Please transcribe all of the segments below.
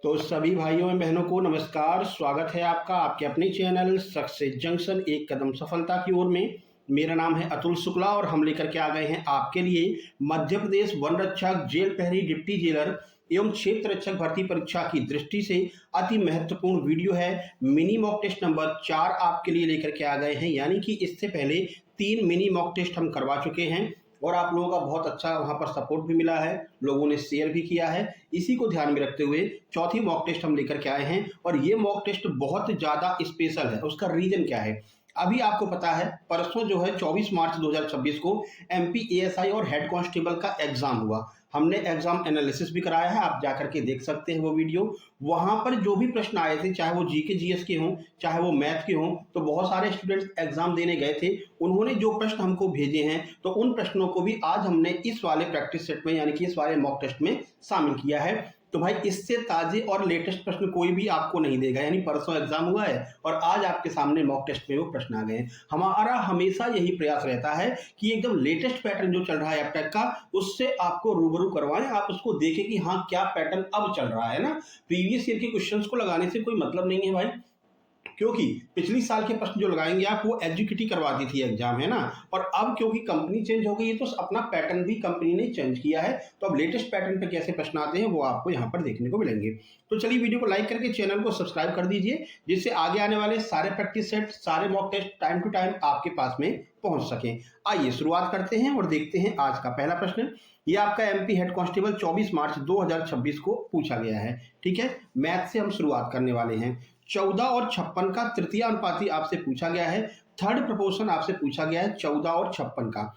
तो सभी भाइयों एवं बहनों को नमस्कार। स्वागत है आपका आपके अपने चैनल सक्सेस जंक्शन एक कदम सफलता की ओर में। मेरा नाम है अतुल शुक्ला और हम लेकर के आ गए हैं आपके लिए मध्य प्रदेश वन रक्षक, जेल प्रहरी, डिप्टी जेलर एवं क्षेत्र रक्षक भर्ती परीक्षा की दृष्टि से अति महत्वपूर्ण वीडियो है। मिनी मॉक टेस्ट नंबर 4 आपके लिए लेकर के आ गए हैं, यानी कि इससे पहले 3 मिनी मॉक टेस्ट हम करवा चुके हैं और आप लोगों का बहुत अच्छा वहां पर सपोर्ट भी मिला है, लोगों ने शेयर भी किया है। इसी को ध्यान में रखते हुए चौथी मॉक टेस्ट हम लेकर के आए हैं और ये मॉक टेस्ट बहुत ज्यादा स्पेशल है। उसका रीजन क्या है, अभी आपको पता है परसों जो है 24 मार्च 2026 को एमपी एएसआई और हेड कांस्टेबल का एग्जाम हुआ। हमने एग्जाम एनालिसिस भी कराया है, आप जाकर के देख सकते हैं वो वीडियो। वहां पर जो भी प्रश्न आए थे, चाहे वो जीके जीएस के हों, चाहे वो मैथ के हों, तो बहुत सारे स्टूडेंट्स एग्जाम देने गए थे। उन्होंने जो प्रश्न हमको भेजे हैं तो उन प्रश्नों को भी आज हमने इस वाले प्रैक्टिस सेट में यानी कि इस वाले मॉक टेस्ट में शामिल किया है। तो भाई इससे ताजे और लेटेस्ट प्रश्न कोई भी आपको नहीं देगा, यानी परसों एग्जाम हुआ है और आज आपके सामने मॉक टेस्ट में वो प्रश्न आ गए हैं। हमारा हमेशा यही प्रयास रहता है कि एकदम लेटेस्ट पैटर्न जो चल रहा है एपटेक का, उससे आपको रूबरू करवाएं, आप उसको देखें कि हाँ क्या पैटर्न अब चल रहा है ना। प्रीवियस ईयर के क्वेश्चंस को लगाने से कोई मतलब नहीं है भाई, क्योंकि पिछली साल के प्रश्न जो लगाएंगे आप वो एजुकेटी करवाती थी एग्जाम, है ना। और अब क्योंकि कंपनी चेंज हो गई है तो अपना पैटर्न भी कंपनी ने चेंज किया है, तो अब लेटेस्ट पैटर्न पे कैसे प्रश्न आते हैं वो आपको यहाँ पर देखने को मिलेंगे। तो चलिए वीडियो को लाइक करके चैनल को सब्सक्राइब कर दीजिए, जिससे आगे आने वाले सारे प्रैक्टिस सेट, सारे mock test time to time आपके पास में पहुंच सके। आइए शुरुआत करते हैं और देखते हैं आज का पहला प्रश्न। ये आपका एमपी हेड कांस्टेबल 24 मार्च 2026 को पूछा गया है। ठीक है, मैथ से हम शुरुआत करने वाले हैं। 14 और 56 का तृतीय अनुपाती आपसे पूछा गया है। थर्ड प्रपोर्शन आपसे पूछा गया है 14 और 56 का।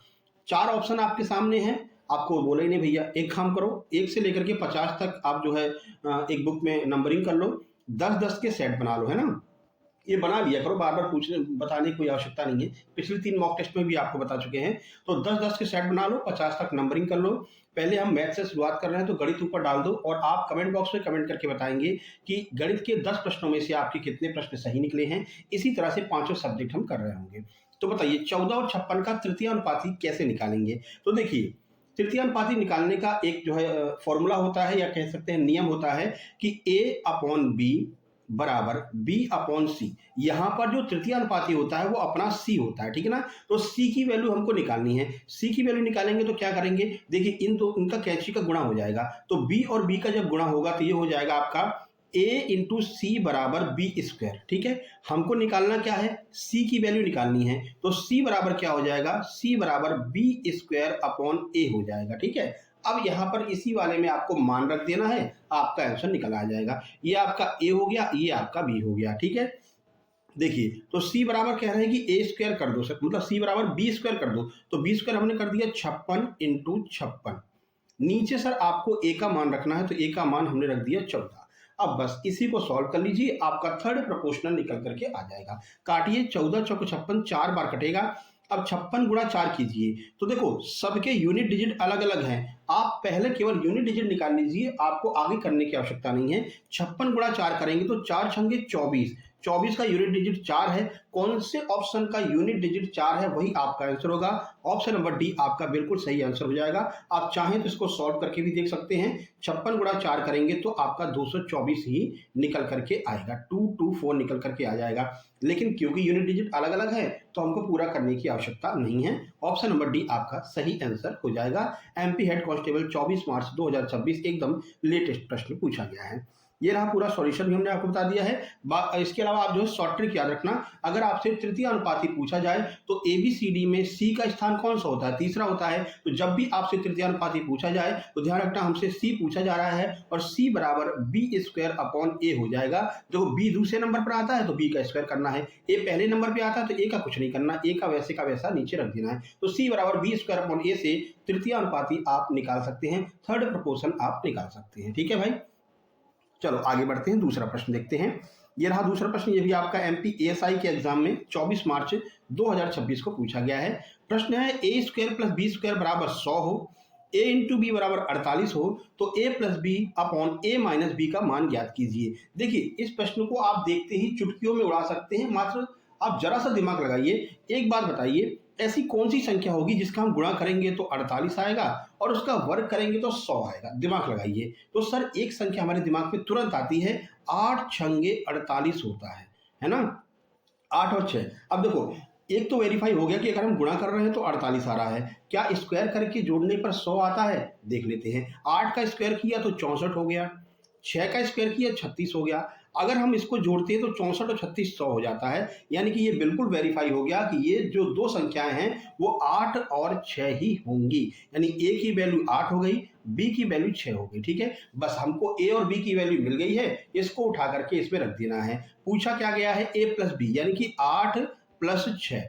4 ऑप्शन आपके सामने हैं, आपको बोले ही नहीं भैया, एक काम करो, 1 से लेकर के 50 तक आप जो है एक बुक में नंबरिंग कर लो, 10-10 के सेट बना लो, है ना। ये बना लिया करो, बार बार पूछने बताने की कोई आवश्यकता नहीं है, पिछले 3 मॉक टेस्ट में भी आपको बता चुके हैं। तो 10-10 के सेट बना लो, 50 तक नंबरिंग कर लो। पहले हम मैथ से शुरुआत कर रहे हैं तो गणित ऊपर डाल दो और आप कमेंट बॉक्स में कमेंट करके बताएंगे कि गणित के 10 प्रश्नों में से आपके कितने प्रश्न सही निकले हैं। इसी तरह से 5 सब्जेक्ट हम कर रहे होंगे। तो बताइए 14 और 56 का तृतीय अनुपाती कैसे निकालेंगे। तो देखिए, तृतीय अनुपाती निकालने का एक जो है फॉर्मूला होता है या कह सकते हैं नियम होता है कि A/B बराबर B/C। यहां पर जो तृतीय अनुपाती होता है वो अपना C होता है, ठीक है ना। तो C की वैल्यू हमको निकालनी है। C की वैल्यू निकालेंगे तो क्या करेंगे, देखिए इनका कैची का गुणा हो जाएगा। तो B और B का जब गुणा होगा तो ये हो जाएगा आपका A/C बराबर B²। ठीक है, हमको निकालना क्या है, C की वैल्यू निकालनी है। तो C बराबर क्या हो जाएगा, C बराबर B²/A हो जाएगा। ठीक है, अब यहाँ पर इसी वाले में आपको मान रख देना है, आपका आंसर निकल आ जाएगा। ये आपका A हो गया, ये आपका B हो गया। ठीक है, देखिए तो C बराबर कह रहे हैं कि A² कर दो, मतलब C बराबर B² कर दो। तो B² हमने कर दिया 56 × 56। नीचे सर आपको A का मान रखना है, तो A का मान हमने रख दिया 14। अब बस इसी को सॉल्व कर लीजिए, आपका थर्ड प्रोपोर्शनल निकल करके आ जाएगा। काटिए, 14 × 56 4 बार कटेगा। अब 56 × 4 कीजिए, तो देखो सबके यूनिट डिजिट अलग अलग हैं। आप पहले केवल यूनिट डिजिट निकाल लीजिए, आपको आगे करने की आवश्यकता नहीं है। 56 × 4 करेंगे तो 4 छंगे 24, 24 का यूनिट डिजिट 4 है। कौन से ऑप्शन का यूनिट डिजिट 4 है वही आपका आंसर होगा। ऑप्शन नंबर डी आपका बिल्कुल सही आंसर हो जाएगा। आप चाहें तो इसको सॉल्व करके भी देख सकते हैं। 56 × 4 करेंगे तो आपका 224 ही निकल करके आएगा, 224 निकल करके आ जाएगा। लेकिन क्योंकि यूनिट डिजिट अलग अलग है तो हमको पूरा करने की आवश्यकता नहीं है। ऑप्शन नंबर डी आपका सही आंसर हो जाएगा। एमपी हेड कांस्टेबल 24 मार्च 2026 एकदम लेटेस्ट प्रश्न पूछा गया है। ये रहा पूरा सॉल्यूशन भी हमने आपको बता दिया है। इसके अलावा आप जो है शॉर्ट ट्रिक याद रखना, अगर आपसे तृतीय अनुपाती पूछा जाए तो ABCD में C का स्थान कौन सा होता है, तीसरा होता है। तो जब भी आपसे तृतीय अनुपाती पूछा जाए तो ध्यान रखना हमसे C पूछा जा रहा है और C बराबर B²/A हो जाएगा। जो B दूसरे नंबर पर आता है तो B का स्क्वायर करना है, A पहले नंबर पे आता है तो A का कुछ नहीं करना, A का वैसा नीचे रख देना है। तो C बराबर B²/A से तृतीय अनुपाती आप निकाल सकते हैं, थर्ड प्रपोर्शन आप निकाल सकते हैं। ठीक है भाई, चलो आगे बढ़ते हैं, दूसरा प्रश्न देखते हैं। ये रहा दूसरा प्रश्न, ये भी आपका एमपी एएसआई के एग्जाम में 24 मार्च 2026 को पूछा गया है। प्रश्न है A² + B² बराबर 100 हो, A × B बराबर 48 हो, तो A + B/A - B का मान ज्ञात कीजिए। देखिए इस प्रश्न को आप देखते ही चुटकियों में उड़ा सकते हैं, मात्र आप जरा सा दिमाग लगाइए। एक बात बताइए, ऐसी कौन सी संख्या होगी जिसका हम गुणा करेंगे तो 48 आएगा और उसका वर्ग करेंगे तो 100 आएगा। दिमाग लगाइए। तो सर एक संख्या हमारे दिमाग में तुरंत आती है, 8 छंगे 48 होता है ना, 8 और 6। अब देखो एक तो वेरीफाई हो गया कि अगर हम गुणा कर रहे हैं तो 48 आ रहा है। क्या स्क्वायर करके जोड़ने पर 100 आता है? देख लेते हैं। 8 का स्क्वायर किया तो 64 हो गया, 6 का स्क्वायर किया 36 हो गया। अगर हम इसको जोड़ते हैं तो 64 और 36 100 हो जाता है। यानी कि ये बिल्कुल वेरीफाई हो गया कि ये जो दो संख्याएं हैं वो 8 और 6 ही होंगी। यानी ए की वैल्यू 8 हो गई, बी की वैल्यू 6 हो गई। ठीक है, बस हमको ए और बी की वैल्यू मिल गई है, इसको उठा करके इसमें रख देना है। पूछा क्या गया है? ए प्लस बी, यानी कि 8 प्लस 6।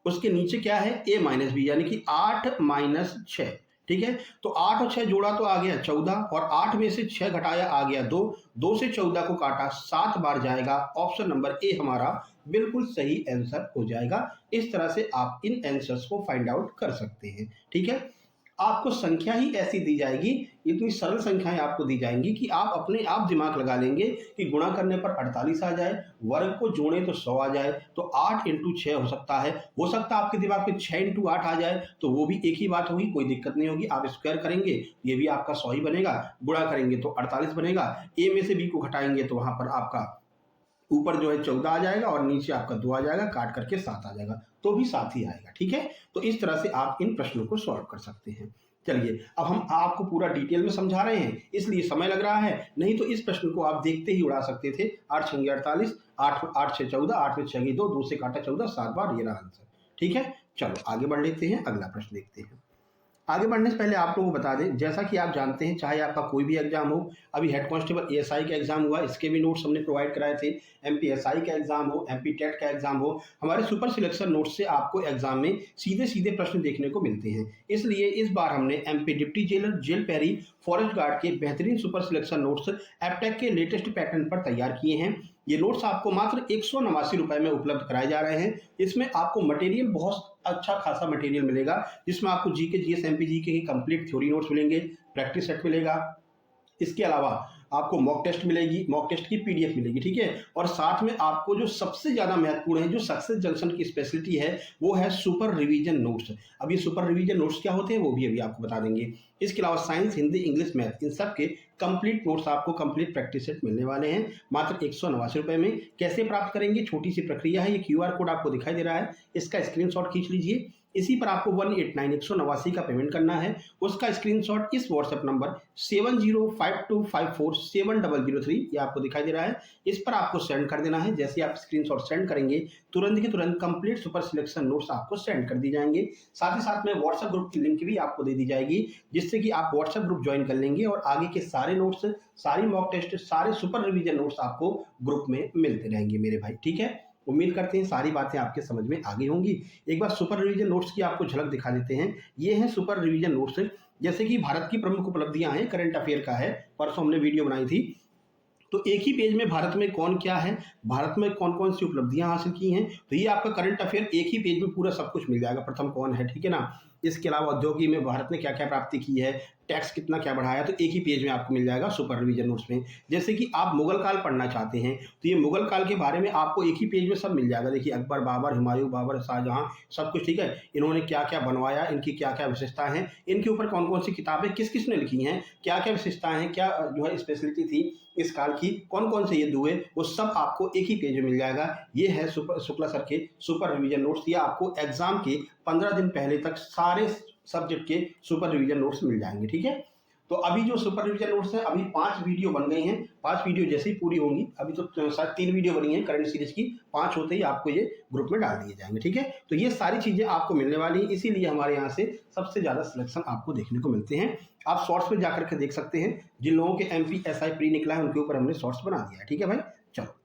उसके नीचे क्या है? ए माइनस बी, यानी कि 8 माइनस 6। ठीक है, तो 8 और 6 जोड़ा तो आ गया 14, और 8 में से 6 घटाया आ गया 2, 2 से 14 को काटा 7 बार जाएगा। ऑप्शन नंबर ए हमारा बिल्कुल सही आंसर हो जाएगा। इस तरह से आप इन आंसर्स को फाइंड आउट कर सकते हैं। ठीक है, आपको संख्या ही ऐसी दी जाएगी, इतनी सरल संख्याएं आपको दी जाएंगी कि आप अपने आप दिमाग लगा लेंगे कि गुणा करने पर 48 आ जाए, वर्ग को जोड़े तो 100 आ जाए, तो 8 इंटू 6 हो सकता है। हो सकता है आपके दिमाग में 6 इंटू 8 आ जाए, तो वो भी एक ही बात होगी, कोई दिक्कत नहीं होगी। आप स्क्वायर करेंगे ये भी आपका 100 ही बनेगा, गुणा करेंगे तो 48 बनेगा। ए में से बी को घटाएंगे तो वहां पर आपका ऊपर जो है 14 आ जाएगा और नीचे आपका 2 आ जाएगा, काट करके 7 आ जाएगा, तो भी 7 ही आएगा। ठीक है, तो इस तरह से आप इन प्रश्नों को सॉल्व कर सकते हैं। चलिए, अब हम आपको पूरा डिटेल में समझा रहे हैं इसलिए समय लग रहा है, नहीं तो इस प्रश्न को आप देखते ही उड़ा सकते थे। 8 छंगे 48, 8 8 6 14, 8 में 6 2, 2 से काटा 14, 7 बार, ये रहा आंसर। ठीक है, चलो आगे बढ़ लेते हैं, अगला प्रश्न देखते हैं। आगे बढ़ने से पहले आप लोगों को बता दें, जैसा कि आप जानते हैं, चाहे आपका कोई भी एग्जाम हो, अभी हेड कांस्टेबल एएसआई का एग्जाम हुआ, इसके भी नोट्स हमने प्रोवाइड कराए थे। एमपीएसआई का एग्जाम हो, एमपी टेट का एग्जाम हो, हमारे सुपर सिलेक्शन नोट्स से आपको एग्जाम में सीधे सीधे प्रश्न देखने को मिलते हैं। इसलिए इस बार हमने एमपी डिप्टी जेलर, जेल पैरी, फॉरेस्ट गार्ड के बेहतरीन सुपर सिलेक्शन नोट्स एपटेक के लेटेस्ट पैटर्न पर तैयार किए हैं। ये नोट्स आपको मात्र 189 रुपए में उपलब्ध कराए जा रहे हैं। इसमें आपको मटेरियल बहुत अच्छा खासा मटेरियल मिलेगा, जिसमें आपको जीके, जीएस, एमपी जीके की कंप्लीट थ्योरी नोट्स मिलेंगे, प्रैक्टिस सेट मिलेगा। इसके अलावा आपको मॉक टेस्ट मिलेगी, मॉक टेस्ट की पीडीएफ मिलेगी। ठीक है, और साथ में आपको जो सबसे ज्यादा महत्वपूर्ण है, जो सक्सेस जंक्शन की स्पेशलिटी है, वो है सुपर रिवीजन नोट्स। अब ये सुपर रिवीजन नोट्स क्या होते हैं वो भी अभी आपको बता देंगे। इसके अलावा साइंस, हिंदी, इंग्लिश, मैथ, इन सब के कंप्लीट नोट्स आपको कंप्लीट प्रैक्टिस सेट मिलने वाले हैं मात्र 189 रुपए में। कैसे प्राप्त करेंगे? छोटी सी प्रक्रिया है, ये क्यूआर कोड आपको दिखाई दे रहा है, इसका स्क्रीनशॉट खींच लीजिए। इसी पर आपको 189 का पेमेंट करना है। उसका स्क्रीनशॉट इस व्हाट्सएप नंबर 7052547003, ये आपको दिखाई दे रहा है, इस पर आपको सेंड कर देना है। जैसे आप स्क्रीनशॉट सेंड करेंगे, तुरंत के तुरंत कंप्लीट सुपर सिलेक्शन नोट्स आपको सेंड कर दी जाएंगे। साथ ही साथ में व्हाट्सएप ग्रुप की लिंक भी आपको दे दी जाएगी, जिससे कि आप व्हाट्सएप ग्रुप ज्वाइन कर लेंगे और आगे के सारे नोट्स, सारी मॉक टेस्ट, सारे सुपर रिवीजन नोट्स आपको ग्रुप में मिलते रहेंगे मेरे भाई। ठीक है, उम्मीद करते हैं सारी बातें आपके समझ में आ गई होंगी। एक बार सुपर रिवीजन नोट्स की आपको झलक दिखा देते हैं। ये हैं सुपर रिवीजन नोट्स, जैसे कि भारत की प्रमुख उपलब्धियां हैं, करंट अफेयर का है, परसों हमने वीडियो बनाई थी। तो एक ही पेज में भारत में कौन क्या है, भारत में कौन कौन सी उपलब्धियां हासिल की हैं, तो ये आपका करंट अफेयर एक ही पेज में पूरा सब कुछ मिल जाएगा। प्रथम कौन है, ठीक है ना। इसके अलावा औद्योगिक में भारत ने क्या क्या प्राप्ति की है, टैक्स कितना क्या बढ़ाया, तो एक ही पेज में आपको मिल जाएगा सुपर रिवीजन नोट्स में। जैसे कि आप मुगल काल पढ़ना चाहते हैं तो ये मुगल काल के बारे में आपको एक ही पेज में सब मिल जाएगा। देखिए, अकबर, बाबर, हुमायूं, बाबर, शाहजहां, सब कुछ। ठीक है, इन्होंने क्या क्या बनवाया, इनकी क्या क्या विशेषताएं हैं, इनके ऊपर कौन कौन सी किताबें किस किस ने लिखी हैं, क्या क्या विशेषताएं हैं, क्या जो है स्पेशलिटी थी इस काल की, कौन कौन से युद्ध हुए, वो सब आपको एक ही पेज में मिल जाएगा। ये है शुक्ला सर के सुपर रिवीजन नोट्स। ये आपको एग्जाम के 15 दिन पहले तक सारे सब्जेक्ट के सुपर रिवीजन नोट्स मिल जाएंगे। ठीक है, तो अभी जो सुपर रिवीजन नोट्स हैं, अभी 5 वीडियो बन गई हैं। 5 वीडियो जैसे ही पूरी होंगी, अभी तो शायद 3 वीडियो बनी है करंट सीरीज की, 5 होते ही आपको ये ग्रुप में डाल दिए जाएंगे। ठीक है, तो ये सारी चीजें आपको मिलने वाली हैं, इसीलिए हमारे यहाँ से सबसे ज्यादा सिलेक्शन आपको देखने को मिलते हैं। आप शॉर्ट्स में जाकर के देख सकते हैं, जिन लोगों के MPSI प्री निकला है उनके ऊपर हमने शॉर्ट्स बना दिया है। ठीक है भाई, चलो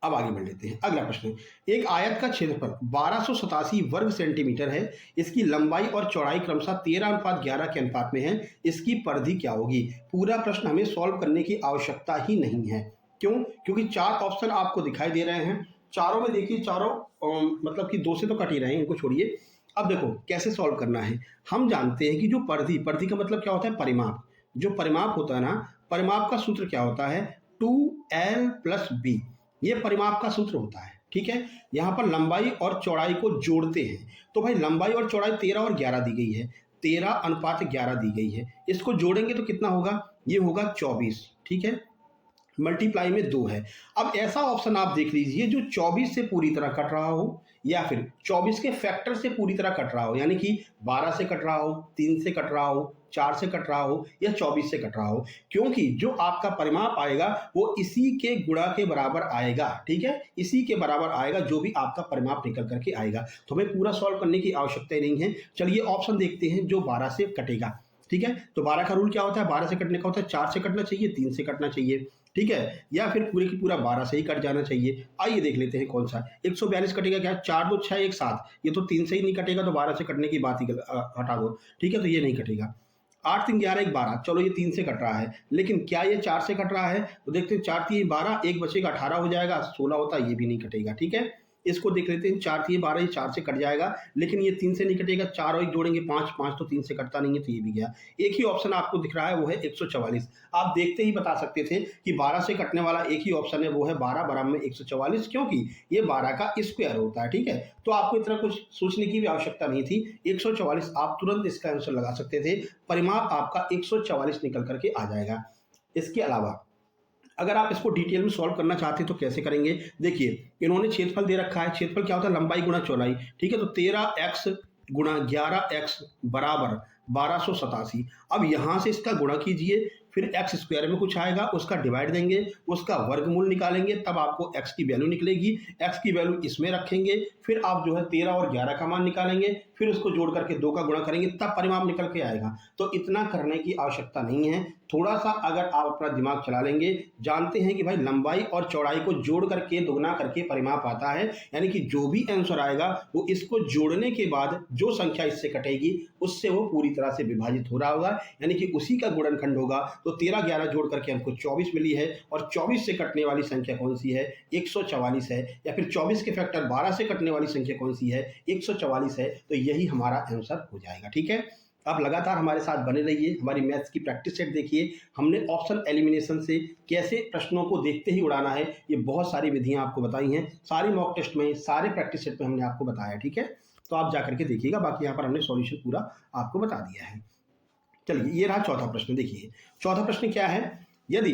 अब आगे बढ़ लेते हैं। अगला प्रश्न, एक आयत का क्षेत्रफल 1287 वर्ग सेंटीमीटर है, इसकी लंबाई और चौड़ाई क्रमशः 13:11 के अनुपात में है, इसकी परिधि क्या होगी। पूरा प्रश्न हमें सॉल्व करने की आवश्यकता ही नहीं है। क्यों? क्योंकि 4 ऑप्शन आपको दिखाई दे रहे हैं, चारों में देखिए, चारों मतलब कि 2 से तो कट ही रहे हैं, इनको छोड़िए। अब देखो कैसे सॉल्व करना है। हम जानते हैं कि जो परिधि, परिधि का मतलब क्या होता है, परिमाप। जो परिमाप होता है ना, परिमाप का सूत्र क्या होता है, 2L + B, ये परिमाप का सूत्र होता है। ठीक है। यहाँ पर लंबाई और चौड़ाई को जोड़ते हैं, तो भाई लंबाई और चौड़ाई 13 और 11 दी गई है, 13:11 दी गई है। इसको जोड़ेंगे तो कितना होगा, ये होगा 24, ठीक है, मल्टीप्लाई में 2 है। अब ऐसा ऑप्शन आप देख लीजिए जो 24 से पूरी तरह कट रहा हो या फिर 24 के फैक्टर से पूरी तरह कट रहा हो, यानी कि 12 से कट रहा हो, 3 से कट रहा हो, 4 से कट रहा हो या 24 से कट रहा हो, क्योंकि जो आपका परिमाप आएगा वो इसी के गुणा के बराबर आएगा, ठीक है, इसी के बराबर आएगा जो भी आपका परिमाप निकल करके आएगा। तो हमें पूरा सॉल्व करने की आवश्यकता नहीं है। चलिए ऑप्शन देखते हैं जो 12 से कटेगा, ठीक है। तो 12 का रूल क्या होता है, 12 से कटने का होता है 4 से कटना चाहिए, 3 से कटना चाहिए, ठीक है, या फिर पूरे की पूरा 12 से ही कट जाना चाहिए। आइए देख लेते हैं कौन सा। 142 कटेगा क्या, 4 2 6 1 7, ये तो 3 से ही नहीं कटेगा, तो 12 से कटने की बात ही हटा दो, ठीक है, तो ये नहीं कटेगा। 8 3 11 1 12, चलो ये 3 से कट रहा है, लेकिन क्या ये 4 से कट रहा है, तो देखते हैं 4 3 12, एक बचेगा 18 हो जाएगा, 16 होता है, ये भी नहीं कटेगा, ठीक है। इसको देख लेते हैं, 4 3 12, ये 4 से कट जाएगा, लेकिन ये 3 से नहीं कटेगा, 4 और 1 जोड़ेंगे 5, 5 तो 3 से कटता नहीं है, तो ये भी गया। एक ही ऑप्शन आपको दिख रहा है वो है 144। आप देखते ही बता सकते थे कि 12 से कटने वाला एक ही ऑप्शन है, वो है 12 बराबर में 144, क्योंकि ये 12 का स्क्वायर होता है, ठीक है। तो आपको इतना कुछ सोचने की भी आवश्यकता नहीं थी, 144 आप तुरंत इसका आंसर लगा सकते थे, परिमाप आपका 144 निकल करके आ जाएगा। इसके अलावा अगर आप इसको डिटेल में सॉल्व करना चाहते हैं तो कैसे करेंगे, देखिए इन्होंने क्षेत्रफल दे रखा है, क्षेत्रफल क्या होता है, लंबाई गुणा चौड़ाई, ठीक है, तो 13x गुणा 11x बराबर 1287। अब यहाँ से इसका गुणा कीजिए, फिर एक्स स्क्वायर में कुछ आएगा उसका डिवाइड देंगे, उसका वर्गमूल निकालेंगे, तब आपको एक्स की वैल्यू निकलेगी, एक्स की वैल्यू इसमें रखेंगे, फिर आप जो है 13 और 11 का मान निकालेंगे, फिर उसको जोड़ करके 2 का गुणा करेंगे, तब परिमाप निकल के आएगा। तो इतना करने की आवश्यकता नहीं है, थोड़ा सा अगर आप अपना दिमाग चला लेंगे, जानते हैं कि भाई लंबाई और चौड़ाई को जोड़ करके दोगुना करके परिमाप आता है, यानी कि जो भी आंसर आएगा वो इसको जोड़ने के बाद जो संख्या इससे कटेगी उससे वो पूरी तरह से विभाजित हो रहा होगा, यानी कि उसी का गुणनखंड होगा। तो 13 11 जोड़ करके हमको 24 मिली है, और 24 से कटने वाली संख्या कौन सी है, 144 है, या फिर 24 के फैक्टर 12 से कटने वाली संख्या कौन सी है, 144 है। तो यही हमारा आंसर हो जाएगा, ठीक है। आप लगातार हमारे साथ बने रहिए, हमारी मैथ्स की प्रैक्टिस सेट देखिए, हमने ऑप्शन एलिमिनेशन से कैसे प्रश्नों को देखते ही उड़ाना है, ये बहुत सारी विधियां आपको बताई हैं, सारी मॉक टेस्ट में, सारे प्रैक्टिस सेट में हमने आपको बताया, ठीक है। तो आप जाकर के देखिएगा, बाकी यहाँ पर हमने सॉल्यूशन पूरा आपको बता दिया है। चलिए ये रहा चौथा प्रश्न। देखिए चौथा प्रश्न क्या है, यदि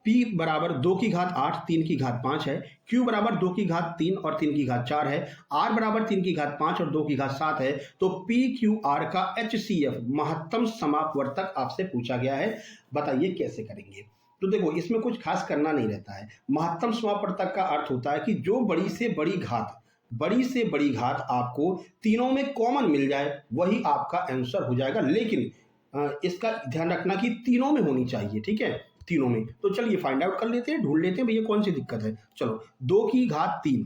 p बराबर 2 की घात 8 3 की घात 5 है, q बराबर 2 की घात 3 और 3 की घात 4 है, r बराबर 3 की घात 5 और 2 की घात 7 है, तो p q r का HCF महत्तम समापवर्तक आपसे पूछा गया है, बताइए कैसे करेंगे। तो देखो इसमें कुछ खास करना नहीं रहता है, महत्तम समापवर्तक का अर्थ होता है कि जो बड़ी से बड़ी घात आपको तीनों में कॉमन मिल जाए वही आपका आंसर हो जाएगा, लेकिन इसका ध्यान रखना कि तीनों में होनी चाहिए, ठीक है, तीनों में। तो चलिए फाइंड आउट कर लेते हैं, ढूंढ लेते हैं भैया कौन सी दिक्कत है। चलो 2 की घात 3,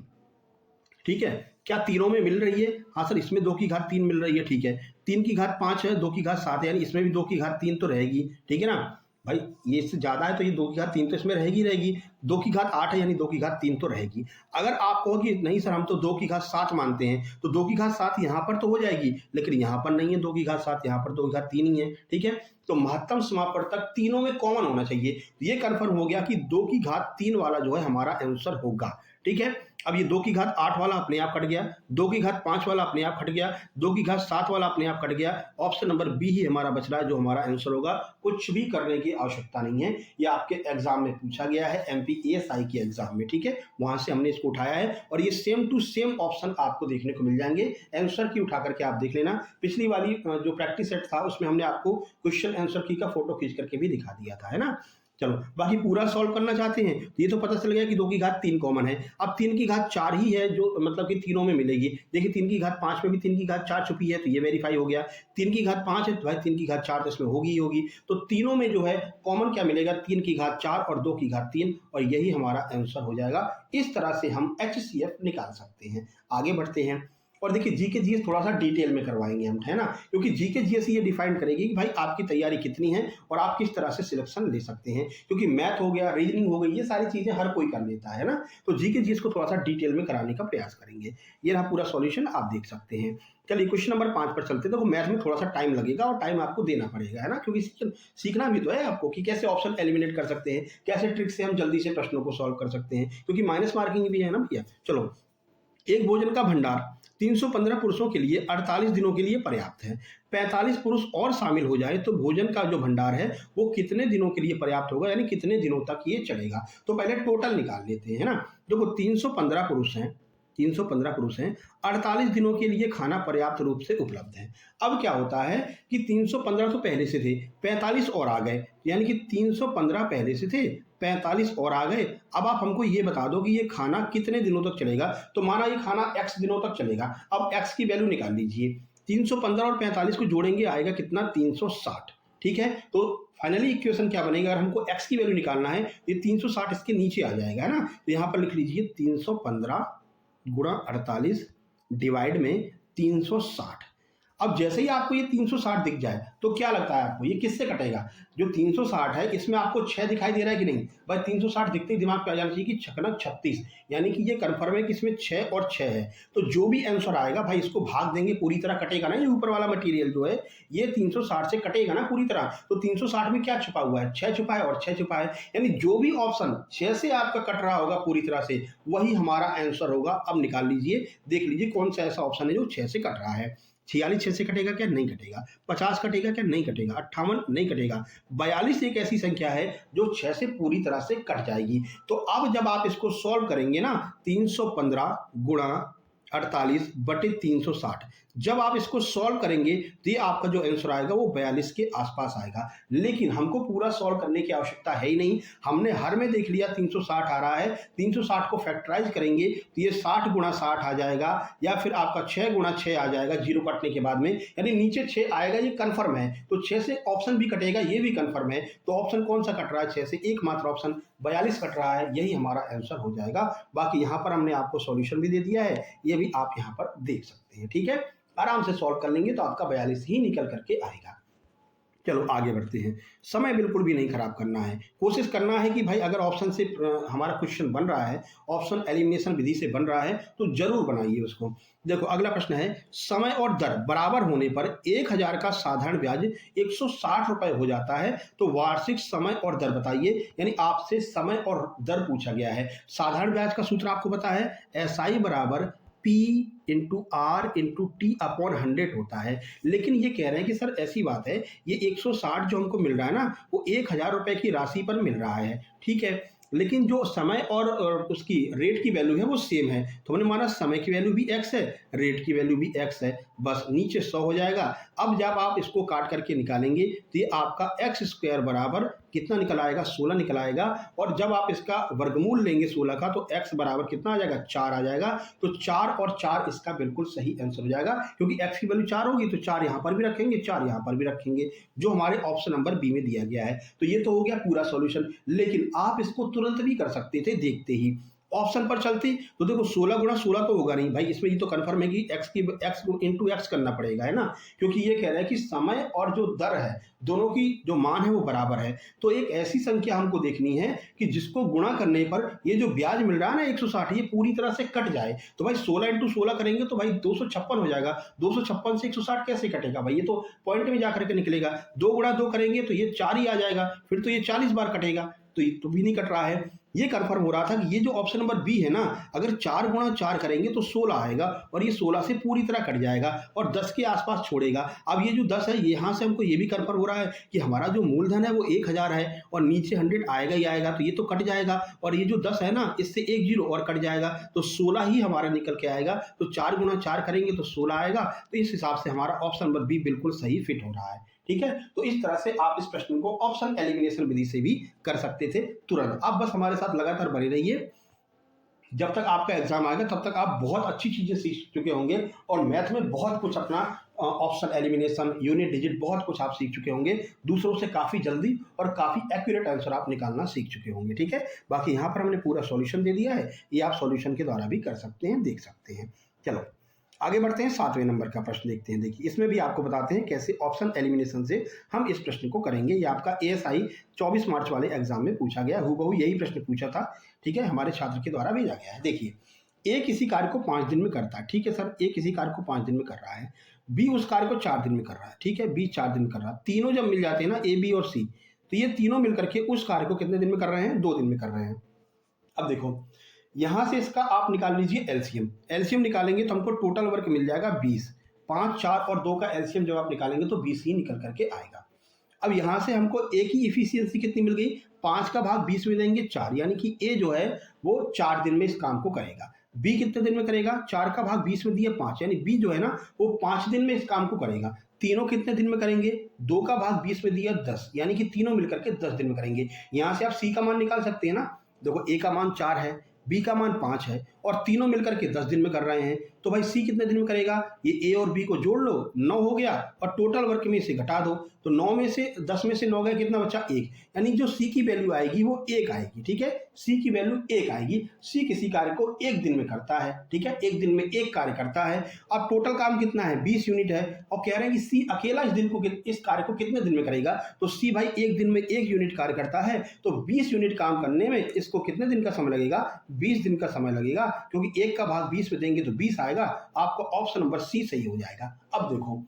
ठीक है, क्या तीनों में मिल रही है, हाँ सर इसमें 2 की घात 3 मिल रही है, ठीक है, 3 की घात 5 है, 2 की घात 7 है, यानी इसमें भी 2 की घात 3 तो रहेगी, ठीक है ना भाई, ये इससे ज्यादा है तो ये 2 की घात 3 तो इसमें रहेगी, 2 की घात 8 है यानी 2 की घात 3 तो रहेगी। अगर आप कहो कि नहीं सर हम तो 2 की घात 7 मानते हैं, तो 2 की घात 7 यहाँ पर तो हो जाएगी, लेकिन यहाँ पर नहीं है 2 की घात 7, यहाँ पर 2 की घात 3 ही है, ठीक है। तो महत्तम समापवर्तक तीनों में कॉमन होना चाहिए, ये कन्फर्म हो गया कि 2 की घात 3 वाला जो है हमारा आंसर होगा, ठीक है। अब ये 2 की घात 8 वाला अपने आप कट गया, 2 की घात 5 वाला अपने आप कट गया, 2 की घात 7 वाला अपने आप कट गया, ऑप्शन नंबर बी ही हमारा बच रहा है जो हमारा आंसर होगा। कुछ भी करने की आवश्यकता नहीं है, ये आपके एग्जाम में पूछा गया है, MPASI के एग्जाम में, ठीक है, वहां से हमने इसको उठाया है, और ये सेम टू सेम ऑप्शन आपको देखने को मिल जाएंगे, आंसर की उठा करके आप देख लेना। पिछली वाली जो प्रैक्टिस सेट था उसमें हमने आपको क्वेश्चन आंसर की का फोटो खींच करके भी दिखा दिया था, है ना। चलो बाकी पूरा सॉल्व करना चाहते हैं तो ये तो पता चल गया कि 2 की घात 3 कॉमन है, अब 3 की घात 4 ही है जो मतलब कि तीनों में मिलेगी। देखिए 3 की घात 5 में भी 3 की घात 4 छुपी है, तो ये वेरीफाई हो गया। 3 की घात 5 है तो भाई 3 की घात 4 तो इसमें होगी ही होगी, तो तीनों में जो है कॉमन क्या मिलेगा, 3 की घात 4 और 2 की घात 3, और यही हमारा आंसर हो जाएगा। इस तरह से हम HCF निकाल सकते हैं। आगे बढ़ते हैं, और देखिए जीके जीएस थोड़ा सा डिटेल में करवाएंगे हम, है ना, क्योंकि जीके जीएस ये डिफाइन करेगी कि भाई आपकी तैयारी कितनी है और आप किस तरह से सिलेक्शन ले सकते हैं, क्योंकि मैथ हो गया, रीजनिंग हो गई, ये सारी चीजें हर कोई कर लेता है ना। तो जीके जीएस को थोड़ा सा डिटेल में कराने का प्रयास करेंगे। ये रहा पूरा सॉल्यूशन, आप देख सकते हैं। चलिए क्वेश्चन नंबर 5 पर चलते हैं। देखो मैथ में थोड़ा सा टाइम लगेगा और टाइम आपको देना पड़ेगा, है ना, क्योंकि सीखना भी तो है आपको कि कैसे ऑप्शन एलिमिनेट कर सकते हैं, कैसे ट्रिक से हम जल्दी से प्रश्नों को सॉल्व कर सकते हैं, क्योंकि माइनस मार्किंग भी है ना भैया। चलो, एक भोजन का भंडार 315 पुरुषों के लिए 48 दिनों के लिए पर्याप्त है। 45 पुरुष और शामिल हो जाए तो भोजन का जो भंडार है वो कितने दिनों के लिए पर्याप्त होगा, यानी कितने दिनों तक ये चलेगा। तो पहले टोटल निकाल लेते हैं, है ना। देखो 315 पुरुष हैं, 315 पुरुष हैं, 48 दिनों के लिए खाना पर्याप्त रूप से उपलब्ध है। अब क्या होता है कि 315 तो पहले से थे, 45 और आ गए, यानी कि 315 पहले से थे, 45 और आ गए। अब आप हमको ये बता दो कि ये खाना कितने दिनों तक चलेगा। तो माना ये खाना x दिनों तक चलेगा। अब x की वैल्यू निकाल लीजिए, 315 और 45 को जोड़ेंगे आएगा कितना, 360। ठीक है, तो फाइनली इक्वेशन क्या बनेगा, अगर हमको x की वैल्यू निकालना है, ये 360 इसके नीचे आ जाएगा, है ना। तो यहाँ पर लिख लीजिए 315 गुणा 48 डिवाइड में 360। अब जैसे ही आपको ये 360 दिख जाए तो क्या लगता है आपको, ये किससे कटेगा। जो 360 है इसमें आपको 6 दिखाई दे रहा है कि नहीं, भाई 360 दिखते ही दिमाग पे आ जाना चाहिए कि छकनक 36, यानी कि ये कंफर्म है कि इसमें 6 और 6 है। तो जो भी आंसर आएगा भाई इसको भाग देंगे, पूरी तरह कटेगा ना, ये ऊपर वाला मटेरियल जो है ये 360 से कटेगा ना पूरी तरह। तो 360 में क्या छुपा हुआ है, 6 छुपा है और 6 छुपा है, यानी जो भी ऑप्शन 6 से आपका कट रहा होगा पूरी तरह से वही हमारा आंसर होगा। अब निकाल लीजिए, देख लीजिए कौन सा ऐसा ऑप्शन है जो 6 से कट रहा है। 46 6 से कटेगा क्या, नहीं कटेगा। 50 कटेगा क्या, नहीं कटेगा। 58 नहीं कटेगा। 42 एक ऐसी संख्या है जो 6 से पूरी तरह से कट जाएगी। तो अब जब आप इसको सॉल्व करेंगे ना, 315 गुणा 48 बटे 360, जब आप इसको सॉल्व करेंगे तो ये आपका जो आंसर आएगा वो 42 के आसपास आएगा। लेकिन हमको पूरा सॉल्व करने की आवश्यकता है ही नहीं, हमने हर में देख लिया 360 आ रहा है। 360 को फैक्टराइज करेंगे तो ये 60 गुणा 60 आ जाएगा, या फिर आपका 6 गुणा 6 आ जाएगा जीरो कटने के बाद में, यानी नीचे 6 आएगा, ये कंफर्म है। तो 6 से ऑप्शन भी कटेगा, ये भी कंफर्म है। तो ऑप्शन कौन सा कट रहा है, 6 से एकमात्र ऑप्शन 42 कट रहा है, यही हमारा आंसर हो जाएगा। बाकी यहाँ पर हमने आपको सॉल्यूशन भी दे दिया है, ये भी आप यहाँ पर देख सकते हैं। ठीक है, आराम से सॉल्व कर लेंगे तो आपका 42 ही निकल करके आएगा। चलो आगे बढ़ते हैं। समय बिल्कुल भी नहीं खराब करना है, कोशिश करना है कि भाई अगर ऑप्शन से हमारा क्वेश्चन बन रहा है, ऑप्शन एलिमिनेशन विधि से बन रहा है तो जरूर बनाइए उसको। देखो अगला प्रश्न है, समय और दर बराबर होने पर 1000 का साधारण ब्याज 160 रुपए हो जाता है, तो वार्षिक समय और दर बताइए। यानी आपसे समय और दर पूछा गया है। साधारण ब्याज का सूत्र आपको पता है, SI बराबर P into R into T upon 100 होता है। लेकिन ये कह रहे हैं कि सर ऐसी बात है, ये 160 जो हमको मिल रहा है ना, वो 1000 रुपए की राशि पर मिल रहा है। ठीक है, लेकिन जो समय और उसकी रेट की वैल्यू है वो सेम है। तो हमने माना समय की वैल्यू भी x है, रेट की वैल्यू भी x है, बस नीचे 100 हो जाएगा। अब जब आप इसको काट करके निकालेंगे तो ये आपका x स्क्वायर बराबर कितना निकल आएगा, 16 निकल आएगा। और जब आप इसका वर्गमूल लेंगे 16 का तो x बराबर कितना आ जाएगा, 4 आ जाएगा। तो 4 और 4 इसका बिल्कुल सही आंसर हो जाएगा, क्योंकि x की वैल्यू 4 होगी तो 4 यहाँ पर भी रखेंगे, 4 यहाँ पर भी रखेंगे, जो हमारे ऑप्शन नंबर बी में दिया गया है। तो ये तो हो गया पूरा सॉल्यूशन। लेकिन आप इसको तुरंत भी कर सकते थे देखते ही। ऑप्शन पर चलते तो देखो 16 गुणा 16 तो होगा नहीं भाई, इसमें ये तो कंफर्म है कि x इंटू एक्स करना पड़ेगा, है ना, क्योंकि ये कह रहा है कि समय और जो दर है दोनों की जो मान है वो बराबर है। तो एक ऐसी संख्या हमको देखनी है कि जिसको गुणा करने पर ये जो ब्याज मिल रहा है ना 160, ये पूरी तरह से कट जाए। तो भाई 16 इंटू 16 करेंगे तो भाई 256 हो जाएगा। 256 से 160 कैसे कटेगा भाई, ये तो पॉइंट में जाकर के निकलेगा। 2 गुणा 2 करेंगे तो ये 4 ही आ जाएगा, फिर तो ये 40 बार कटेगा, तो ये तो भी नहीं कट रहा है। ये कंफर्म हो रहा था कि ये जो ऑप्शन नंबर बी है ना, अगर 4 गुणा 4 करेंगे तो 16 आएगा, और ये 16 से पूरी तरह कट जाएगा और 10 के आसपास छोड़ेगा। अब ये जो 10 है, यहाँ से हमको ये भी कंफर्म हो रहा है कि हमारा जो मूलधन है वो 1000 है, और नीचे 100 आएगा ही आएगा, तो ये तो कट जाएगा। और ये जो 10 है ना, इससे एक जीरो और कट जाएगा, तो 16 ही हमारा निकल के आएगा। तो 4 गुणा 4 करेंगे तो 16 आएगा। तो इस हिसाब से हमारा ऑप्शन नंबर बी बिल्कुल सही फिट हो रहा है। ठीक है, तो इस तरह से आप इस प्रश्न को ऑप्शन एलिमिनेशन विधि से भी कर सकते थे तुरंत। आप बस हमारे साथ लगातार बने रहिए, जब तक आपका एग्जाम आएगा तब तक आप बहुत अच्छी चीजें सीख चुके होंगे, और मैथ में बहुत कुछ अपना ऑप्शन एलिमिनेशन, यूनिट डिजिट, बहुत कुछ आप सीख चुके होंगे। दूसरों से काफी जल्दी और काफी एक्यूरेट आंसर आप निकालना सीख चुके होंगे। ठीक है, बाकी यहाँ पर हमने पूरा सॉल्यूशन दे दिया है, ये आप सॉल्यूशन के द्वारा भी कर सकते हैं, देख सकते हैं। चलो आगे बढ़ते हैं 7वें नंबर का प्रश्न देखते हैं। देखिए इसमें भी आपको बताते हैं कैसे ऑप्शन एलिमिनेशन से हम इस प्रश्न को करेंगे। ये आपका एएसआई 24 मार्च वाले एग्जाम में पूछा गया, हूबहू यही प्रश्न पूछा था, ठीक है, हमारे छात्र के द्वारा भेजा गया है। देखिए ए किसी कार्य को 5 दिन में करता है, ठीक है सर, ए किसी कार्य को 5 दिन में कर रहा है, बी उस कार्य को 4 दिन में कर रहा है, ठीक है, बी 4 दिन में कर रहा है। तीनों जब मिल जाते हैं ना, ए बी और सी, तो ये तीनों मिलकर के उस कार्य को कितने दिन में कर रहे हैं? 2 दिन में कर रहे हैं। अब देखो यहाँ से इसका आप निकाल लीजिए एलसीएम। एलसीएम निकालेंगे तो हमको टोटल वर्क मिल जाएगा 20। 5, 4 और 2 का एलसीएम जब आप निकालेंगे तो 20 ही निकल करके आएगा। अब यहाँ से हमको ए की इफिशियंसी कितनी मिल गई? 5 का भाग 20 में देंगे 4, यानी कि ए जो है वो 4 दिन में इस काम को करेगा। बी कितने दिन में करेगा? 4 का भाग 20 में दिया 5, यानी बी जो है ना वो 5 दिन में इस काम को करेगा। तीनों कितने दिन में करेंगे? 2 का भाग 20 में दिया 10, यानी कि तीनों मिलकर के 10 दिन में करेंगे। यहाँ से आप सी का मान निकाल सकते हैं ना। देखो ए का मान 4 है, बी का मान 5 है और तीनों मिलकर के 10 दिन में कर रहे हैं, तो भाई सी कितने दिन में करेगा? ये ए और बी को जोड़ लो, 9 हो गया और टोटल वर्क में से घटा दो, तो 9 में से 10 में से 9 गया, कितना बचा? 1, यानी जो सी की वैल्यू आएगी वो 1 आएगी, ठीक है, सी की वैल्यू 1 आएगी। सी किसी कार्य को 1 दिन में करता है, ठीक है, 1 दिन में 1 कार्य करता है। अब टोटल काम कितना है? 20 यूनिट है और कह रहे हैं कि सी अकेला इस कार्य को कितने दिन में करेगा? तो सी भाई 1 दिन में 1 यूनिट कार्य करता है, तो 20 यूनिट काम करने में इसको कितने दिन का समय लगेगा? 20 दिन का समय लगेगा, क्योंकि 1 का भाग 20 में देंगे तो 20 आएगा। आपको ऑप्शन नंबर सी सही हो जाएगा। अब देखो,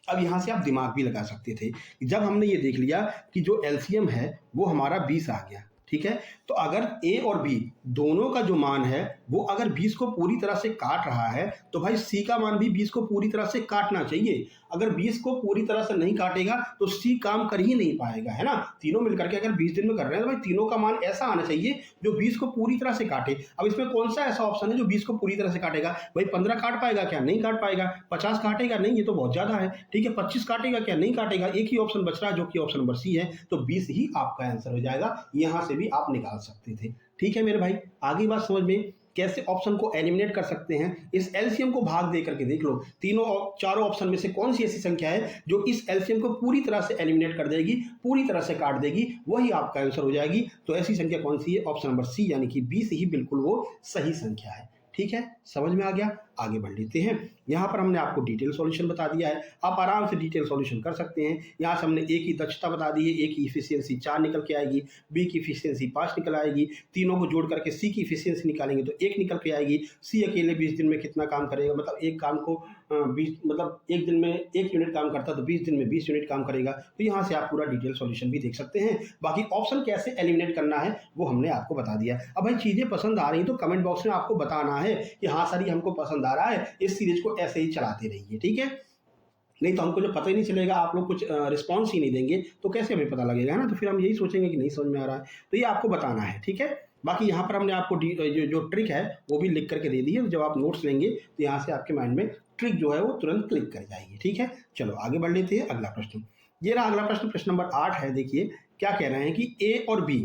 अब यहां से आप दिमाग भी लगा सकते थे। जब हमने ये देख लिया कि जो एलसीएम है वो हमारा 20 आ गया, ठीक है, तो अगर ए और बी दोनों का जो मान है वो अगर 20 को पूरी तरह से काट रहा है, तो भाई सी का मान भी 20 को पूरी तरह से काटना चाहिए। अगर 20 को पूरी तरह से नहीं काटेगा तो सी काम कर ही नहीं पाएगा, है ना। तीनों मिलकर के अगर 20 दिन में कर रहे हैं तो भाई तीनों का मान ऐसा आना चाहिए जो 20 को पूरी तरह से काटे। अब इसमें कौन सा ऐसा ऑप्शन है जो 20 को पूरी तरह से काटेगा? भाई 15 काट पाएगा क्या? नहीं काट पाएगा। 50 काटेगा? नहीं, ये तो बहुत ज्यादा है, ठीक है। 25 काटेगा क्या? नहीं काटेगा। एक ही ऑप्शन बच रहा है जो कि ऑप्शन नंबर सी है, तो 20 ही आपका आंसर हो जाएगा। यहां से भी आप निकाल सकते थे, ठीक है मेरे भाई। आगे बात समझ में, कैसे ऑप्शन को एलिमिनेट कर सकते हैं। इस एलसीएम को भाग दे करके देख लो, तीनों चारों ऑप्शन में से कौन सी ऐसी संख्या है जो इस एलसीएम को पूरी तरह से एलिमिनेट कर देगी, पूरी तरह से काट देगी, वही आपका आंसर हो जाएगी। तो ऐसी संख्या कौन सी है? ऑप्शन नंबर सी, यानी कि 20 ही बिल्कुल वो सही संख्या है, ठीक है। समझ में आ गया? आगे बढ़ लेते हैं। यहाँ पर हमने आपको डिटेल सॉल्यूशन बता दिया है, आप आराम से डिटेल सॉल्यूशन कर सकते हैं। यहाँ से हमने ए की दक्षता बता दी है, ए की इफिशियंसी 4 निकल के आएगी, बी की इफिशियंसी 5 निकल आएगी, तीनों को जोड़ करके सी की इफिशियंसी निकालेंगे तो 1 निकल के आएगी। सी अकेले 20 दिन में कितना काम करेगा, मतलब एक काम को 1 दिन में 1 यूनिट काम करता है तो 20 दिन में 20 यूनिट काम करेगा। तो यहाँ से आप पूरा डिटेल सॉल्यूशन भी देख सकते हैं। बाकी ऑप्शन कैसे एलिमिनेट करना है वो हमने आपको बता दिया। अब भाई चीज़ें पसंद आ रही तो कमेंट बॉक्स में आपको बताना है कि हाँ सर ये हमको पसंद आ रहा है, इस सीरीज को ऐसे ही चलाते रहिए, ठीक है। नहीं तो हमको जो पता ही नहीं चलेगा, आप लोग कुछ रिस्पॉन्स ही नहीं देंगे तो कैसे हमें पता लगेगा, है ना। तो फिर हम यही सोचेंगे कि नहीं समझ में आ रहा है, तो ये आपको बताना है, ठीक है। बाकी यहाँ पर हमने आपको जो ट्रिक है वो भी लिख करके दे दी है, तो जब आप नोट्स लेंगे तो यहाँ से आपके माइंड में ट्रिक जो है वो तुरंत क्लिक कर जाएगी, ठीक है। चलो आगे बढ़ लेते हैं। अगला प्रश्न, ये रहा अगला प्रश्न, प्रश्न नंबर 8 है। देखिए क्या कह रहे हैं कि ए और बी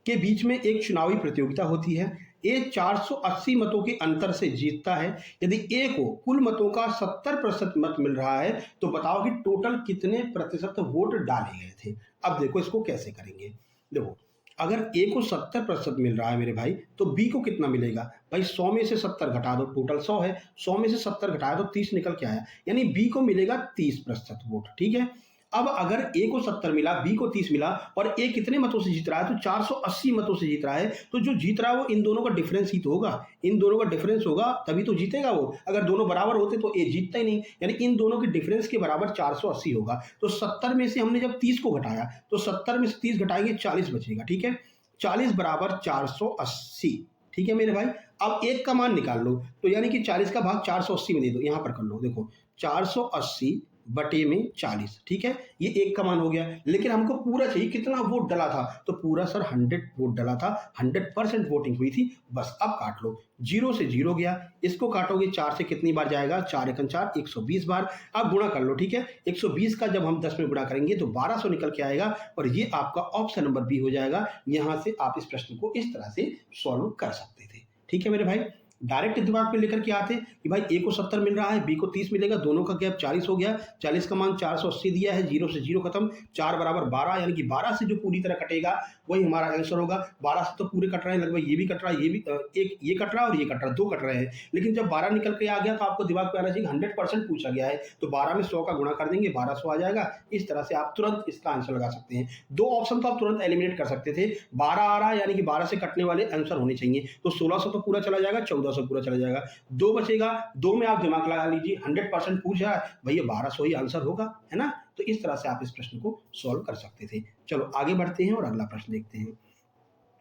के बीच में एक चुनावी प्रतियोगिता होती है। ए 480 मतों के अंतर से जीतता है। यदि ए को कुल मतों का 70% मत मिल रहा है तो बताओ कि टोटल कितने प्रतिशत वोट डाले गए थे। अब देखो इसको कैसे करेंगे। देखो अगर ए को 70% मिल रहा है मेरे भाई, तो बी को कितना मिलेगा? भाई 100 में से 70 घटा दो, टोटल 100 है, 100 में से 70 घटाया तो 30 निकल के आया, यानी बी को मिलेगा 30% वोट, ठीक है। अब अगर ए को 70 मिला, बी को 30 मिला और ए कितने मतों से जीत रहा है? तो 480 मतों से जीत रहा है। तो जो जीत रहा है वो इन दोनों का डिफरेंस ही तो होगा, इन दोनों का डिफरेंस होगा तभी तो जीतेगा वो। अगर दोनों बराबर होते तो ए जीतता ही नहीं, यानी इन दोनों के डिफरेंस के बराबर 480 होगा। तो 70 में से हमने जब 30 को घटाया तो 70 में से 30 घटाएंगे 40 बचेगा, ठीक है। 40 बराबर 480, ठीक है मेरे भाई। अब एक का मान निकाल लो, तो यानी कि 40 का भाग 480 में दे दो, यहां पर कर लो। देखो 480 बटे में 40, ठीक है, ये एक का मान हो गया। लेकिन हमको पूरा चाहिए, कितना वोट डला था? तो पूरा सर 100 वोट डला था, 100% वोटिंग हुई थी। बस अब काट लो, 0 से 0 गया, इसको काटोगे 4 से कितनी बार जाएगा? 4 एकम 4, 120 बार। अब गुणा कर लो, ठीक है। 120 का जब हम 10 में गुणा करेंगे तो 1200 निकल के आएगा और ये आपका ऑप्शन नंबर बी हो जाएगा। यहां से आप इस प्रश्न को इस तरह से सॉल्व कर सकते थे, ठीक है मेरे भाई। डायरेक्ट दिमाग में लेकर के आते कि भाई ए को 70 मिल रहा है, बी को 30 मिलेगा, दोनों का गैप 40 हो गया, 40 का मान 480 दिया है, 0 से 0 खत्म, 4 बराबर 12, यानी कि 12 से जो पूरी तरह कटेगा वही हमारा आंसर होगा। 12 से तो पूरे कट रहे हैं, लगभग ये भी कट रहा है, ये भी एक ये कट रहा है और ये कट रहा है, 2 कट रहे हैं। लेकिन जब 12 निकल के आ गया तो आपको दिमाग में आना चाहिए 100% पूछा गया है, तो 12 में 100 का गुणा कर देंगे, 1200 आ जाएगा। इस तरह से आप तुरंत इसका आंसर लगा सकते हैं। 2 ऑप्शन तो आप तुरंत एलिमिनेट कर सकते थे। 12 आ रहा है यानी कि 12 से कटने वाले आंसर होने चाहिए, तो 1600 तो पूरा चला जाएगा, 1400 पूरा चला जाएगा, 2 बचेगा। 2 में आप दिमाग लगा लीजिए, 100% पूछा है भैया, 1200 ही आंसर होगा, है ना। तो इस तरह से आप इस प्रश्न को सॉल्व कर सकते थे। चलो आगे बढ़ते हैं और अगला प्रश्न देखते हैं।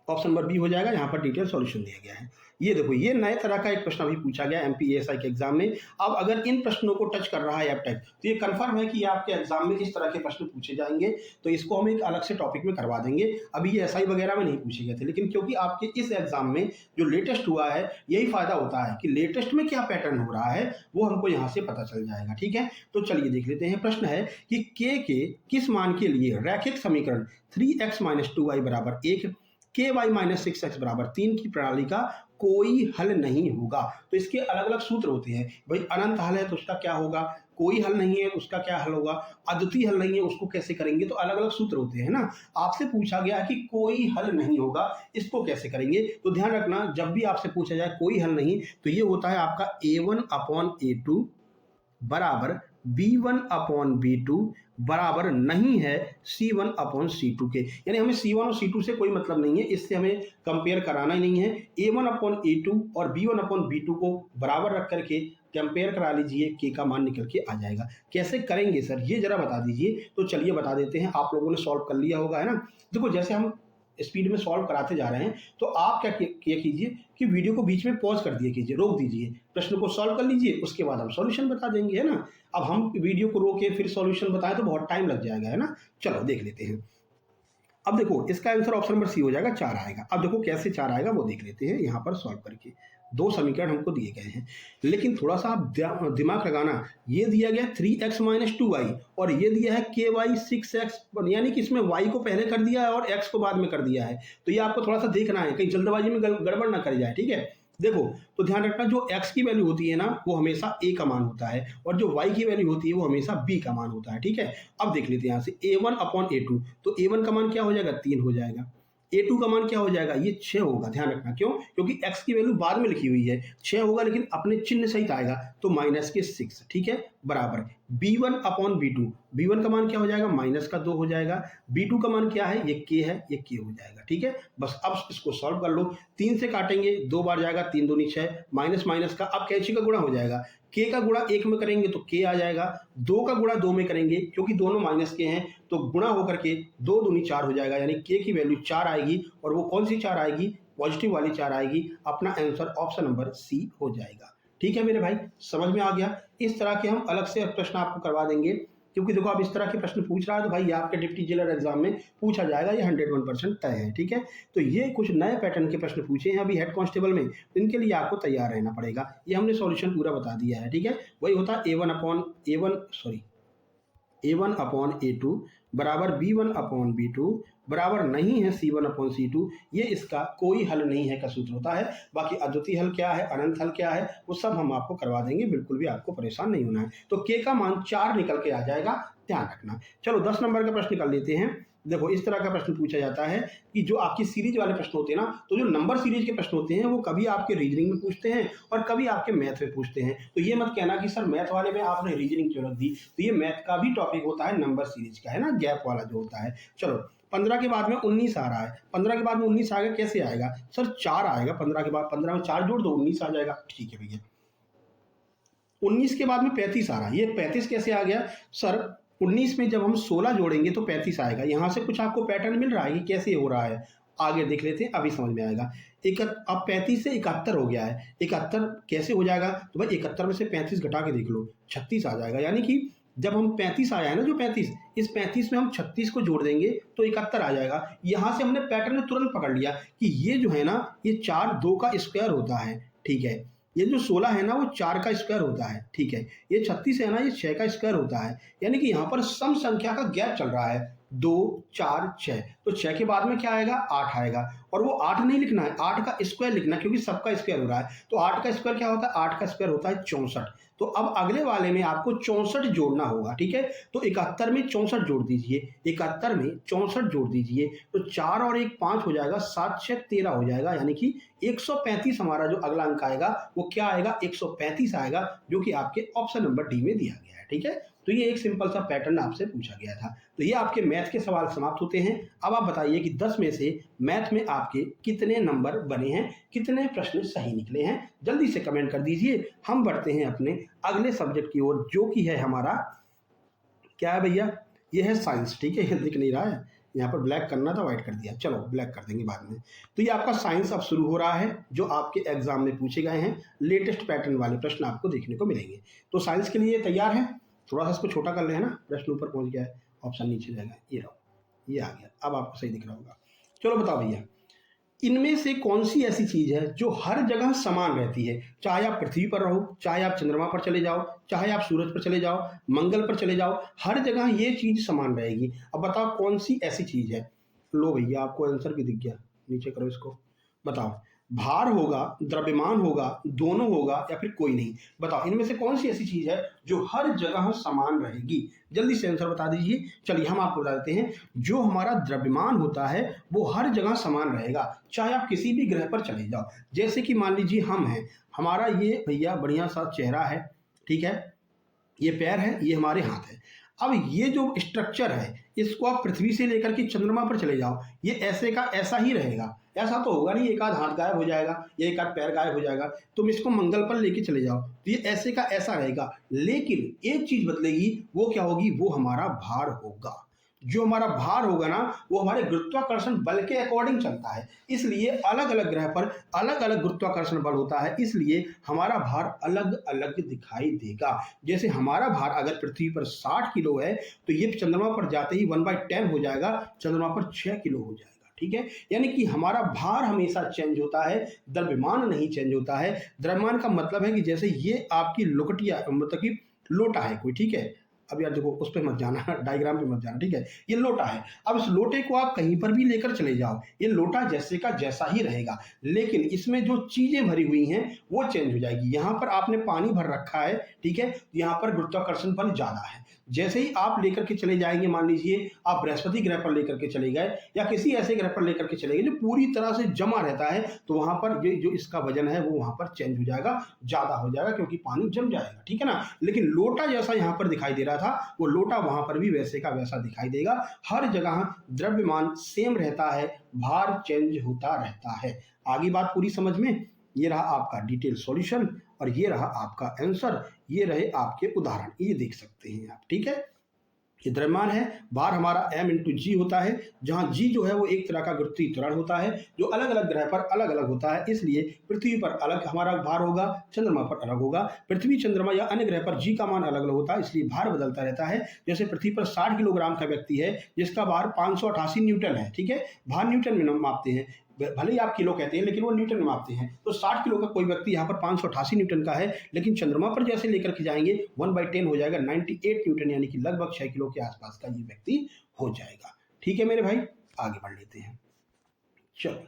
ऑप्शन नंबर बी हो जाएगा, यहाँ पर डिटेल सॉल्यूशन दिया गया है। ये देखो, ये नए तरह का एक प्रश्न अभी पूछा गया एमपीएसआई के एग्जाम में। अब अगर इन प्रश्नों को टच कर रहा है एप्टेक, तो ये कंफर्म है कि आपके एग्जाम में इस तरह के प्रश्न पूछे जाएंगे। तो इसको हम एक अलग से टॉपिक में करवा देंगे। अभी ये एसआई वगैरह में नहीं पूछे गए थे, लेकिन क्योंकि आपके इस एग्जाम में जो लेटेस्ट हुआ है, यही फायदा होता है कि लेटेस्ट में क्या पैटर्न हो रहा है वो हमको यहाँ से पता चल जाएगा। ठीक है, तो चलिए देख लेते हैं। प्रश्न है कि के किस मान के लिए रैखिक समीकरण 3x - 2y = 1, ky - 6x = 3 की प्रणाली का कोई हल नहीं होगा। तो इसके अलग अलग सूत्र होते हैं भाई। अनंत हल है तो उसका क्या होगा, कोई हल नहीं है उसका क्या हल होगा, अद्वितीय हल नहीं है उसको कैसे करेंगे। तो अलग अलग सूत्र होते हैं ना। आपसे पूछा गया कि कोई हल नहीं होगा, इसको कैसे करेंगे। तो ध्यान रखना, जब भी आपसे पूछा जाए कोई हल नहीं, तो ये होता है आपका A1/A2 बराबर B1/B2 बराबर नहीं है C1/C2 के। यानी हमें C1 और C2 से कोई मतलब नहीं है, इससे हमें कंपेयर कराना ही नहीं है। A1/A2 और B1/B2 को बराबर रख करके कंपेयर करा लीजिए, के का मान निकल के आ जाएगा। कैसे करेंगे सर, ये जरा बता दीजिए। तो चलिए बता देते हैं। आप लोगों ने सॉल्व कर लिया होगा, है ना। देखो, जैसे हम स्पीड में सॉल्व कराते जा रहे हैं, तो आप क्या कीजिए कि वीडियो को बीच में पॉज कर दिया कीजिए, रोक दीजिए, प्रश्न को सॉल्व कर लीजिए, उसके बाद हम सॉल्यूशन बता देंगे, है ना। अब हम वीडियो को रोके फिर सॉल्यूशन बताएं तो बहुत टाइम लग जाएगा, है ना। चलो देख लेते हैं। अब देखो, इसका आंसर ऑप्शन नंबर सी हो जाएगा, 4 आएगा। अब देखो कैसे 4 आएगा वो देख लेते हैं यहाँ पर सॉल्व करके। 2 समीकरण हमको दिए गए हैं, लेकिन थोड़ा सा आप दिमाग लगाना। ये दिया गया 3x - 2y और ये दिया है ky 6x, यानी कि इसमें y को पहले कर दिया है और x को बाद में कर दिया है। तो ये आपको थोड़ा सा देखना है, कहीं जल्दबाजी में गड़बड़ ना कर जाए। ठीक है, देखो तो ध्यान रखना, जो x की वैल्यू होती है ना, वो हमेशा a का मान होता है, और जो y की वैल्यू होती है वो हमेशा b का मान होता है। ठीक है, अब देख लेते हैं यहाँ से A1/A2, तो A1 का मान क्या हो जाएगा, 3 हो जाएगा। A2 का मान क्या हो जाएगा, ये 6 होगा। ध्यान रखना, क्यों, क्योंकि x की वैल्यू बाद में लिखी हुई है, 6 होगा, लेकिन अपने चिन्ह सहित आएगा, तो -6। ठीक है, बराबर B1/B2, B1 का मान क्या हो जाएगा, -2 हो जाएगा। B2 का मान क्या है, ये k है, ये k हो जाएगा। ठीक है, बस अब इसको सॉल्व कर लो। 3 से काटेंगे, 2 बार जाएगा, 3 दूनी 6, माइनस माइनस का अब कैंची का गुणा हो जाएगा। k का गुणा 1 में करेंगे तो k आ जाएगा, 2 का गुणा 2 में करेंगे, क्योंकि दोनों माइनस के हैं, तो गुणा होकर के 2 दूनी 4 हो जाएगा, यानी k की वैल्यू 4 आएगी। और वो कौन सी 4 आएगी, पॉजिटिव वाली 4 आएगी। अपना आंसर ऑप्शन नंबर सी हो जाएगा। ठीक है मेरे भाई, समझ में आ गया। इस तरह के हम अलग से प्रश्न आपको करवा देंगे, क्योंकि देखो आप इस तरह के प्रश्न पूछ रहा है तो भाई आपके डिप्टी जेलर एग्जाम में पूछा जाएगा, ये 101% तय है। ठीक है, तो ये कुछ नए पैटर्न के प्रश्न पूछे हैं अभी हेड कांस्टेबल में, इनके लिए आपको तैयार रहना पड़ेगा। ये हमने सॉल्यूशन पूरा बता दिया है। ठीक है, वही होता है A1/A2 बराबर B1/B2 बराबर नहीं है C1/C2। ये इसका कोई हल नहीं है का सूत्र होता है। बाकी अद्वितीय हल क्या है, अनंत हल क्या है, वो सब हम आपको करवा देंगे, बिल्कुल भी आपको परेशान नहीं होना है। तो k का मान 4 निकल के आ जाएगा, ध्यान रखना। चलो 10 नंबर का प्रश्न कर लेते हैं। देखो इस तरह का प्रश्न पूछा जाता है कि जो आपकी सीरीज वाले प्रश्न होते हैं ना, तो जो नंबर सीरीज के प्रश्न होते हैं वो कभी आपके रीजनिंग में पूछते हैं और कभी आपके मैथ में पूछते हैं। तो ये मत कहना कि सर मैथ वाले में आपने रीजनिंग क्यों रख दी। तो ये मैथ का भी टॉपिक होता है, नंबर सीरीज का, है ना, गैप वाला जो होता है। चलो 15 के बाद में 19 आ रहा है, 15 के बाद में 19 आएगा, कैसे आएगा सर, 4 आएगा। 15 के बाद 15 में 4 जोड़ दो, 19 आ जाएगा। ठीक है भैया, 19 के बाद में 35 आ रहा है, ये 35 कैसे आ गया सर, 19 में जब हम 16 जोड़ेंगे तो 35 आएगा। यहाँ से कुछ आपको पैटर्न मिल रहा है कि कैसे हो रहा है, आगे देख लेते हैं, अभी समझ में आएगा। अब 35 से 71 हो गया है, 71 कैसे हो जाएगा, तो भाई 71 में से 35 घटा के देख लो, 36 आ जाएगा। यानी कि जब हम 35 आया है ना, जो 35, इस 35 में हम 36 को जोड़ देंगे तो 71 आ जाएगा। यहाँ से हमने पैटर्न तुरंत पकड़ लिया कि ये जो है ना, ये 4 2 का स्क्वायर होता है। ठीक है, ये जो 16 है ना वो 4 का स्क्वायर होता है। ठीक है, ये 36 है ना, ये 6 का स्क्वायर होता है। यानी कि यहाँ पर सम संख्या का गैप चल रहा है, 2, 4, 6। तो 6 के बाद में क्या आएगा? 8 आएगा। और वो 8 नहीं लिखना है, 8 का स्क्वायर लिखना है, क्योंकि सबका स्क्वायर हो रहा है। तो 8 का स्क्वायर क्या होता है? 8 का स्क्वायर होता है 64। तो अब अगले वाले में आपको 64 जोड़ना होगा, ठीक है। तो 71 में 64 जोड़ दीजिए, 71 में 64 जोड़ दीजिए, तो 4 और 1 5 हो जाएगा, 7 6 13 हो जाएगा, यानी कि 135 हमारा जो अगला अंक आएगा वो क्या आएगा? 135 आएगा, जो कि आपके ऑप्शन नंबर डी में दिया गया है, ठीक है। तो ये एक सिंपल सा पैटर्न आपसे पूछा गया था। तो ये आपके मैथ के सवाल समाप्त होते हैं। अब आप बताइए कि 10 में से मैथ में आपके कितने नंबर बने हैं, कितने प्रश्न सही निकले हैं? जल्दी से कमेंट कर दीजिए। हम बढ़ते हैं अपने अगले सब्जेक्ट की ओर, जो कि है हमारा, क्या है भैया? ये है साइंस, ठीक है। ये दिख नहीं रहा है, यहाँ पर ब्लैक करना था, व्हाइट कर दिया, चलो ब्लैक कर देंगे बाद में। तो ये आपका साइंस अब शुरू हो रहा है, जो आपके एग्जाम में पूछे गए हैं। लेटेस्ट पैटर्न वाले प्रश्न आपको देखने को मिलेंगे। तो साइंस के लिए तैयार है? थोड़ा सा इसको छोटा कर ले, है ना, प्रश्न ऊपर पहुंच गया है, ऑप्शन नीचे जाएगा, ये रहो, ये आ गया। अब आपको सही दिख रहा होगा। चलो बताओ भैया, इनमें से कौन सी ऐसी चीज है जो हर जगह समान रहती है? चाहे आप पृथ्वी पर रहो, चाहे आप चंद्रमा पर चले जाओ, चाहे आप सूरज पर चले जाओ, मंगल पर चले जाओ, हर जगह ये चीज समान रहेगी। अब बताओ कौन सी ऐसी चीज है? लो भैया, आपको आंसर भी दिख गया, नीचे करो इसको। बताओ, भार होगा, द्रव्यमान होगा, दोनों होगा, या फिर कोई नहीं? बताओ इनमें से कौन सी ऐसी चीज है जो हर जगह समान रहेगी? जल्दी से आंसर बता दीजिए। चलिए हम आपको बता देते हैं। जो हमारा द्रव्यमान होता है वो हर जगह समान रहेगा, चाहे आप किसी भी ग्रह पर चले जाओ। जैसे कि मान लीजिए हम हैं, हमारा ये भैया बढ़िया सा चेहरा है, ठीक है, ये पैर है, ये हमारे हाथ है। अब ये जो स्ट्रक्चर है, इसको आप पृथ्वी से लेकर के चंद्रमा पर चले जाओ, ये ऐसे का ऐसा ही रहेगा। ऐसा तो होगा नहीं, एक आध हाथ गायब हो जाएगा या एक आध पैर गायब हो जाएगा। तुम इसको मंगल पर लेके चले जाओ तो ये ऐसे का ऐसा रहेगा। लेकिन एक चीज बदलेगी, वो क्या होगी? वो हमारा भार होगा। जो हमारा भार होगा ना, वो हमारे गुरुत्वाकर्षण बल के अकॉर्डिंग चलता है। इसलिए अलग अलग ग्रह पर अलग अलग गुरुत्वाकर्षण बल होता है, इसलिए हमारा भार अलग अलग दिखाई देगा। जैसे हमारा भार अगर पृथ्वी पर 60 किलो है, तो ये चंद्रमा पर जाते ही 1/10 हो जाएगा, चंद्रमा पर 6 किलो हो जाएगा, ठीक है। यानी कि हमारा भार हमेशा चेंज होता है, द्रव्यमान नहीं चेंज होता है। द्रव्यमान का मतलब है कि जैसे ये आपकी लोकटिया, मतलब कि लोटा है कोई, ठीक है। अब यार देखो, उस पर मत जाना, डायग्राम पे मत जाना, ठीक है। ये लोटा है। अब इस लोटे को आप कहीं पर भी लेकर चले जाओ, ये लोटा जैसे का जैसा ही रहेगा, लेकिन इसमें जो चीजें भरी हुई हैं वो चेंज हो जाएगी। यहाँ पर आपने पानी भर रखा है, ठीक है, यहाँ पर गुरुत्वाकर्षण बल ज्यादा है। जैसे ही आप लेकर के चले जाएंगे, मान लीजिए आप बृहस्पति ग्रह पर लेकर के चले गए, या किसी ऐसे ग्रह पर लेकर के चले गए जो पूरी तरह से जमा रहता है, तो वहां पर ये जो इसका वजन है वो वहां पर चेंज हो जाएगा, ज्यादा हो जाएगा, क्योंकि पानी जम जाएगा, ठीक है ना। लेकिन लोटा जैसा यहाँ पर दिखाई दे रहा था, वो लोटा वहां पर भी वैसे का वैसा दिखाई देगा। हर जगह द्रव्यमान सेम रहता है, भार चेंज होता रहता है। आगे बात पूरी समझ में? ये रहा आपका डिटेल सॉल्यूशन, और ये रहा आपका आंसर, ये रहे आपके उदाहरण, ये देख सकते हैं आप, ठीक है। ये द्रव्यमान है, भार हमारा m इंटू जी होता है, जहां g जो है वो एक तरह का गुरुत्वीय त्वरण होता है, जो अलग अलग ग्रह पर अलग अलग होता है। इसलिए पृथ्वी पर अलग हमारा भार होगा, चंद्रमा पर अलग होगा। पृथ्वी, चंद्रमा या अन्य ग्रह पर g का मान अलग अलग होता है, इसलिए भार बदलता रहता है। जैसे पृथ्वी पर 60 किलोग्राम का व्यक्ति है, जिसका भार 588 न्यूटन है, ठीक है। भार न्यूटन में मापते हैं, भले ही आप किलो कहते हैं, लेकिन वो न्यूटन में मापते हैं। तो 60 किलो का कोई व्यक्ति यहाँ पर 588 न्यूटन का है, लेकिन चंद्रमा पर जैसे लेकर के जाएंगे 1/10 हो जाएगा, 98 न्यूटन, यानी कि लगभग 6 किलो के आसपास का ये व्यक्ति हो जाएगा। ठीक है मेरे भाई, आगे बढ़ लेते हैं। चलो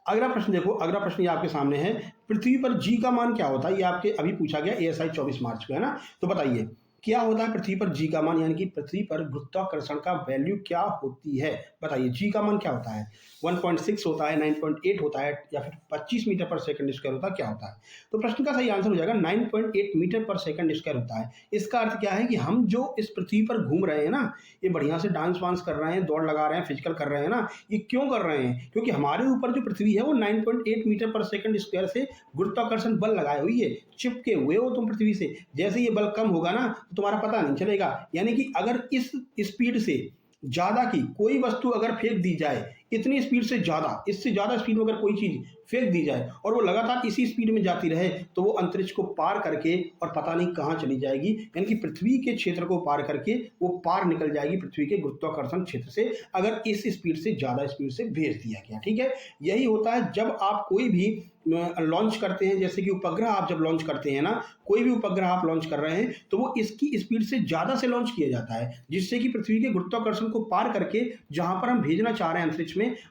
अगला प्रश्न देखो, अगला प्रश्न ये आपके सामने है, पृथ्वी पर जी का मान क्या होता है? ये आपके अभी पूछा गया, ASI 24 मार्च को, है ना। तो बताइए क्या होता है पृथ्वी पर जी का मान, यानी कि पृथ्वी पर गुरुत्वाकर्षण का वैल्यू क्या होती है? बताइए जी का मान क्या होता है? 1.6 होता है, 9.8 होता है, या फिर 25 मीटर पर सेकंड स्क्वायर होता है, क्या होता है? तो प्रश्न का सही आंसर हो जाएगा 9.8 मीटर पर सेकंड स्क्वायर होता है। इसका अर्थ क्या है कि हम जो इस पृथ्वी पर घूम रहे हैं ना, ये बढ़िया से डांस वांस कर रहे हैं, दौड़ लगा रहे हैं, फिजिकल कर रहे हैं ना, ये क्यों कर रहे हैं? क्योंकि हमारे ऊपर जो पृथ्वी है वो 9.8 मीटर पर सेकंड स्क्वायर से गुरुत्वाकर्षण बल लगाए हुई है, चिपके हुए हो तुम पृथ्वी से। जैसे ये बल कम होगा ना तो तुम्हारा पता नहीं चलेगा। यानी कि अगर इस स्पीड से ज्यादा की कोई वस्तु अगर फेंक दी जाए, इतनी स्पीड से ज्यादा, इससे ज्यादा स्पीड में अगर कोई चीज फेंक दी जाए और वो लगातार इसी स्पीड में जाती रहे, तो वो अंतरिक्ष को पार करके और पता नहीं कहां चली जाएगी। यानी कि पृथ्वी के क्षेत्र को पार करके वो पार निकल जाएगी पृथ्वी के गुरुत्वाकर्षण क्षेत्र से, अगर इस स्पीड से ज्यादा स्पीड से भेज दिया गया। ठीक है, यही होता है जब आप कोई भी लॉन्च करते हैं, जैसे कि उपग्रह आप जब लॉन्च करते हैं ना, कोई भी उपग्रह आप लॉन्च कर रहे हैं तो वो इसकी स्पीड से ज़्यादा से लॉन्च किया जाता है, जिससे कि पृथ्वी के गुरुत्वाकर्षण को पार करके जहां पर हम भेजना चाह रहे हैं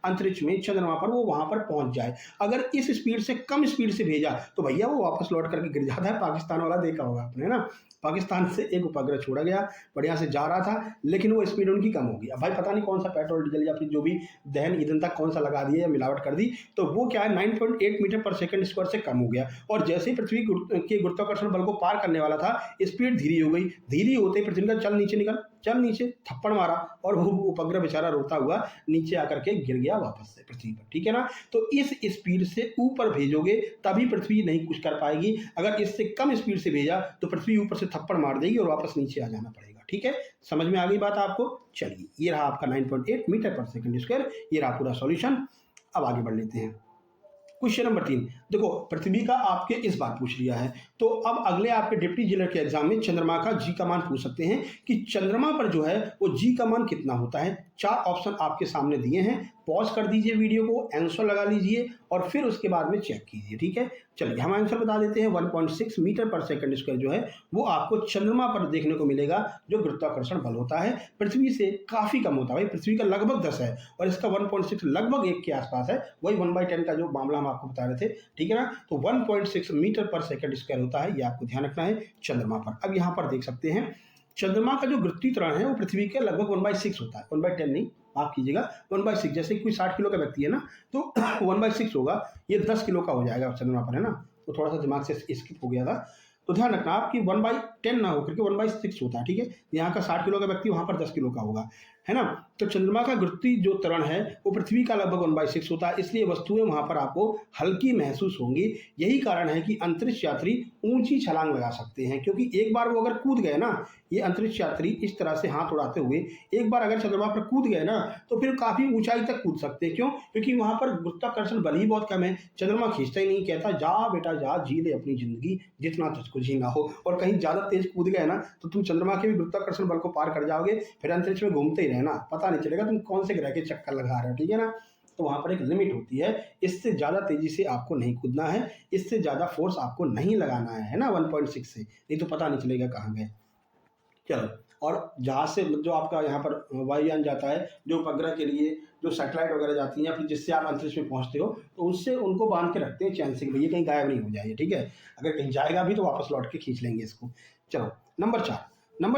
अंतरिक्ष में चंद्रमा पर, वो वहां पर पहुंच जाए। अगर इस स्पीड से कम स्पीड से भेजा तो भैया वो वापस लौट करके गिर जाता है। पाकिस्तान वाला देखा होगा आपने ना, पाकिस्तान से एक उपग्रह छोड़ा गया, बढ़िया से जा रहा था, लेकिन वो स्पीड उनकी कम होगी। अब भाई पता नहीं कौन सा पेट्रोल डीजल या फिर जो भी दहन ईंधन था कौन सा लगा दिया या मिलावट कर दी, तो वो क्या है 9.8 मीटर पर सेकंड स्क्वायर से कम हो गया। और जैसे ही पृथ्वी के गुरुत्वाकर्षण बल को पार करने वाला था, स्पीड धीरे हो गई। धीरे होते ही पृथ्वी का चल नीचे थप्पड़ मारा और वो उपग्रह बेचारा रोता हुआ नीचे आकर के गिर गया वापस से पृथ्वी पर। ठीक है ना, तो इस स्पीड से ऊपर भेजोगे तभी पृथ्वी नहीं कुछ कर पाएगी। अगर इससे कम स्पीड से भेजा तो पृथ्वी ऊपर से थप्पड़ मार देगी और वापस नीचे आ जाना पड़ेगा। ठीक है, समझ में आ गई बात आपको? चलिए, ये रहा आपका 9.8 मीटर पर सेकंड स्क्वायर, ये रहा पूरा सॉल्यूशन। अब आगे बढ़ लेते हैं। क्वेश्चन नंबर 3, देखो पृथ्वी का आपके इस बार पूछ लिया है, तो अब अगले आपके डिप्टी इंजीनियर के एग्जाम में चंद्रमा का जी का मान पूछ सकते हैं कि चंद्रमा पर जो है वो जी का मान कितना होता है। 4 ऑप्शन आपके सामने दिए हैं, पॉज कर दीजिए वीडियो को, आंसर लगा लीजिए और फिर उसके बाद में चेक कीजिए। ठीक है, चलिए हम आंसर बता देते हैं। 1.6 मीटर पर सेकंड स्क्वायर जो है वो आपको चंद्रमा पर देखने को मिलेगा, जो गुरुत्वाकर्षण बल होता है पृथ्वी से काफी कम होता है। भाई पृथ्वी का लगभग 10 है और इसका 1.6 लगभग 1 के आसपास है, वही 1/10 का जो मामला हम आपको बता रहे थे। ठीक है ना, तो 1.6 मीटर पर सेकंड स्क्वायर होता है, ये आपको ध्यान रखना है चंद्रमा पर। अब यहाँ पर देख सकते हैं चंद्रमा का जो गुरुत्वीय त्वरण है वो पृथ्वी के लगभग 1/6 होता है, 1/10 नहीं, माफ कीजिएगा 1/6। जैसे कोई 60 किलो का व्यक्ति है ना तो 1/6 होगा, ये 10 किलो का हो जाएगा चंद्रमा पर, है ना। तो थोड़ा सा दिमाग से स्किप हो गया था, तो ध्यान रखना आप कि 1/10 ना होकर के 1/6 होता है। ठीक है, यहाँ का 60 किलो का व्यक्ति वहां पर 10 किलो का होगा, है ना। तो चंद्रमा का गुरुत्वीय जो त्वरण है वो पृथ्वी का लगभग 1/6 होता है, इसलिए वस्तुएं वहां पर आपको हल्की महसूस होंगी। यही कारण है कि अंतरिक्ष यात्री ऊंची छलांग लगा सकते हैं, क्योंकि एक बार वो अगर कूद गए ना, ये अंतरिक्ष यात्री इस तरह से हाथ उड़ाते हुए एक बार अगर चंद्रमा पर कूद गए ना तो फिर काफी ऊंचाई तक कूद सकते हैं। क्यों? क्योंकि वहां पर गुरुत्वाकर्षण बल ही बहुत कम है, चंद्रमा खींचता ही नहीं, कहता जा बेटा जा, जी ले अपनी जिंदगी जितना तुझको जीना हो। और कहीं ज्यादा तेज कूद गए ना तो तुम चंद्रमा के भी गुरुत्वाकर्षण बल को पार कर जाओगे, फिर अंतरिक्ष में घूमते ही रहना, पता नहीं चलेगा तुम कौन से ग्रह के चक्कर लगा रहे हो। ठीक है ना, तो वहां पर एक लिमिट होती है, इससे ज्यादा तेजी से आपको नहीं कूदना है, इससे ज्यादा फोर्स आपको नहीं लगाना है ना 1.6 से, नहीं तो पता नहीं चलेगा कहाँ गए। चलो, और जहाज से जो आपका यहाँ पर वायुयान जाता है, जो उपग्रह के लिए जो सैटेलाइट वगैरह जाती हैं या फिर जिससे आप अंतरिक्ष में पहुंचते हो, तो उससे उनको बांध के रखते हैं चैन से, भैया कहीं गायब नहीं हो जाए। ठीक है, अगर कहीं जाएगा भी तो वापस लौट के खींच लेंगे इसको। चलो, नंबर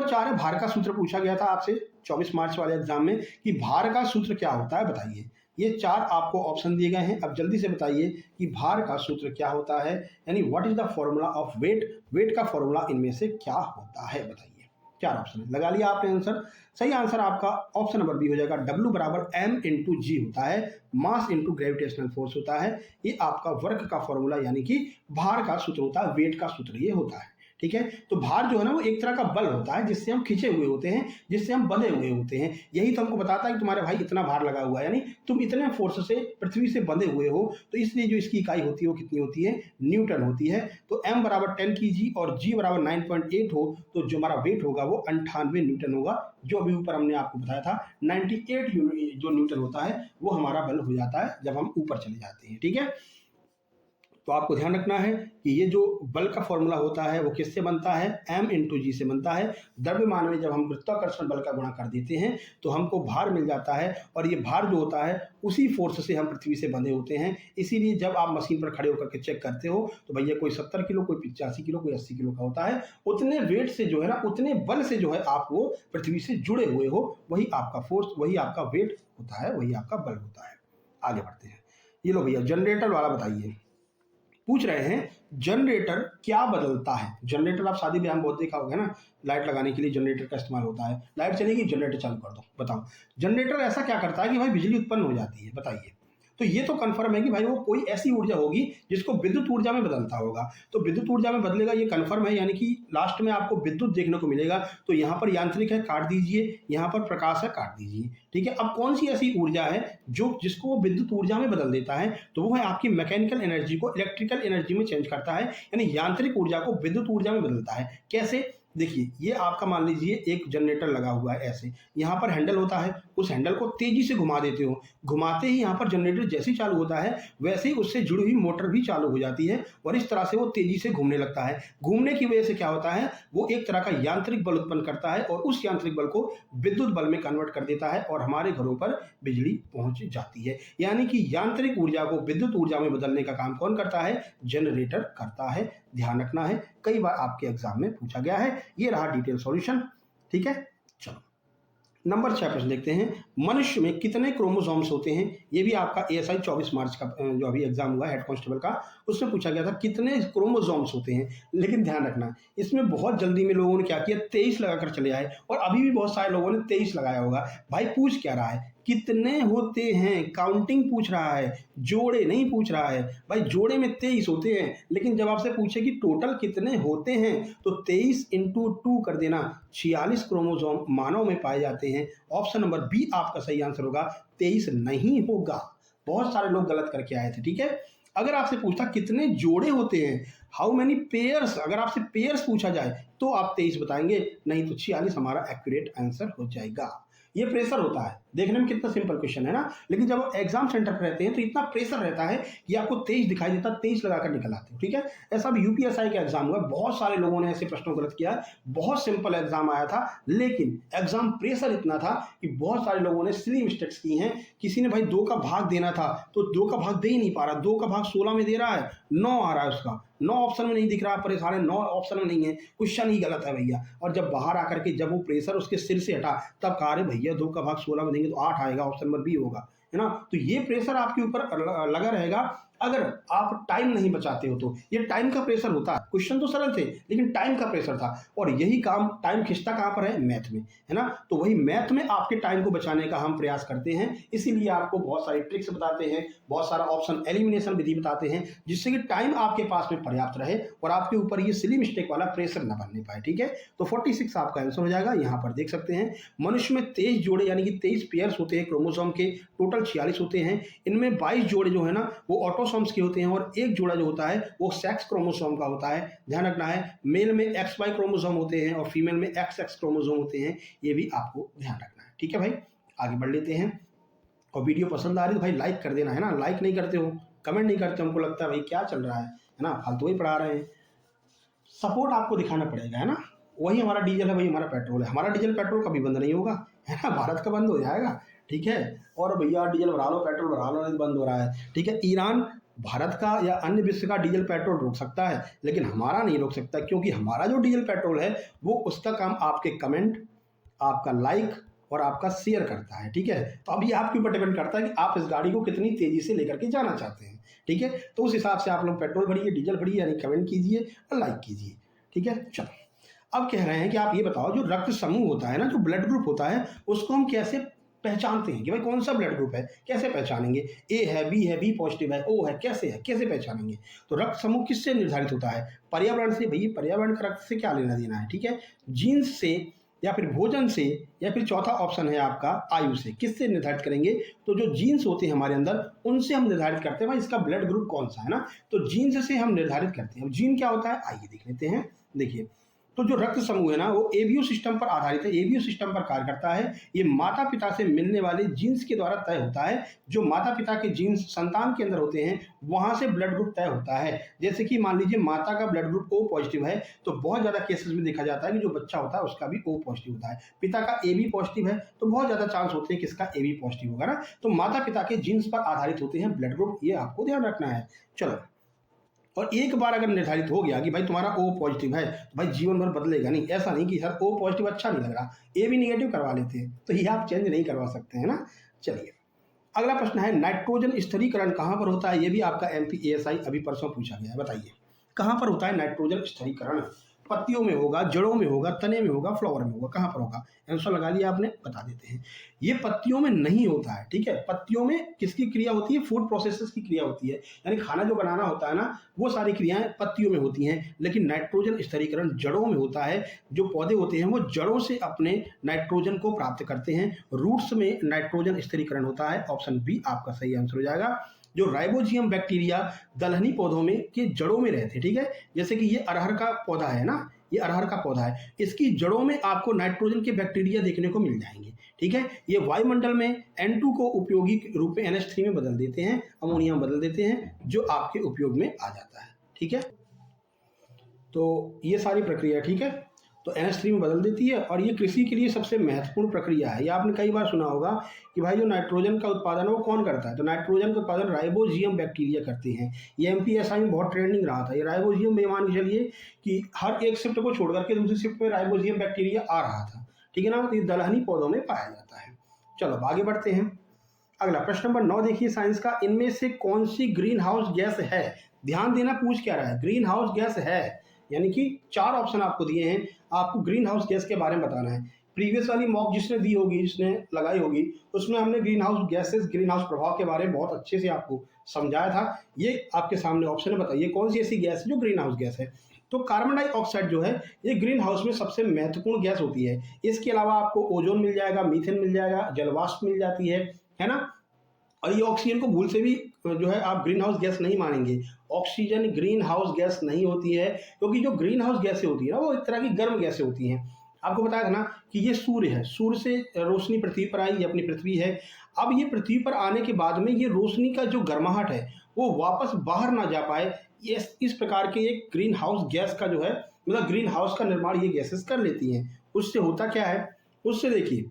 4 है भार का सूत्र पूछा गया था आपसे 24 मार्च वाले एग्जाम में कि भार का सूत्र क्या होता है, बताइए। ये 4 आपको ऑप्शन दिए गए हैं, अब जल्दी से बताइए कि भार का सूत्र क्या होता है, यानी what is the formula of weight का फॉर्मूला इनमें से क्या होता है, बताइए। 4 ऑप्शन है, लगा लिया आपने आंसर। सही आंसर आपका ऑप्शन नंबर बी हो जाएगा, W बराबर m/g होता है, मास इंटू ग्रेविटेशनल फोर्स होता है। ये आपका वर्क का फॉर्मूला यानी कि भार का सूत्र होता है, वेट का सूत्र ये होता है। ठीक है, तो भार जो है ना वो एक तरह का बल होता है जिससे हम खिंचे हुए होते हैं, जिससे हम बंधे हुए होते हैं। यही तो हमको बताता है कि तुम्हारे भाई इतना भार लगा हुआ है, यानी तुम इतने फोर्स से पृथ्वी से बंधे हुए हो, तो इसलिए जो इसकी इकाई होती है वो कितनी होती है, न्यूटन होती है। तो m बराबर 10 kg और g बराबर 9.8 हो तो जो हमारा वेट होगा वो 98 न्यूटन होगा, जो अभी ऊपर हमने आपको बताया था 98 जो न्यूटन होता है वो हमारा बल हो जाता है जब हम ऊपर चले जाते हैं। ठीक है, तो आपको ध्यान रखना है कि ये जो बल का फॉर्मूला होता है वो किससे बनता है, m/g से बनता है। द्रव्यमान में जब हम गुरुत्वाकर्षण बल का गुणा कर देते हैं तो हमको भार मिल जाता है, और ये भार जो होता है उसी फोर्स से हम पृथ्वी से बंधे होते हैं। इसीलिए जब आप मशीन पर खड़े होकर के चेक करते हो तो भैया कोई 70 किलो, कोई 85 किलो, कोई 80 किलो का होता है। उतने वेट से जो है ना, उतने बल से जो है आप वो पृथ्वी से जुड़े हुए हो, वही आपका फोर्स, वही आपका वेट होता है, वही आपका बल होता है। आगे बढ़ते हैं। ये लो भैया जनरेटर वाला बताइए, पूछ रहे हैं जनरेटर क्या बदलता है। जनरेटर आप शादी ब्याह में बहुत देखा होगा ना, लाइट लगाने के लिए जनरेटर का इस्तेमाल होता है। लाइट चलेगी, जनरेटर चालू कर दो, बताओ जनरेटर ऐसा क्या करता है कि भाई बिजली उत्पन्न हो जाती है, बताइए। तो ये तो कंफर्म है कि भाई वो कोई ऐसी ऊर्जा होगी जिसको विद्युत ऊर्जा में बदलता होगा, तो विद्युत ऊर्जा में बदलेगा, ये कंफर्म है। यानी कि लास्ट में आपको विद्युत देखने को मिलेगा। तो यहाँ पर यांत्रिक है, काट दीजिए, यहाँ पर प्रकाश है, काट दीजिए। ठीक है, अब कौन सी ऐसी ऊर्जा है जो जिसको वो विद्युत ऊर्जा में बदल देता है, तो वो है आपकी मैकेनिकल एनर्जी को इलेक्ट्रिकल एनर्जी में चेंज करता है, यानी यांत्रिक ऊर्जा को विद्युत ऊर्जा में बदलता है। कैसे? देखिए ये आपका मान लीजिए एक जनरेटर लगा हुआ है ऐसे, यहाँ पर हैंडल होता है, उस हैंडल को तेजी से घुमा देते हो, घुमाते ही यहाँ पर जनरेटर जैसे ही चालू होता है वैसे ही उससे जुड़ी हुई मोटर भी चालू हो जाती है और इस तरह से वो तेजी से घूमने लगता है। घूमने की वजह से क्या होता है, वो एक तरह का यांत्रिक बल उत्पन्न करता है और उस यांत्रिक बल को विद्युत बल में कन्वर्ट कर देता है और हमारे घरों पर बिजली पहुंच जाती है। यानी कि यांत्रिक ऊर्जा को विद्युत ऊर्जा में बदलने का काम कौन करता है, जनरेटर करता है। ध्यान रखना है, कई बार आपके एग्जाम में पूछा गया है। ये रहा डिटेल सॉल्यूशन, ठीक है। चलो नंबर 6 प्रश्न देखते हैं। मनुष्य में कितने क्रोमोसोम्स होते हैं? ये भी आपका ASI 24 मार्च का जो अभी एग्जाम हुआ हेड कांस्टेबल का, उसमें पूछा गया था कितने क्रोमोसोम्स होते हैं। लेकिन ध्यान रखना, इसमें बहुत जल्दी में लोगों ने क्या किया, 23 लगाकर चले आए और अभी भी बहुत सारे लोगों ने 23 लगाया होगा। भाई पूछ क्या रहा है, कितने होते हैं, काउंटिंग पूछ रहा है, जोड़े नहीं पूछ रहा है। भाई जोड़े में 23 होते हैं, लेकिन जब आपसे पूछे कि टोटल कितने होते हैं तो 23 इंटू 2 कर देना, 46 क्रोमोसोम मानव में पाए जाते हैं। ऑप्शन नंबर बी आपका सही आंसर होगा, 23 नहीं होगा। बहुत सारे लोग गलत करके आए थे, ठीक है। अगर आपसे पूछता कितने जोड़े होते हैं, हाउ मेनी पेयर्स, अगर आपसे पेयर्स पूछा जाए तो आप 23 बताएंगे, नहीं तो 46 हमारा एक्यूरेट आंसर हो जाएगा। ये प्रेशर होता है, देखने में कितना सिंपल क्वेश्चन है ना, लेकिन जब एग्जाम सेंटर पर रहते हैं तो इतना प्रेशर रहता है कि आपको 23 दिखाई देता, 23 लगाकर निकल आते हो, ठीक है। ऐसा भी UPSI का एग्जाम हुआ, बहुत सारे लोगों ने ऐसे प्रश्नों को गलत किया, बहुत सिंपल एग्जाम आया था, लेकिन एग्जाम प्रेशर इतना था कि बहुत सारे लोगों ने सिली मिस्टेक्स की हैं। किसी ने भाई 2 का भाग देना था तो 2 का भाग दे ही नहीं पा रहा, 2 का भाग 16 में दे रहा है, 9 आ रहा है उसका, 9 ऑप्शन में नहीं दिख रहा, परेशान है, 9 ऑप्शन में नहीं है, क्वेश्चन ही गलत है भैया। और जब बाहर आकर के जब वो प्रेशर उसके सिर से हटा, तब कहा, अरे भैया 2 का भाग 16 में देंगे तो 8 आएगा, ऑप्शन नंबर बी होगा, है ना। तो ये प्रेशर आपके ऊपर लगा रहेगा अगर आप टाइम नहीं बचाते हो तो। ये टाइम का प्रेशर होता है, क्वेश्चन तो सरल थे लेकिन टाइम का प्रेशर था, और यही काम टाइम खिंचता कहाँ पर है, मैथ में, है ना। तो वही मैथ में आपके टाइम को बचाने का हम प्रयास करते हैं, इसीलिए आपको बहुत सारी ट्रिक्स बताते हैं, बहुत सारा ऑप्शन एलिमिनेशन विधि बताते हैं, जिससे कि टाइम आपके पास में पर्याप्त रहे और आपके ऊपर ये सिली मिस्टेक वाला प्रेशर न बनने पाए, ठीक है। तो 46 आपका आंसर हो जाएगा। यहाँ पर देख सकते हैं मनुष्य में 23 जोड़े यानी कि 23 पेयर्स होते हैं क्रोमोसोम के, टोटल 46 होते हैं। इनमें 22 जोड़े जो है ना वो ऑटोसोम्स के होते हैं और एक जोड़ा जो होता है वो सेक्स क्रोमोसोम का होता है। ध्यान रखना है, मेल में XY क्रोमोसोम होते हैं और फीमेल में XX क्रोमोसोम होते हैं, ये भी आपको ध्यान रखना है, ठीक है भाई। आगे बढ़ लेते हैं, और वीडियो पसंद आ रही है तो भाई लाइक कर देना, है ना। लाइक नहीं करते हो, कमेंट नहीं करते, हमको लगता है भाई क्या चल रहा है ना, फालतू ही पढ़ा रहे हैं। सपोर्ट आपको दिखाना पड़ेगा, है ना। वही हमारा डीजल है, वही हमारा पेट्रोल है। हमारा डीजल पेट्रोल कभी बंद नहीं होगा, है ना, भारत का बंद हो जाएगा, ठीक है। और भैया डीजल भरा लो, पेट्रोल भरा लो, नहीं बंद हो रहा है, ठीक है। ईरान भारत का या अन्य विश्व का डीजल पेट्रोल रोक सकता है, लेकिन हमारा नहीं रोक सकता, क्योंकि हमारा जो डीजल पेट्रोल है वो उसका काम आपके कमेंट, आपका लाइक और आपका शेयर करता है, ठीक है। तो अब ये आपके ऊपर डिपेंड करता है कि आप इस गाड़ी को कितनी तेजी से लेकर के जाना चाहते हैं, ठीक है। तो उस हिसाब से आप लोग पेट्रोल भरिए, डीजल भरिए, यानी कमेंट कीजिए और लाइक कीजिए, ठीक है। चलो अब कह रहे हैं कि आप ये बताओ, जो रक्त समूह होता है ना, जो ब्लड ग्रुप होता है, उसको हम कैसे पहचानते हैं कि भाई कौन सा ब्लड ग्रुप है, कैसे पहचानेंगे। ए है, बी है, बी पॉजिटिव है, ओ है, कैसे पहचानेंगे। तो रक्त समूह किससे निर्धारित होता है, पर्यावरण से। भैया पर्यावरण का रक्त से क्या लेना देना है, ठीक है। जीन्स से, या फिर भोजन से, या फिर चौथा ऑप्शन है आपका आयु से। किससे निर्धारित करेंगे, तो जो जीन्स होते हैं हमारे अंदर उनसे हम निर्धारित करते हैं भाई इसका ब्लड ग्रुप कौन सा है ना। तो जीन्स से हम निर्धारित करते हैं। जीन क्या होता है, आइए देख लेते हैं। देखिए, तो जो रक्त समूह है ना वो एबीओ सिस्टम पर आधारित है, एबीओ सिस्टम पर कार्य करता है। ये माता पिता से मिलने वाले जीन्स के द्वारा तय होता है। जो माता पिता के जीन्स संतान के अंदर होते हैं वहां से ब्लड ग्रुप तय होता है। जैसे कि मान लीजिए माता का ब्लड ग्रुप O पॉजिटिव है, तो बहुत ज्यादा केसेस में देखा जाता है कि जो बच्चा होता है उसका भी O पॉजिटिव होता है। पिता का AB पॉजिटिव है तो बहुत ज्यादा चांस होते हैं किसका AB पॉजिटिव होगा ना। तो माता पिता के जीन्स पर आधारित होते हैं ब्लड ग्रुप, ये आपको ध्यान रखना है। चलो, और एक बार अगर निर्धारित हो गया कि भाई तुम्हारा O पॉजिटिव है तो भाई जीवन भर बदलेगा नहीं। ऐसा नहीं कि सर O पॉजिटिव अच्छा नहीं लग रहा, AB नेगेटिव करवा लेते हैं, तो ये आप चेंज नहीं करवा सकते हैं ना। चलिए अगला प्रश्न है, नाइट्रोजन स्थिरीकरण कहाँ पर होता है। ये भी आपका MP ASI अभी परसों पूछा गया है। बताइए कहाँ पर होता है नाइट्रोजन स्थिरीकरण। पत्तियों में होगा, जड़ों में होगा, तने में होगा, फ्लावर में होगा, कहाँ पर होगा। आंसर लगा लिया आपने, बता देते हैं। ये पत्तियों में नहीं होता है, ठीक है। पत्तियों में किसकी क्रिया होती है, फूड प्रोसेसेस की क्रिया होती है, यानी खाना जो बनाना होता है ना वो सारी क्रियाएं पत्तियों में होती हैं। लेकिन नाइट्रोजन स्थिरीकरण जड़ों में होता है। जो पौधे होते हैं वो जड़ों से अपने नाइट्रोजन को प्राप्त करते हैं। रूट्स में नाइट्रोजन स्थिरीकरण होता है। ऑप्शन बी आपका सही आंसर हो जाएगा। जो राइबोजियम बैक्टीरिया दलहनी पौधों में के जड़ों में रहते हैं, ठीक है। जैसे कि ये अरहर का पौधा है ना, ये अरहर का पौधा है, इसकी जड़ों में आपको नाइट्रोजन के बैक्टीरिया देखने को मिल जाएंगे। ठीक है, ये वायुमंडल में N2 को उपयोगी रूप में NH3 में बदल देते हैं, अमोनिया में बदल देते हैं, जो आपके उपयोग में आ जाता है। ठीक है, तो ये सारी प्रक्रिया, ठीक है, तो NH3 में बदल देती है और ये कृषि के लिए सबसे महत्वपूर्ण प्रक्रिया है। ये आपने कई बार सुना होगा कि भाई जो नाइट्रोजन का उत्पादन है वो कौन करता है, तो नाइट्रोजन का उत्पादन राइबोजियम बैक्टीरिया करते हैं। ये MPSI में बहुत ट्रेंडिंग रहा था। ये राइबोजियम में मान के चलिए कि हर एक शिफ्ट को छोड़ करके दूसरी शिफ्ट में राइबोजियम बैक्टीरिया आ रहा था। ठीक है ना, तो ये दलहनी पौधों में पाया जाता है। चलो अब आगे बढ़ते हैं। अगला प्रश्न नंबर 9 देखिए साइंस का, इनमें से कौन सी ग्रीन हाउस गैस है? ध्यान देना, पूछ क्या रहा है, ग्रीन हाउस गैस है, यानी कि 4 ऑप्शन आपको दिए हैं, आपको ग्रीन हाउस गैस के बारे में बताना है। प्रीवियस वाली मॉक जिसने दी होगी, जिसने लगाई होगी, उसमें हमने green house gases, green house प्रभाव के बारे में बहुत अच्छे से आपको समझाया था। ये आपके सामने ऑप्शन है, बताइए कौन सी ऐसी गैस है जो ग्रीन हाउस गैस है? तो कार्बन डाइऑक्साइड जो है ये ग्रीन हाउस में सबसे महत्वपूर्ण गैस होती है। इसके अलावा आपको ओजोन मिल जाएगा, मीथेन मिल जाएगा, जलवाष्प मिल जाती है ना, और ये ऑक्सीजन को भूल से भी जो है आप ग्रीन हाउस गैस नहीं मानेंगे। ऑक्सीजन ग्रीन हाउस गैस नहीं होती है, क्योंकि जो ग्रीन हाउस गैसें होती है ना वो एक तरह की गर्म गैसें होती हैं। आपको बताया था ना कि ये सूर्य है, सूर्य से रोशनी पृथ्वी पर आई, ये अपनी पृथ्वी है। अब ये पृथ्वी पर आने के बाद में ये रोशनी का जो गर्माहट है वो वापस बाहर ना जा पाए, ये इस प्रकार के एक ग्रीन हाउस गैस का जो है, मतलब ग्रीन हाउस का निर्माण ये गैसेस कर लेती हैं। उससे होता क्या है, उससे देखिए,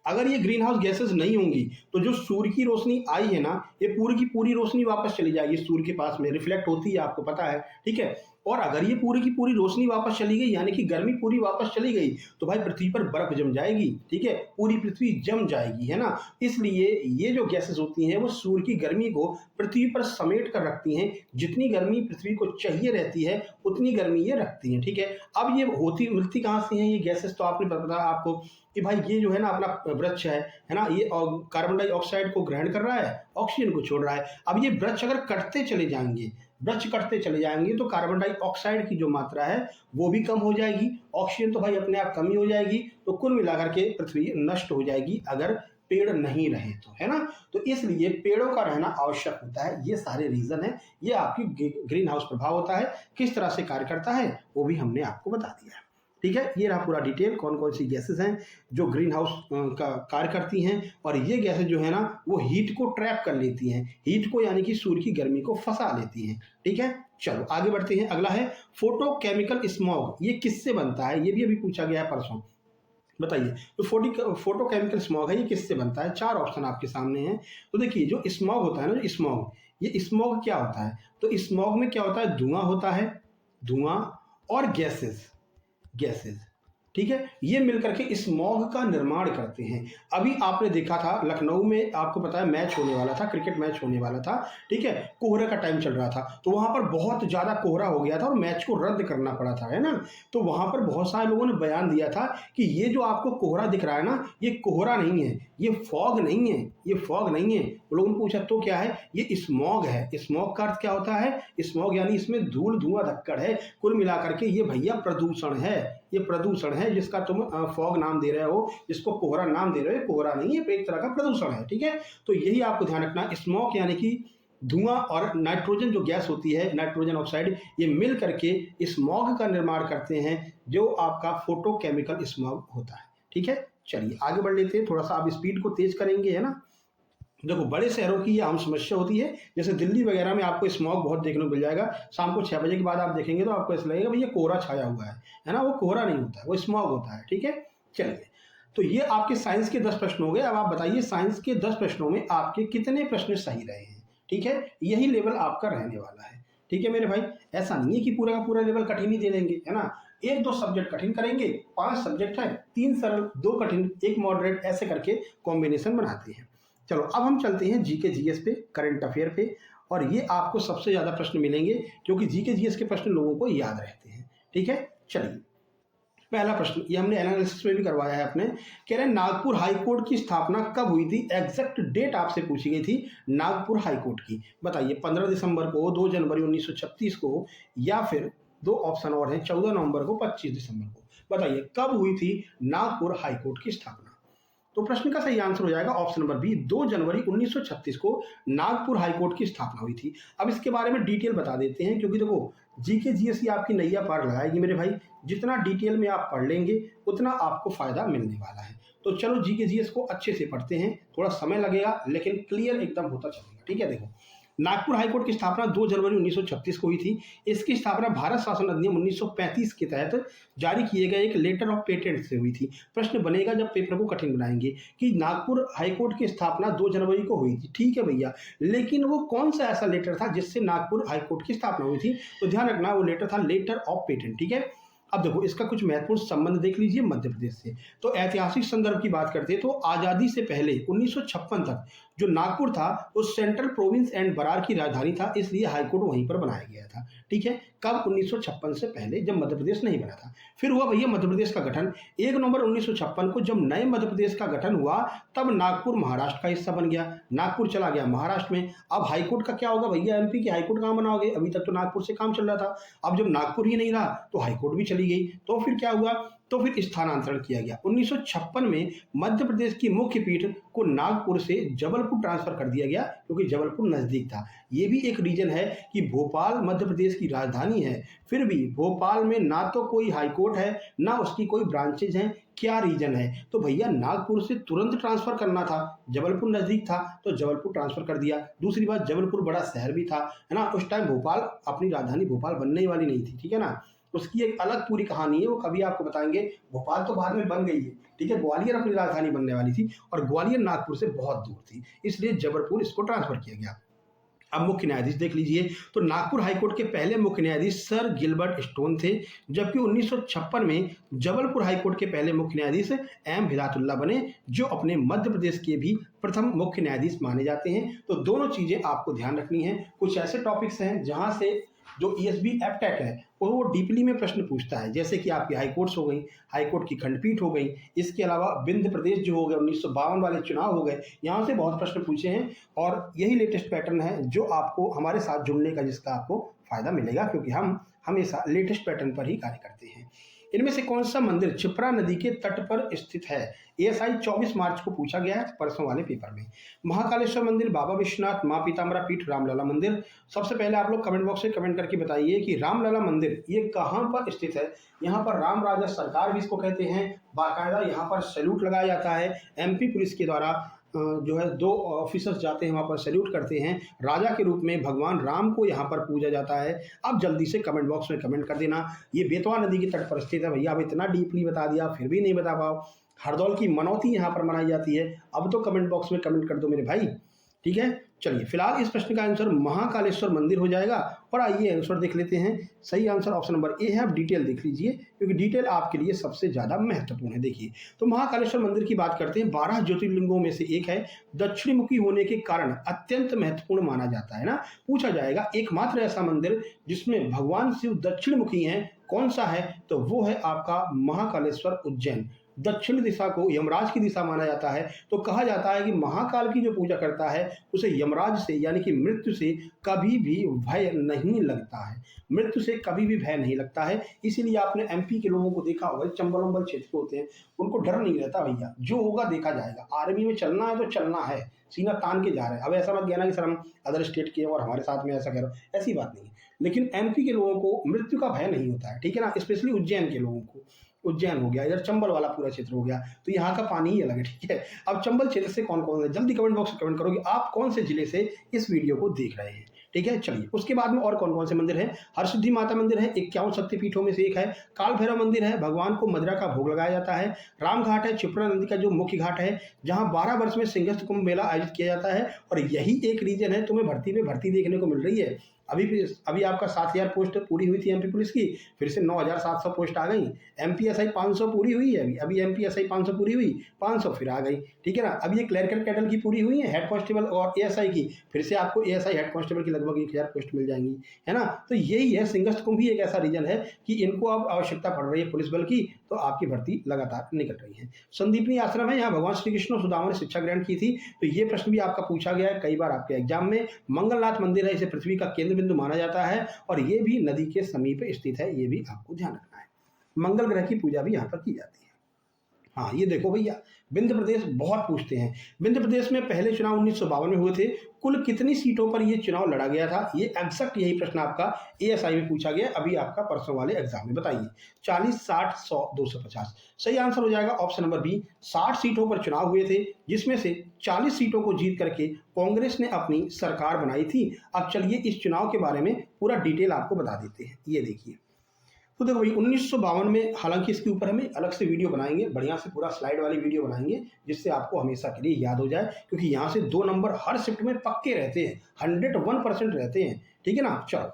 अगर ये ग्रीन हाउस गैसेस नहीं होंगी तो जो सूर्य की रोशनी आई है ना, ये पूरी की पूरी रोशनी वापस चली जाएगी सूर्य के पास में, रिफ्लेक्ट होती है, आपको पता है। ठीक है, और अगर ये पूरी की पूरी रोशनी वापस चली गई, यानी कि गर्मी पूरी वापस चली गई, तो भाई पृथ्वी पर बर्फ जम जाएगी। ठीक है, पूरी पृथ्वी जम जाएगी, है ना। इसलिए ये जो गैसेस होती हैं वो सूर्य की गर्मी को पृथ्वी पर समेट कर रखती हैं। जितनी गर्मी पृथ्वी को चाहिए रहती है उतनी गर्मी ये रखती हैं। ठीक है, अब ये होती मिलती कहाँ से हैं ये गैसेस, तो आपने बताया आपको कि भाई ये जो है ना अपना वृक्ष है ना, ये कार्बन डाइऑक्साइड को ग्रहण कर रहा है, ऑक्सीजन को छोड़ रहा है। अब ये वृक्ष अगर कटते चले जाएंगे, वृक्ष कटते चले जाएंगे, तो कार्बन डाइऑक्साइड की जो मात्रा है वो भी कम हो जाएगी, ऑक्सीजन तो भाई अपने आप कमी हो जाएगी। तो कुल मिलाकर के पृथ्वी नष्ट हो जाएगी अगर पेड़ नहीं रहे तो, है ना। तो इसलिए पेड़ों का रहना आवश्यक होता है। ये सारे रीजन है, ये आपकी ग्रीन हाउस प्रभाव होता है। किस तरह से कार्य करता है वो भी हमने आपको बता दिया है। ठीक है, ये रहा पूरा डिटेल, कौन कौन सी गैसेस हैं जो ग्रीन हाउस का कार्य करती हैं। और ये गैसेस जो है ना वो हीट को ट्रैप कर लेती हैं, हीट को यानी कि सूर्य की गर्मी को फंसा लेती हैं। ठीक है, चलो आगे बढ़ते हैं। अगला है फोटोकेमिकल स्मॉग, ये किससे बनता है, ये भी अभी पूछा गया है परसों। बताइए, तो फोटोकेमिकल स्मॉग है, ये किससे बनता है? 4 ऑप्शन आपके सामने हैं। तो देखिए, जो स्मॉग होता है ना, जो स्मॉग, ये स्मॉग क्या होता है? तो स्मॉग में क्या होता है, धुआं होता है, धुआं और गैसेस। ठीक है, ये मिलकर के स्मॉग का निर्माण करते हैं। अभी आपने देखा था लखनऊ में, आपको पता है मैच होने वाला था, क्रिकेट मैच होने वाला था। ठीक है, कोहरे का टाइम चल रहा था, तो वहां पर बहुत ज्यादा कोहरा हो गया था और मैच को रद्द करना पड़ा था, है ना। तो वहां पर बहुत सारे लोगों ने बयान दिया था कि ये जो आपको कोहरा दिख रहा है ना, ये कोहरा नहीं है, ये फॉग नहीं है, ये फॉग नहीं है। लोगों ने पूछा तो क्या है, ये स्मॉग है। स्मॉग का अर्थ क्या होता है? स्मॉग यानी इसमें धूल, धुआं, धक्कड़ है। कुल मिलाकर के ये भैया प्रदूषण है, ये प्रदूषण है, जिसका तुम फॉग नाम दे रहे हो, जिसको कोहरा नाम दे रहे हो, कोहरा नहीं है, एक तरह का प्रदूषण है। ठीक है, तो यही आपको ध्यान रखना, स्मॉग यानी कि धुआं और नाइट्रोजन जो गैस होती है, नाइट्रोजन ऑक्साइड, ये मिल करके स्मॉग का निर्माण करते हैं, जो आपका फोटोकेमिकल स्मॉग होता है। ठीक है, चलिए आगे बढ़ लेते हैं, थोड़ा सा आप स्पीड को तेज करेंगे, है ना। देखो, बड़े शहरों की ये आम समस्या होती है, जैसे दिल्ली वगैरह में आपको स्मॉग बहुत देखने को मिल जाएगा। शाम को 6 बजे के बाद आप देखेंगे तो आपको ऐसा लगेगा भैया कोहरा छाया हुआ है ना। वो कोहरा नहीं होता है, वो स्मॉग होता है। ठीक है, चलिए, तो ये आपके साइंस के 10 प्रश्न हो गए। अब आप बताइए साइंस के 10 प्रश्नों में आपके कितने प्रश्न सही रहे हैं। ठीक है, यही लेवल आपका रहने वाला है। ठीक है मेरे भाई, ऐसा नहीं है कि पूरा का पूरा लेवल कठिन ही दे देंगे, है ना। 1-2 सब्जेक्ट कठिन करेंगे, 5 सब्जेक्ट है, 3 सरल, 2 कठिन, 1 मॉडरेट, ऐसे करके कॉम्बिनेशन बनाते हैं। चलो अब हम चलते हैं जीके जीएस पे, करंट अफेयर पे। और ये आपको सबसे ज्यादा प्रश्न मिलेंगे क्योंकि जीके जीएस के प्रश्न लोगों को याद रहते हैं। ठीक है, चलिए पहला प्रश्न, ये हमने एनालिसिस में भी करवाया है अपने। कह रहे हैं नागपुर हाईकोर्ट की स्थापना कब हुई थी? एग्जैक्ट डेट आपसे पूछी गई थी नागपुर हाईकोर्ट की। बताइए, 15 दिसंबर को, 2 जनवरी 1936 को, या फिर 2 ऑप्शन और हैं, 14 नवंबर को, 25 दिसंबर को। बताइए कब हुई थी नागपुर हाईकोर्ट की स्थापना? तो प्रश्न का सही आंसर हो जाएगा ऑप्शन नंबर बी, 2 जनवरी 1936 को नागपुर हाईकोर्ट की स्थापना हुई थी। अब इसके बारे में डिटेल बता देते हैं, क्योंकि देखो जीके जीएस आपकी नैया पार लगाएगी मेरे भाई। जितना डिटेल में आप पढ़ लेंगे उतना आपको फायदा मिलने वाला है। तो चलो जीके जीएस को अच्छे से पढ़ते हैं, थोड़ा समय लगेगा लेकिन क्लियर एकदम होता चलेगा। ठीक है, देखो नागपुर हाईकोर्ट की स्थापना 2 जनवरी 1936 को हुई थी। इसकी स्थापना भारत शासन अधिनियम 1935 के तहत जारी किए गए एक लेटर ऑफ पेटेंट से हुई थी। प्रश्न बनेगा जब पेपर को कठिन बनाएंगे कि नागपुर हाईकोर्ट की स्थापना 2 जनवरी को हुई थी, ठीक है भैया, लेकिन वो कौन सा ऐसा लेटर था जिससे नागपुर हाईकोर्ट की स्थापना हुई थी? तो ध्यान रखना वो लेटर था लेटर ऑफ पेटेंट। ठीक है, अब देखो इसका कुछ महत्वपूर्ण संबंध देख लीजिए मध्य प्रदेश से। तो ऐतिहासिक संदर्भ की बात करते हैं तो आजादी से पहले 1956 तक जो नागपुर था वो सेंट्रल प्रोविंस एंड बरार की राजधानी था, इसलिए हाईकोर्ट वहीं पर बनाया गया था। ठीक है, कब? 1956 से पहले, जब मध्य प्रदेश नहीं बना था। फिर हुआ भैया मध्य प्रदेश का गठन 1 नवंबर 1956 को। जब नए मध्य प्रदेश का गठन हुआ तब नागपुर महाराष्ट्र का हिस्सा बन गया, नागपुर चला गया महाराष्ट्र में। अब हाईकोर्ट का क्या होगा भैया? एमपी की हाईकोर्ट कहाँ बनाओगे? अभी तक तो नागपुर से काम चल रहा था, अब जब नागपुर ही नहीं रहा तो हाईकोर्ट भी चली गई। तो फिर क्या हुआ? तो फिर स्थानांतरण किया गया। 1956 में मध्य प्रदेश की मुख्य पीठ को नागपुर से जबलपुर ट्रांसफर कर दिया गया, क्योंकि जबलपुर नजदीक था। ये भी एक रीजन है कि भोपाल मध्य प्रदेश की राजधानी है, फिर भी भोपाल में ना तो कोई हाईकोर्ट है ना उसकी कोई ब्रांचेज हैं। क्या रीजन है? तो भैया नागपुर से तुरंत ट्रांसफर करना था, जबलपुर नजदीक था तो जबलपुर ट्रांसफर कर दिया। दूसरी बात, जबलपुर बड़ा शहर भी था, है ना, उस टाइम भोपाल अपनी राजधानी भोपाल बनने वाली नहीं थी। ठीक है ना, उसकी एक अलग पूरी कहानी है, वो कभी आपको बताएंगे। भोपाल तो बाद में बन गई है, ठीक है, ग्वालियर अपनी राजधानी बनने वाली थी और ग्वालियर नागपुर से बहुत दूर थी, इसलिए जबलपुर इसको ट्रांसफर किया गया। अब मुख्य न्यायाधीश देख लीजिए, तो नागपुर हाईकोर्ट के पहले मुख्य न्यायाधीश सर गिलबर्ट स्टोन थे, जबकि 1956 में जबलपुर हाईकोर्ट के पहले मुख्य न्यायाधीश एम हिदायतुल्लाह बने, जो अपने मध्य प्रदेश के भी प्रथम मुख्य न्यायाधीश माने जाते हैं। तो दोनों चीजें आपको ध्यान रखनी है। कुछ ऐसे टॉपिक्स हैं जहां से जो ईएसबी एप्टेक है और वो डीपली में प्रश्न पूछता है, जैसे कि आपकी हाईकोर्ट्स हो गई, हाईकोर्ट की खंडपीठ हो गई, इसके अलावा विंध्य प्रदेश जो हो गए, 1952 वाले चुनाव हो गए, यहाँ से बहुत प्रश्न पूछे हैं। और यही लेटेस्ट पैटर्न है जो आपको हमारे साथ जुड़ने का, जिसका आपको फायदा मिलेगा, क्योंकि हम हमेशा लेटेस्ट पैटर्न पर ही कार्य करते हैं। इनमें से कौन सा मंदिर क्षिप्रा नदी के तट पर स्थित है? एएसआई 24 मार्च को पूछा गया है परसों वाले पेपर में। महाकालेश्वर मंदिर, बाबा विश्वनाथ, माँ पीताम्बरा पीठ, रामलला मंदिर। सबसे पहले आप लोग कमेंट बॉक्स में कमेंट करके बताइए कि रामलला मंदिर ये कहाँ पर स्थित है। यहाँ पर राम राजा सरकार भी इसको कहते हैं, बाकायदा यहाँ पर सैल्यूट लगाया जाता है। एमपी पुलिस के द्वारा जो है 2 ऑफिसर्स जाते हैं वहाँ पर, सैल्यूट करते हैं। राजा के रूप में भगवान राम को यहाँ पर पूजा जाता है। अब जल्दी से कमेंट बॉक्स में कमेंट कर देना। ये बेतवा नदी के तट पर स्थित है भैया। अब इतना डीपली बता दिया फिर भी नहीं बता पाओ। हरदौल की मनौती यहाँ पर मनाई जाती है। अब तो कमेंट बॉक्स में कमेंट कर दो मेरे भाई, ठीक है। चलिए फिलहाल इस प्रश्न का आंसर महाकालेश्वर मंदिर हो जाएगा। और आइए आंसर देख लेते हैं। सही आंसर ऑप्शन नंबर ए है। अब डिटेल देख लीजिए, क्योंकि डिटेल आपके लिए सबसे ज्यादा महत्वपूर्ण है। देखिए, तो महाकालेश्वर मंदिर की बात करते हैं। 12 ज्योतिर्लिंगों में से एक है, दक्षिणमुखी होने के कारण अत्यंत महत्वपूर्ण माना जाता है ना। पूछा जाएगा एकमात्र ऐसा मंदिर जिसमें भगवान शिव दक्षिणमुखी हैं, कौन सा है? तो वो है आपका महाकालेश्वर उज्जैन। दक्षिण दिशा को यमराज की दिशा माना जाता है। तो कहा जाता है कि महाकाल की जो पूजा करता है उसे यमराज से यानी कि मृत्यु से कभी भी भय नहीं लगता है। मृत्यु से कभी भी भय नहीं लगता है। इसीलिए आपने एमपी के लोगों को देखा होगा, चंबल वंबल क्षेत्र होते हैं, उनको डर नहीं रहता भैया, जो होगा देखा जाएगा। आर्मी में चलना है तो चलना है, सीना तान के जा रहे हैं। अब ऐसा मत कहना कि सर हम अदर स्टेट के और हमारे साथ में ऐसा कह रहे हो, ऐसी बात नहीं है। लेकिन एमपी के लोगों को मृत्यु का भय नहीं होता है, ठीक है ना। स्पेशली उज्जैन के लोगों को, उज्जैन हो गया, इधर चंबल वाला पूरा क्षेत्र हो गया, तो यहाँ का पानी ही अलग है, ठीक है। अब चंबल क्षेत्र से कौन कौन है, जल्दी कमेंट बॉक्स में कमेंट करो कि आप कौन से जिले से इस वीडियो को देख रहे हैं, ठीक है। चलिए उसके बाद में और कौन कौन से मंदिर हैं। हरसिद्धि माता मंदिर है, 51 शक्तिपीठों में से एक है। काल भैरव मंदिर है, भगवान को मदिरा का भोग लगाया जाता है। राम घाट है, क्षिप्रा नदी का जो मुख्य घाट है, जहां 12 वर्ष में सिंहस्थ कुंभ मेला आयोजित किया जाता है। और यही एक रीजन है तुम्हें भर्ती में भर्ती देखने को मिल रही है। अभी आपका 7000 पोस्ट पूरी हुई थी एमपी पुलिस की, फिर से 9700 पोस्ट आ गई। एमपीएसआई 500 पूरी हुई है, अभी एमपीएसआई 500 पूरी हुई, 500 फिर आ गई, ठीक है ना। अभी ये क्लर्कल कैडर की पूरी हुई है, हेड कांस्टेबल और एएसआई की, फिर से आपको एएसआई हेड कांस्टेबल की लगभग 1000 पोस्ट मिल जाएंगी, है ना। तो यही है, सिंहस्थ कुंभ भी एक ऐसा रीजन है कि इनको अब आवश्यकता पड़ रही है पुलिस बल की, तो आपकी भर्ती लगातार निकल रही है। संदीपनी आश्रम है, यहाँ भगवान श्री कृष्ण और सुदामा ने शिक्षा ग्रहण की थी। तो ये प्रश्न भी आपका पूछा गया है कई बार आपके एग्जाम में। मंगलनाथ मंदिर है, इसे पृथ्वी का केंद्र बिंदु माना जाता है और ये भी नदी के समीप स्थित है, ये भी आपको ध्यान रखना है। मंगल ग्रह की पूजा भी यहाँ पर की जाती है। हाँ ये देखो भैया, विंध्य प्रदेश बहुत पूछते हैं। विंध्य प्रदेश में पहले चुनाव 1952 में हुए थे। कुल कितनी सीटों पर ये चुनाव लड़ा गया था? ये एग्जैक्ट यही प्रश्न आपका एएसआई में पूछा गया अभी आपका परसों वाले एग्जाम में। बताइए 40, 60, 100, 250। सही आंसर हो जाएगा ऑप्शन नंबर बी। 60 सीटों पर चुनाव हुए थे, जिसमें से 40 सीटों को जीत करके कांग्रेस ने अपनी सरकार बनाई थी। अब चलिए इस चुनाव के बारे में पूरा डिटेल आपको बता देते हैं। ये देखिए, तो देखो भाई 1952 में, हालांकि इसके ऊपर हमें अलग से वीडियो बनाएंगे, बढ़िया से पूरा स्लाइड वाली वीडियो बनाएंगे, जिससे आपको हमेशा के लिए याद हो जाए, क्योंकि यहाँ से 2 नंबर हर शिफ्ट में पक्के रहते हैं, 101% रहते हैं। ठीक है ना। चलो,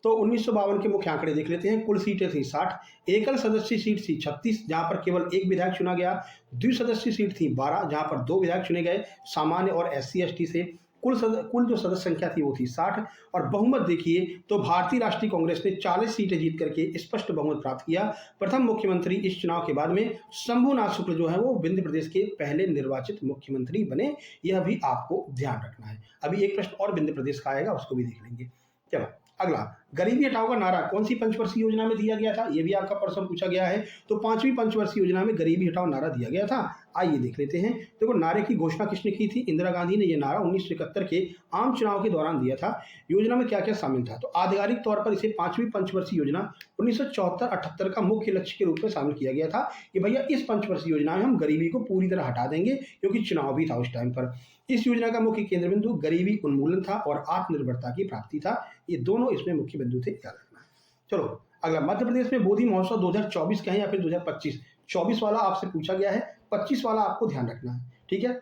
तो 1952 के मुख्य आंकड़े देख लेते हैं। कुल सीटें थी 60, एकल सदस्य सीट थी 36, जहां पर केवल एक विधायक चुना गया। द्विसदस्यीय सीट थी 12, जहां पर 2 विधायक चुने गए सामान्य और SC/ST से। कुल जो सदस्य संख्या थी वो थी 60, और बहुमत देखिए तो भारतीय राष्ट्रीय कांग्रेस ने 40 सीटें जीत करके स्पष्ट बहुमत प्राप्त किया। प्रथम मुख्यमंत्री इस चुनाव के बाद में शंभुनाथ शुक्ल जो है वो विंध्य प्रदेश के पहले निर्वाचित मुख्यमंत्री बने। यह भी आपको ध्यान रखना है। अभी एक प्रश्न और विंध्य प्रदेश का आएगा, उसको भी देख लेंगे। चलो अगला, गरीबी हटाओ का नारा कौन सी पंचवर्षीय योजना में दिया गया था? ये भी आपका प्रश्न पूछा गया है। तो 5वीं पंचवर्षीय योजना में गरीबी हटाओ नारा दिया गया था। आइए देख लेते हैं। देखो, नारे की घोषणा किसने की थी? इंदिरा गांधी ने यह नारा 1971 के आम चुनाव के दौरान दिया था। योजना में क्या क्या शामिल था? तो आधिकारिक तौर पर इसे 5वीं पंचवर्षीय योजना 1974-78 का मुख्य लक्ष्य के रूप में शामिल किया गया था कि भैया इस पंचवर्षीय योजना में हम गरीबी को पूरी तरह हटा देंगे, क्योंकि चुनाव भी था उस टाइम पर। इस योजना का मुख्य केंद्र बिंदु गरीबी उन्मूलन था और आत्मनिर्भरता की प्राप्ति था। ये दोनों इसमें मुख्य बिंदु थे, याद रखना। चलो अगला, मध्य प्रदेश में बोधि महोत्सव 2024 का है या फिर 2025? 24 वाला आपसे पूछा गया है, 25 वाला आपको ध्यान रखना है। ठीक है,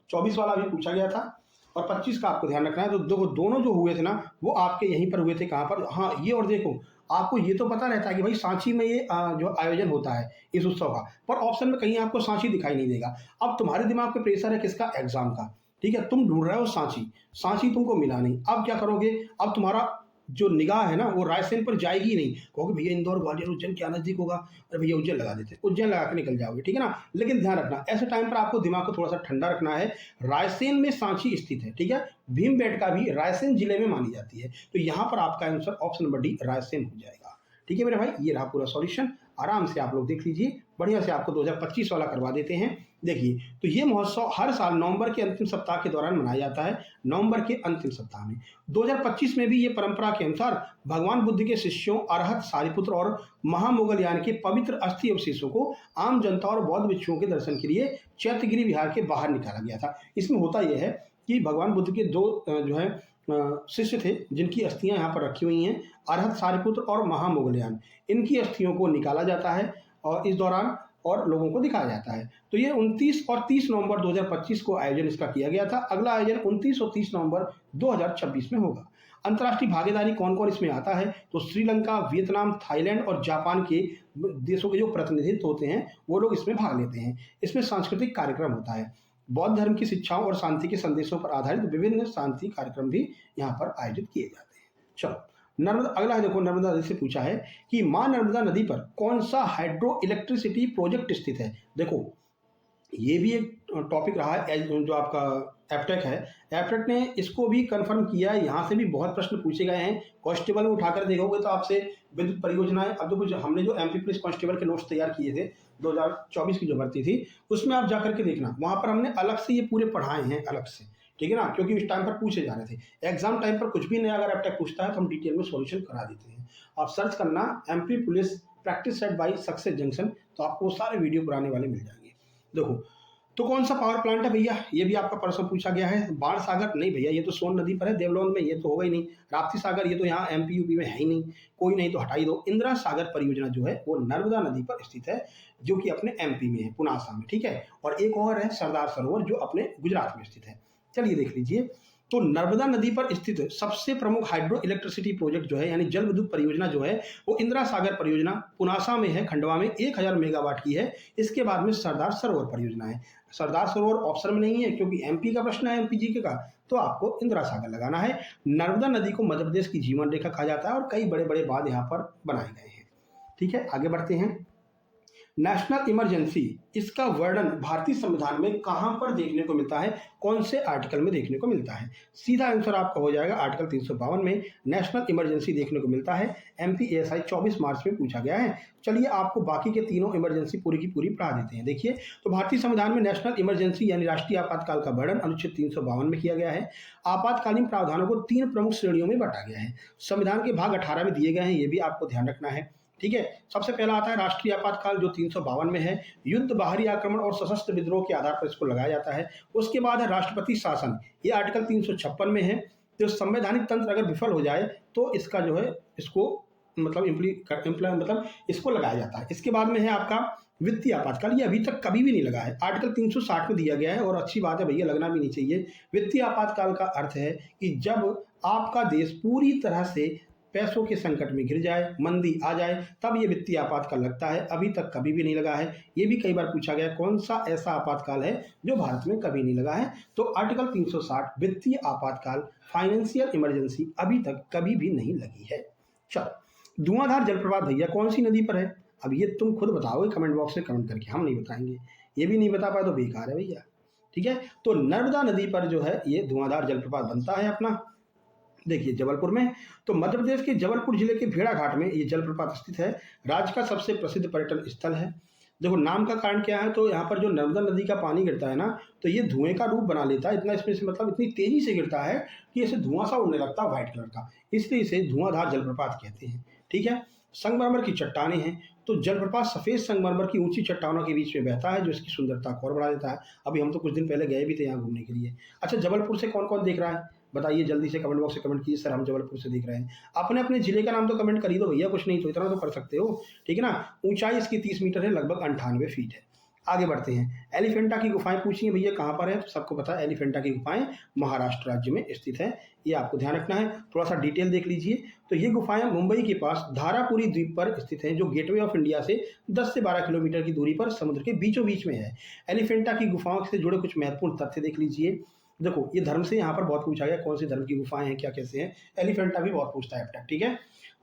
24 वाला भी पूछा गया था और 25 का आपको ध्यान रखना है। तो दोनों जो हुए थे ना, वो आपके यहीं पर हुए थे। कहाँ पर? हाँ, ये। और देखो, आपको ये तो पता रहता है कि भाई सांची में ये जो आयोजन होता है इस उत्सव का, पर ऑप्शन में कहीं आपको सांची दिखाई नहीं देगा। अब तुम्हारे दिमाग पे प्रेशर है किसका? एग्जाम का। ठीक है, तुम ढूंढ रहे हो सांची, सांची तुमको मिला नहीं। अब क्या करोगे? अब तुम्हारा जो निगाह है ना वो रायसेन पर जाएगी नहीं। कहोगे भैया इंदौर, ग्वालियर, उज्जैन क्या नजदीक होगा? अरे भैया उज्जैन लगा देते, उज्जैन लगा के निकल जाओगे। ठीक है ना। लेकिन ध्यान रखना, ऐसे टाइम पर आपको दिमाग को थोड़ा सा ठंडा रखना है। रायसेन में सांची स्थित है। ठीक है, भीमबेटका भी रायसेन जिले में मानी जाती है। तो यहाँ पर आपका answer option number D Raisen हो जाएगा। ठीक है मेरे भाई, ये रहा पूरा सॉल्यूशन। आराम से आप लोग देख लीजिए, बढ़िया से आपको 2025 वाला करवा देते हैं। देखिए, तो ये महोत्सव हर साल नवंबर के अंतिम सप्ताह के दौरान मनाया जाता है। नवंबर के अंतिम सप्ताह में 2025 में भी ये परंपरा के अनुसार भगवान बुद्ध के शिष्यों अरहत, सारिपुत्र और महामोगलयान के पवित्र अस्थि अवशेषों को आम जनता और बौद्ध भिक्षुओं के दर्शन के लिए चैत्यगिरी विहार के बाहर निकाला गया था। इसमें होता यह है कि भगवान बुद्ध के 2 जो है शिष्य थे, जिनकी अस्थियां यहाँ पर रखी हुई हैं, अरहत, सारिपुत्र और महामोगलयान। इनकी अस्थियों को निकाला जाता है और इस दौरान और लोगों को दिखाया जाता है। तो ये 29 और 30 नवंबर 2025 को आयोजन इसका किया गया था। अगला आयोजन 29 और 30 नवंबर 2026 में होगा। अंतर्राष्ट्रीय भागीदारी कौन कौन इसमें आता है? तो श्रीलंका, वियतनाम, थाईलैंड और जापान के देशों के जो प्रतिनिधित्व होते हैं वो लोग इसमें भाग लेते हैं। इसमें सांस्कृतिक कार्यक्रम होता है। बौद्ध धर्म की शिक्षाओं और शांति के संदेशों पर आधारित विभिन्न शांति कार्यक्रम भी यहाँ पर आयोजित किए जाते हैं। चलो नर्मदा, अगला है देखो, नर्मदा नदी से पूछा है कि मां नर्मदा नदी पर कौन सा हाइड्रो इलेक्ट्रिसिटी प्रोजेक्ट स्थित है? देखो, ये भी एक टॉपिक रहा है जो आपका एप्टेक है। एप्टेक ने इसको भी कंफर्म किया है। यहाँ से भी बहुत प्रश्न पूछे गए हैं। कांस्टेबल में उठाकर देखोगे तो आपसे विद्युत परियोजनाएं, अब देखो हमने जो एमपी पुलिस कांस्टेबल के नोट्स तैयार किए थे 2024 की जो भर्ती थी, उसमें आप जाकर के देखना, वहाँ पर हमने अलग से ये पूरे पढ़ाए हैं अलग से। ठीक है ना, क्योंकि उस टाइम पर पूछे जा रहे थे। एग्जाम टाइम पर कुछ भी नया अगर एप्टेक पूछता है तो हम डिटेल में सॉल्यूशन करा देते हैं। आप सर्च करना MP police practice set by Success Junction, तो आपको सारे वीडियो पुराने वाले मिल जाएंगे। देखो, तो कौन सा पावर प्लांट है भैया? ये भी आपका प्रश्न पूछा गया है। बाण सागर नहीं भैया, ये तो सोन नदी पर है, देवलोन में, ये तो होगा ही नहीं। राप्ती सागर, ये तो यहाँ एमपी यूपी में है ही नहीं, कोई नहीं तो हटा ही दो। इंदिरा सागर परियोजना जो है वो नर्मदा नदी पर स्थित है, जो कि अपने एमपी में है, पुनासा में। ठीक है, और एक और है सरदार सरोवर, जो अपने गुजरात में स्थित है। चलिए देख लीजिए, तो नर्मदा नदी पर स्थित सबसे प्रमुख हाइड्रो इलेक्ट्रिसिटी प्रोजेक्ट जो है, यानी जल विद्युत परियोजना जो है, वो इंदिरा सागर परियोजना पुनासा में है, खंडवा में, 1000 मेगावाट की है। इसके बाद में सरदार सरोवर परियोजना है। सरदार सरोवर ऑप्शन में नहीं है क्योंकि एमपी का प्रश्न है, एमपी जीके का, तो आपको इंदिरा सागर लगाना है। नर्मदा नदी को मध्य प्रदेश की जीवन रेखा कहा जाता है और कई बड़े बड़े बांध यहाँ पर बनाए गए हैं। ठीक है, आगे बढ़ते हैं। नेशनल इमरजेंसी, इसका वर्णन भारतीय संविधान में कहां पर देखने को मिलता है, कौन से आर्टिकल में देखने को मिलता है? सीधा आंसर आपका हो जाएगा आर्टिकल 352 में नेशनल इमरजेंसी देखने को मिलता है। एमपीएसआई 24 मार्च में पूछा गया है। चलिए आपको बाकी के तीनों इमरजेंसी पूरी की पूरी पढ़ा देते हैं। देखिए, तो भारतीय संविधान में नेशनल इमरजेंसी यानी राष्ट्रीय आपातकाल का वर्णन अनुच्छेद 352 में किया गया है। आपातकालीन प्रावधानों को 3 प्रमुख श्रेणियों में बांटा गया है। संविधान के भाग 18 में दिए गए हैं, ये भी आपको ध्यान रखना है। ठीक है, सबसे पहला आता है राष्ट्रीय आपातकाल जो 352 में है। युद्ध, बाहरी आक्रमण और सशस्त्र विद्रोह के आधार पर इसको लगाया जाता है। उसके बाद है राष्ट्रपति शासन, ये आर्टिकल 356 में है। तो संवैधानिक तंत्र अगर विफल हो जाए तो इसका जो है इसको मतलब इसको लगाया जाता है। इसके बाद में है आपका वित्तीय आपातकाल, ये अभी तक कभी भी नहीं लगा है, आर्टिकल 360 में दिया गया है। और अच्छी बात है भैया, लगना भी नहीं चाहिए। वित्तीय आपातकाल का अर्थ है कि जब आपका देश पूरी तरह से पैसों के संकट में घिर जाए, मंदी आ जाए, तब ये वित्तीय आपातकाल लगता है। अभी तक कभी भी नहीं लगा है। ये भी कई बार पूछा गया कौन सा ऐसा आपातकाल है जो भारत में कभी नहीं लगा है, तो आर्टिकल 360 वित्तीय आपातकाल, फाइनेंशियल इमरजेंसी अभी तक कभी भी नहीं लगी है। चलो, धुआंधार जलप्रपात भैया कौन सी नदी पर है? अब ये तुम खुद बताओगे कमेंट बॉक्स में कमेंट करके, हम नहीं बताएंगे। ये भी नहीं बता पाए तो बेकार है भैया। ठीक है, तो नर्मदा नदी पर जो है ये धुआंधार जलप्रपात बनता है अपना। देखिए जबलपुर में, तो मध्य प्रदेश के जबलपुर जिले के भेड़ाघाट में ये जलप्रपात स्थित है। राज्य का सबसे प्रसिद्ध पर्यटन स्थल है। देखो नाम का कारण क्या है, तो यहाँ पर जो नर्मदा नदी का पानी गिरता है ना, तो ये धुएं का रूप बना लेता है। इतना इसमें से मतलब इतनी तेजी से गिरता है कि ऐसे धुआं सा उड़ने लगता है व्हाइट कलर का, इसलिए इसे धुआंधार जलप्रपात कहते हैं। ठीक है, संगमरमर की चट्टानें हैं, तो जलप्रपात सफेद संगमरमर की ऊंची चट्टानों के बीच में बहता है जो इसकी सुंदरता को और बढ़ा देता है। अभी हम तो कुछ दिन पहले गए भी थे यहाँ घूमने के लिए। अच्छा, जबलपुर से कौन कौन देख रहा है बताइए जल्दी से कमेंट बॉक्स में कमेंट कीजिए, सर हम जबलपुर से देख रहे हैं। अपने अपने जिले का नाम तो कमेंट कर ही दो भैया, कुछ नहीं तो इतना तो कर सकते हो। ठीक है ना, ऊंचाई इसकी 30 मीटर है, लगभग 98 फीट है। आगे बढ़ते हैं। एलिफेंटा की गुफाएं पूछी हैं भैया कहाँ पर है, तो सबको पता है एलिफेंटा की गुफाएं महाराष्ट्र राज्य में स्थित है। ये आपको ध्यान रखना है, थोड़ा सा डिटेल देख लीजिए। तो ये गुफाएं मुंबई के पास धारापुरी द्वीप पर स्थित हैं, जो गेटवे ऑफ इंडिया से 10 से 12 किलोमीटर की दूरी पर समुद्र के बीचों बीच में है। एलिफेंटा की गुफाओं से जुड़े कुछ महत्वपूर्ण तथ्य देख लीजिए। देखो ये धर्म से यहाँ पर बहुत पूछा गया, कौन सी धर्म की गुफाएं हैं, क्या कैसे हैं। एलिफेंटा भी बहुत पूछता है अब तक। ठीक है,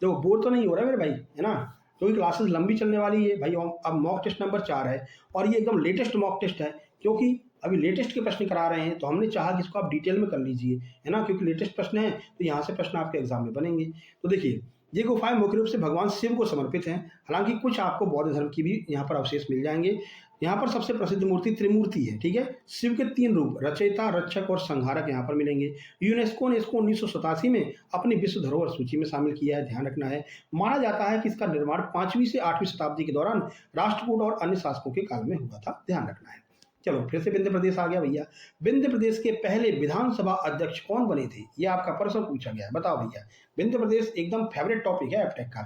देखो बोर तो नहीं हो रहा है मेरे भाई, है ना, क्योंकि क्लासेस लंबी चलने वाली है भाई। अब मॉक टेस्ट नंबर 4 है और ये एकदम लेटेस्ट मॉक टेस्ट है, क्योंकि अभी लेटेस्ट के प्रश्न करा रहे हैं, तो हमने चाहा कि इसको आप डिटेल में कर लीजिए, है ना, क्योंकि लेटेस्ट प्रश्न है तो यहाँ से प्रश्न आपके एग्जाम में बनेंगे। तो देखिए ये गुफाएं मुख्य रूप से भगवान शिव को समर्पित हैं, हालांकि कुछ आपको बौद्ध धर्म की भी यहाँ पर अवशेष मिल जाएंगे। यहाँ पर सबसे प्रसिद्ध मूर्ति त्रिमूर्ति है। ठीक है, शिव के 3 रूप रचयिता, रक्षक और संहारक यहाँ पर मिलेंगे। यूनेस्को ने इसको 1987 में अपनी विश्व धरोहर सूची में शामिल किया है, ध्यान रखना है। माना जाता है कि इसका निर्माण 5वीं से 8वीं शताब्दी के दौरान राष्ट्रकूट और अन्य शासकों के काल में हुआ था, ध्यान रखना है। चलो फिर से विंध्य प्रदेश आ गया भैया। विंध्य प्रदेश के पहले विधानसभा अध्यक्ष कौन बने थे, ये आपका प्रश्न पूछा गया, बताओ भैया। विंध्य प्रदेश एकदम फेवरेट टॉपिक है एप्टेक का।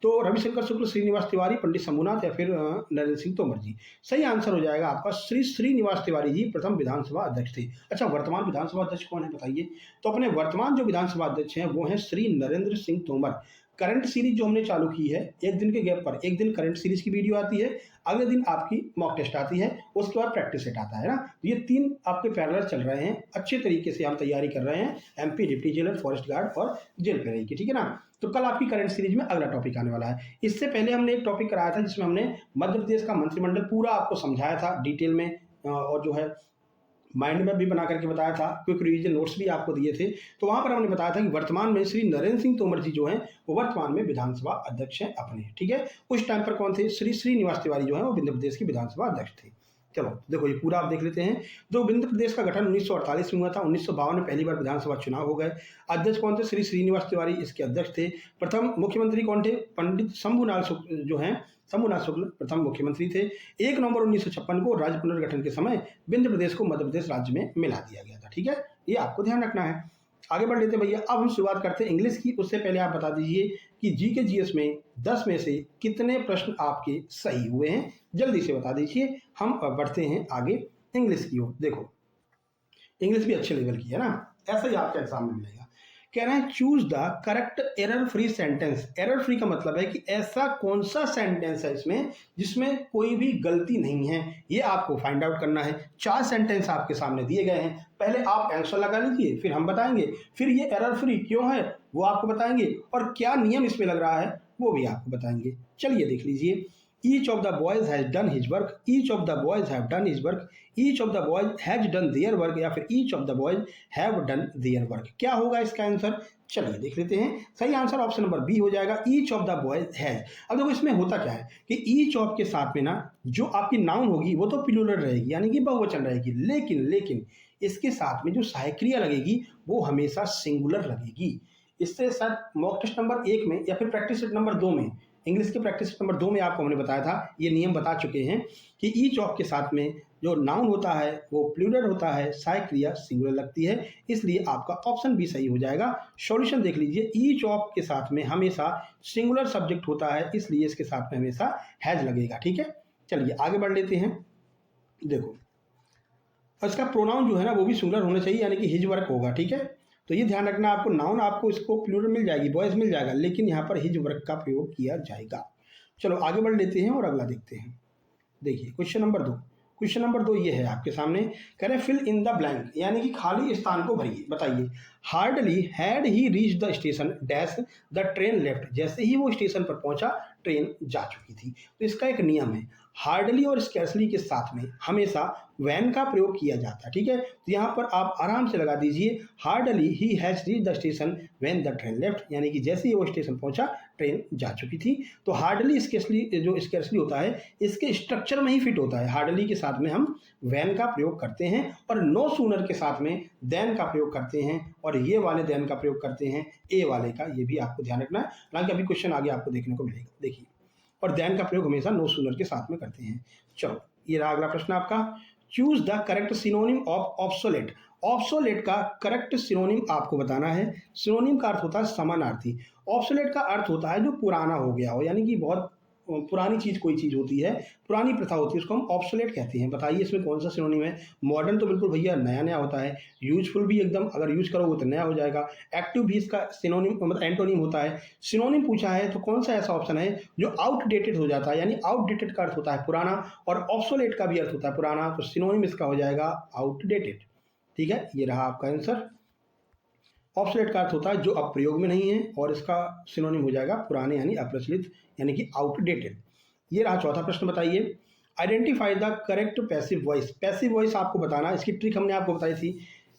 तो रविशंकर शुक्ल, श्रीनिवास तिवारी, पंडित शंभुनाथ या फिर नरेंद्र सिंह तोमर जी। सही आंसर हो जाएगा आपका श्री श्रीनिवास तिवारी जी प्रथम विधानसभा अध्यक्ष थे। अच्छा, वर्तमान विधानसभा अध्यक्ष कौन है बताइए। तो अपने वर्तमान जो विधानसभा अध्यक्ष हैं वो हैं श्री नरेंद्र सिंह तोमर। करंट सीरीज जो हमने चालू की है, एक दिन के गैप पर एक दिन करंट सीरीज की वीडियो आती है, अगले दिन आपकी मॉक टेस्ट आती है, उसके बाद प्रैक्टिस सेट आता है ना। ये 3 आपके पैरेलल चल रहे हैं, अच्छे तरीके से हम तैयारी कर रहे हैं MP deputy jailer, forest guard और जेल पेरी की। ठीक है ना, तो कल आपकी करंट सीरीज में अगला टॉपिक आने वाला है। इससे पहले हमने एक टॉपिक कराया था जिसमें हमने मध्य प्रदेश का मंत्रिमंडल पूरा आपको समझाया था डिटेल में, और जो है माइंड मैप भी बना करके बताया था, क्विक रिवीजन नोट्स भी आपको दिए थे। तो वहां पर हमने बताया था कि वर्तमान में श्री नरेंद्र सिंह तोमर जी जो हैं वो वर्तमान में विधानसभा अध्यक्ष हैं अपने। ठीक है, उस टाइम पर कौन थे, श्री श्रीनिवास तिवारी जो है वो विंध्य प्रदेश के विधानसभा अध्यक्ष थे। चलो देखो ये पूरा आप देख लेते हैं। जो विंध्य प्रदेश का गठन 1948 में हुआ था, 1952 में पहली बार विधानसभा चुनाव हो गए। अध्यक्ष कौन थे, श्री श्रीनिवास तिवारी इसके अध्यक्ष थे। प्रथम मुख्यमंत्री कौन थे, पंडित शंभुनाथ शुक्ल जो हैं, शंभुनाथ शुक्ल प्रथम मुख्यमंत्री थे। 1 नवंबर 1956 को राज्य पुनर्गठन के समय विंध्य प्रदेश को मध्य प्रदेश राज्य में मिला दिया गया था। ठीक है, ये आपको ध्यान रखना है। आगे बढ़ लेते भैया। अब हम शुरुआत करते हैं इंग्लिश की। उससे पहले आप बता दीजिए कि जी के जीएस में 10 में से कितने प्रश्न आपके सही हुए हैं, जल्दी से बता दीजिए। हम बढ़ते हैं आगे इंग्लिश की ओर। देखो इंग्लिश भी अच्छे लेवल की है ना, ऐसा ही आपके एग्जाम में मिलेगा। कह रहे हैं choose the correct error free sentence. Error free का मतलब है कि ऐसा कौन सा सेंटेंस है इसमें जिसमें कोई भी गलती नहीं है, ये आपको फाइंड आउट करना है। 4 सेंटेंस आपके सामने दिए गए हैं, पहले आप आंसर लगा लीजिए, फिर हम बताएंगे, फिर ये एरर फ्री क्यों है वो आपको बताएंगे, और क्या नियम इसमें लग रहा है वो भी आपको बताएंगे। चलिए देख लीजिए। Each of the boys has done his work, each of the boys have done his work, each of the boys has done their work, या फिर each of the boys have done their work. क्या होगा इसका answer? चलिए देख लेते हैं। सही आंसर ऑप्शन नंबर बी हो जाएगा, each of the boys has. अब देखो इसमें होता क्या है कि ईच ऑफ के साथ में ना जो आपकी नाउन होगी वो तो प्लूरल रहेगी, यानी कि बहुवचन रहेगी, लेकिन इसके साथ में जो सहायक क्रिया लगेगी वो हमेशा सिंगुलर लगेगी। इससे शायद मॉक टेस्ट नंबर 1 में या फिर प्रैक्टिस सेट नंबर 2 में, इंग्लिश के प्रैक्टिस सेट नंबर 2 में आपको हमने बताया था, ये नियम बता चुके हैं कि ईच ऑफ के साथ में जो नाउन होता है वो प्लूरल होता है, सहायक क्रिया सिंगुलर लगती है, इसलिए आपका ऑप्शन भी सही हो जाएगा। सॉल्यूशन देख लीजिए, ईच ऑफ के साथ में हमेशा सिंगुलर सब्जेक्ट होता है, इसलिए इसके साथ में हमेशा हैज लगेगा। ठीक है, चलिए आगे बढ़ लेते हैं। देखो इसका प्रोनाउन जो है ना वो भी सिंगुलर होना चाहिए, यानी कि हिज वर्क होगा। ठीक है, तो ये ध्यान रखना, आपको नाउन आपको इसको प्लूरल मिल जाएगी, बॉयज मिल जाएगा, लेकिन यहाँ पर हिज वर्क का प्रयोग किया जाएगा। चलो आगे बढ़ लेते हैं और अगला देखते हैं। देखिए क्वेश्चन नंबर 2, क्वेश्चन नंबर 2 ये है आपके सामने, कह रहे फिल इन द ब्लैंक, यानी कि खाली स्थान को भरिए। बताइए, hardly had he reach the station dash the train left, जैसे ही वो स्टेशन पर पहुंचा ट्रेन जा चुकी थी। तो इसका एक नियम है, हार्डली और स्कैर्सली के साथ में हमेशा वैन का प्रयोग किया जाता है। ठीक है, तो यहाँ पर आप आराम से लगा दीजिए, hardly he has reach the station when the train left, यानी कि जैसे ही वो स्टेशन पहुंचा ट्रेन जा चुकी थी। तो हार्डली स्कैर्सली, जो स्कैर्सली होता है इसके स्ट्रक्चर में ही फिट होता है। हार्डली के साथ में हम वैन का प्रयोग करते हैं और नो सूनर के साथ में देन का प्रयोग करते हैं, और ये वाले देन का प्रयोग करते हैं ए वाले का, ये भी आपको ध्यान रखना है। हालांकि अभी क्वेश्चन आगे आपको देखने को मिलेगा। देखिए, और देन का प्रयोग हमेशा नो सूनर के साथ में करते हैं। चलो ये रहा अगला प्रश्न आपका, choose the correct synonym of obsolete. Obsolete का करेक्ट सिनोनिम आपको बताना है। सिनोनिम का अर्थ होता है समानार्थी, ऑब्सोलेट का अर्थ होता है जो पुराना हो गया हो, यानी कि बहुत पुरानी चीज, कोई चीज होती है, पुरानी प्रथा होती है, उसको हम ऑब्सोलेट कहते हैं। बताइए इसमें कौन सा सिनोनिम है? मॉडर्न तो बिल्कुल भैया नया नया होता है, यूजफुल भी एकदम अगर यूज करोगे तो नया हो जाएगा, एक्टिव भी इसका सिनोनिम मतलब एंटोनिम होता है। सिनोनिम पूछा है तो कौन सा ऐसा ऑप्शन है जो आउटडेटेड हो जाता है, यानी आउटडेटेड का अर्थ होता है पुराना और ऑब्सोलेट का भी अर्थ होता है पुराना, तो सिनोनिम इसका हो जाएगा आउटडेटेड। ठीक है, ये रहा आपका आंसर। ऑब्सोलेट का अर्थ होता है जो अब प्रयोग में नहीं है, और इसका सिनोनिम हो जाएगा पुराने यानी अप्रचलित, यानी कि आउटडेटेड। ये रहा चौथा प्रश्न। बताइए, identify the correct passive voice. Passive voice आपको बताना, इसकी ट्रिक हमने आपको बताई थी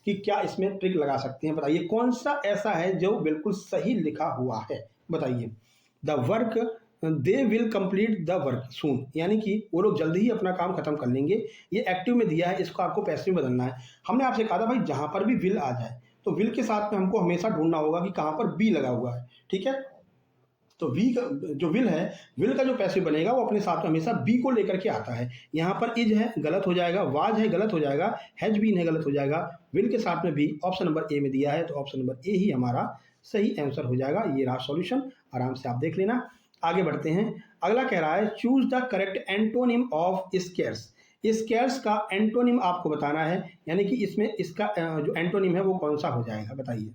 कि क्या इसमें ट्रिक लगा सकते हैं। बताइए कौन सा ऐसा है जो बिल्कुल सही लिखा हुआ है। बताइए, the work they will complete the work soon, यानी कि वो लोग जल्दी ही अपना काम खत्म कर लेंगे। ये एक्टिव में दिया है, इसको आपको पैसिव में बदलना है। हमने आपसे कहा था भाई जहां पर भी विल आ जाए तो विल के साथ में हमको हमेशा ढूंढना होगा कि कहां पर बी लगा हुआ है। ठीक है, तो वी का जो विल है, विल का जो पैसिव बनेगा वो अपने साथ में हमेशा बी को लेकर के आता है। यहाँ पर इज है गलत हो जाएगा, वाज है गलत हो जाएगा, हैज बीन है गलत हो जाएगा, विल के साथ में भी ऑप्शन नंबर ए में दिया है, तो ऑप्शन नंबर ए ही हमारा सही आंसर हो जाएगा। ये रहा सॉल्यूशन, आराम से आप देख लेना। आगे बढ़ते हैं, अगला कह रहा है choose the correct antonym of scarce. Scarce का एंटोनिम आपको बताना है, यानी कि इसमें इसका जो एंटोनिम है वो कौन सा हो जाएगा। बताइए,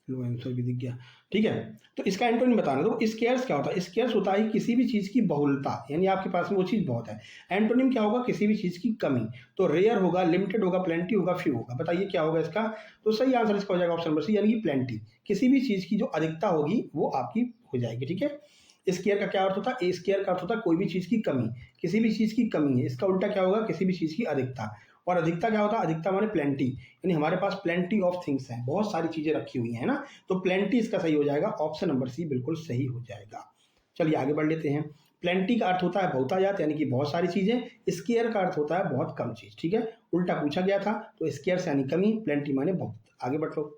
लो आंसर भी दिख गया। ठीक है, तो इसका एंटोनिम बताना। तो स्केर्स क्या होता है? स्केर्स होता है किसी भी चीज की बहुलता, यानी आपके पास में वो चीज बहुत है। एंटोनिम क्या होगा? किसी भी चीज की कमी। तो रेयर होगा, लिमिटेड होगा, प्लेंटी होगा, फ्यू होगा। बताइए क्या होगा इसका? तो सही आंसर इसका हो जाएगा ऑप्शन नंबर सी, यानी कि प्लेंटी। किसी भी चीज की जो अधिकता होगी वो आपकी हो जाएगी। ठीक है, स्केयर का क्या अर्थ होता है? स्केयर का अर्थ होता है कोई भी चीज की कमी, किसी भी चीज की कमी है। इसका उल्टा क्या होगा? किसी भी चीज की अधिकता। और अधिकता क्या होता है? अधिकता माने प्लेंटी, यानी हमारे पास प्लेंटी ऑफ थिंग्स है, बहुत सारी चीजें रखी हुई है ना, तो प्लेंटी इसका सही हो जाएगा। ऑप्शन नंबर सी बिल्कुल सही हो जाएगा। चलिए आगे बढ़ लेते हैं। प्लेंटी का अर्थ होता है बहुतायत, यानी कि बहुत सारी चीजें। स्केयर का अर्थ होता है बहुत कम चीज। ठीक है, उल्टा पूछा गया था, तो स्केयर यानी कमी, प्लेंटी माने बहुत। आगे बढ़ो,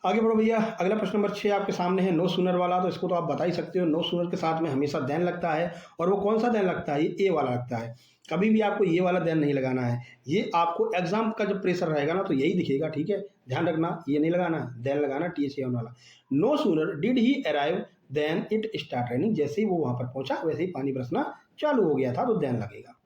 आगे बढ़ो भैया। अगला प्रश्न नंबर 6 आपके सामने है, नो सूनर वाला। तो इसको तो आप बता ही सकते हो, नो सूनर के साथ में हमेशा देन लगता है, और वो कौन सा देन लगता है? ये ए वाला लगता है। कभी भी आपको ये वाला देन नहीं लगाना है, ये आपको एग्जाम का जब प्रेशर रहेगा ना तो यही दिखेगा। ठीक है, ध्यान रखना, ये नहीं लगाना, देन लगाना, TH वाला। No sooner did he arrive than it start raining, जैसे ही वो वहां पर पहुंचा वैसे ही पानी बरसना चालू हो गया था, तो देन लगेगा।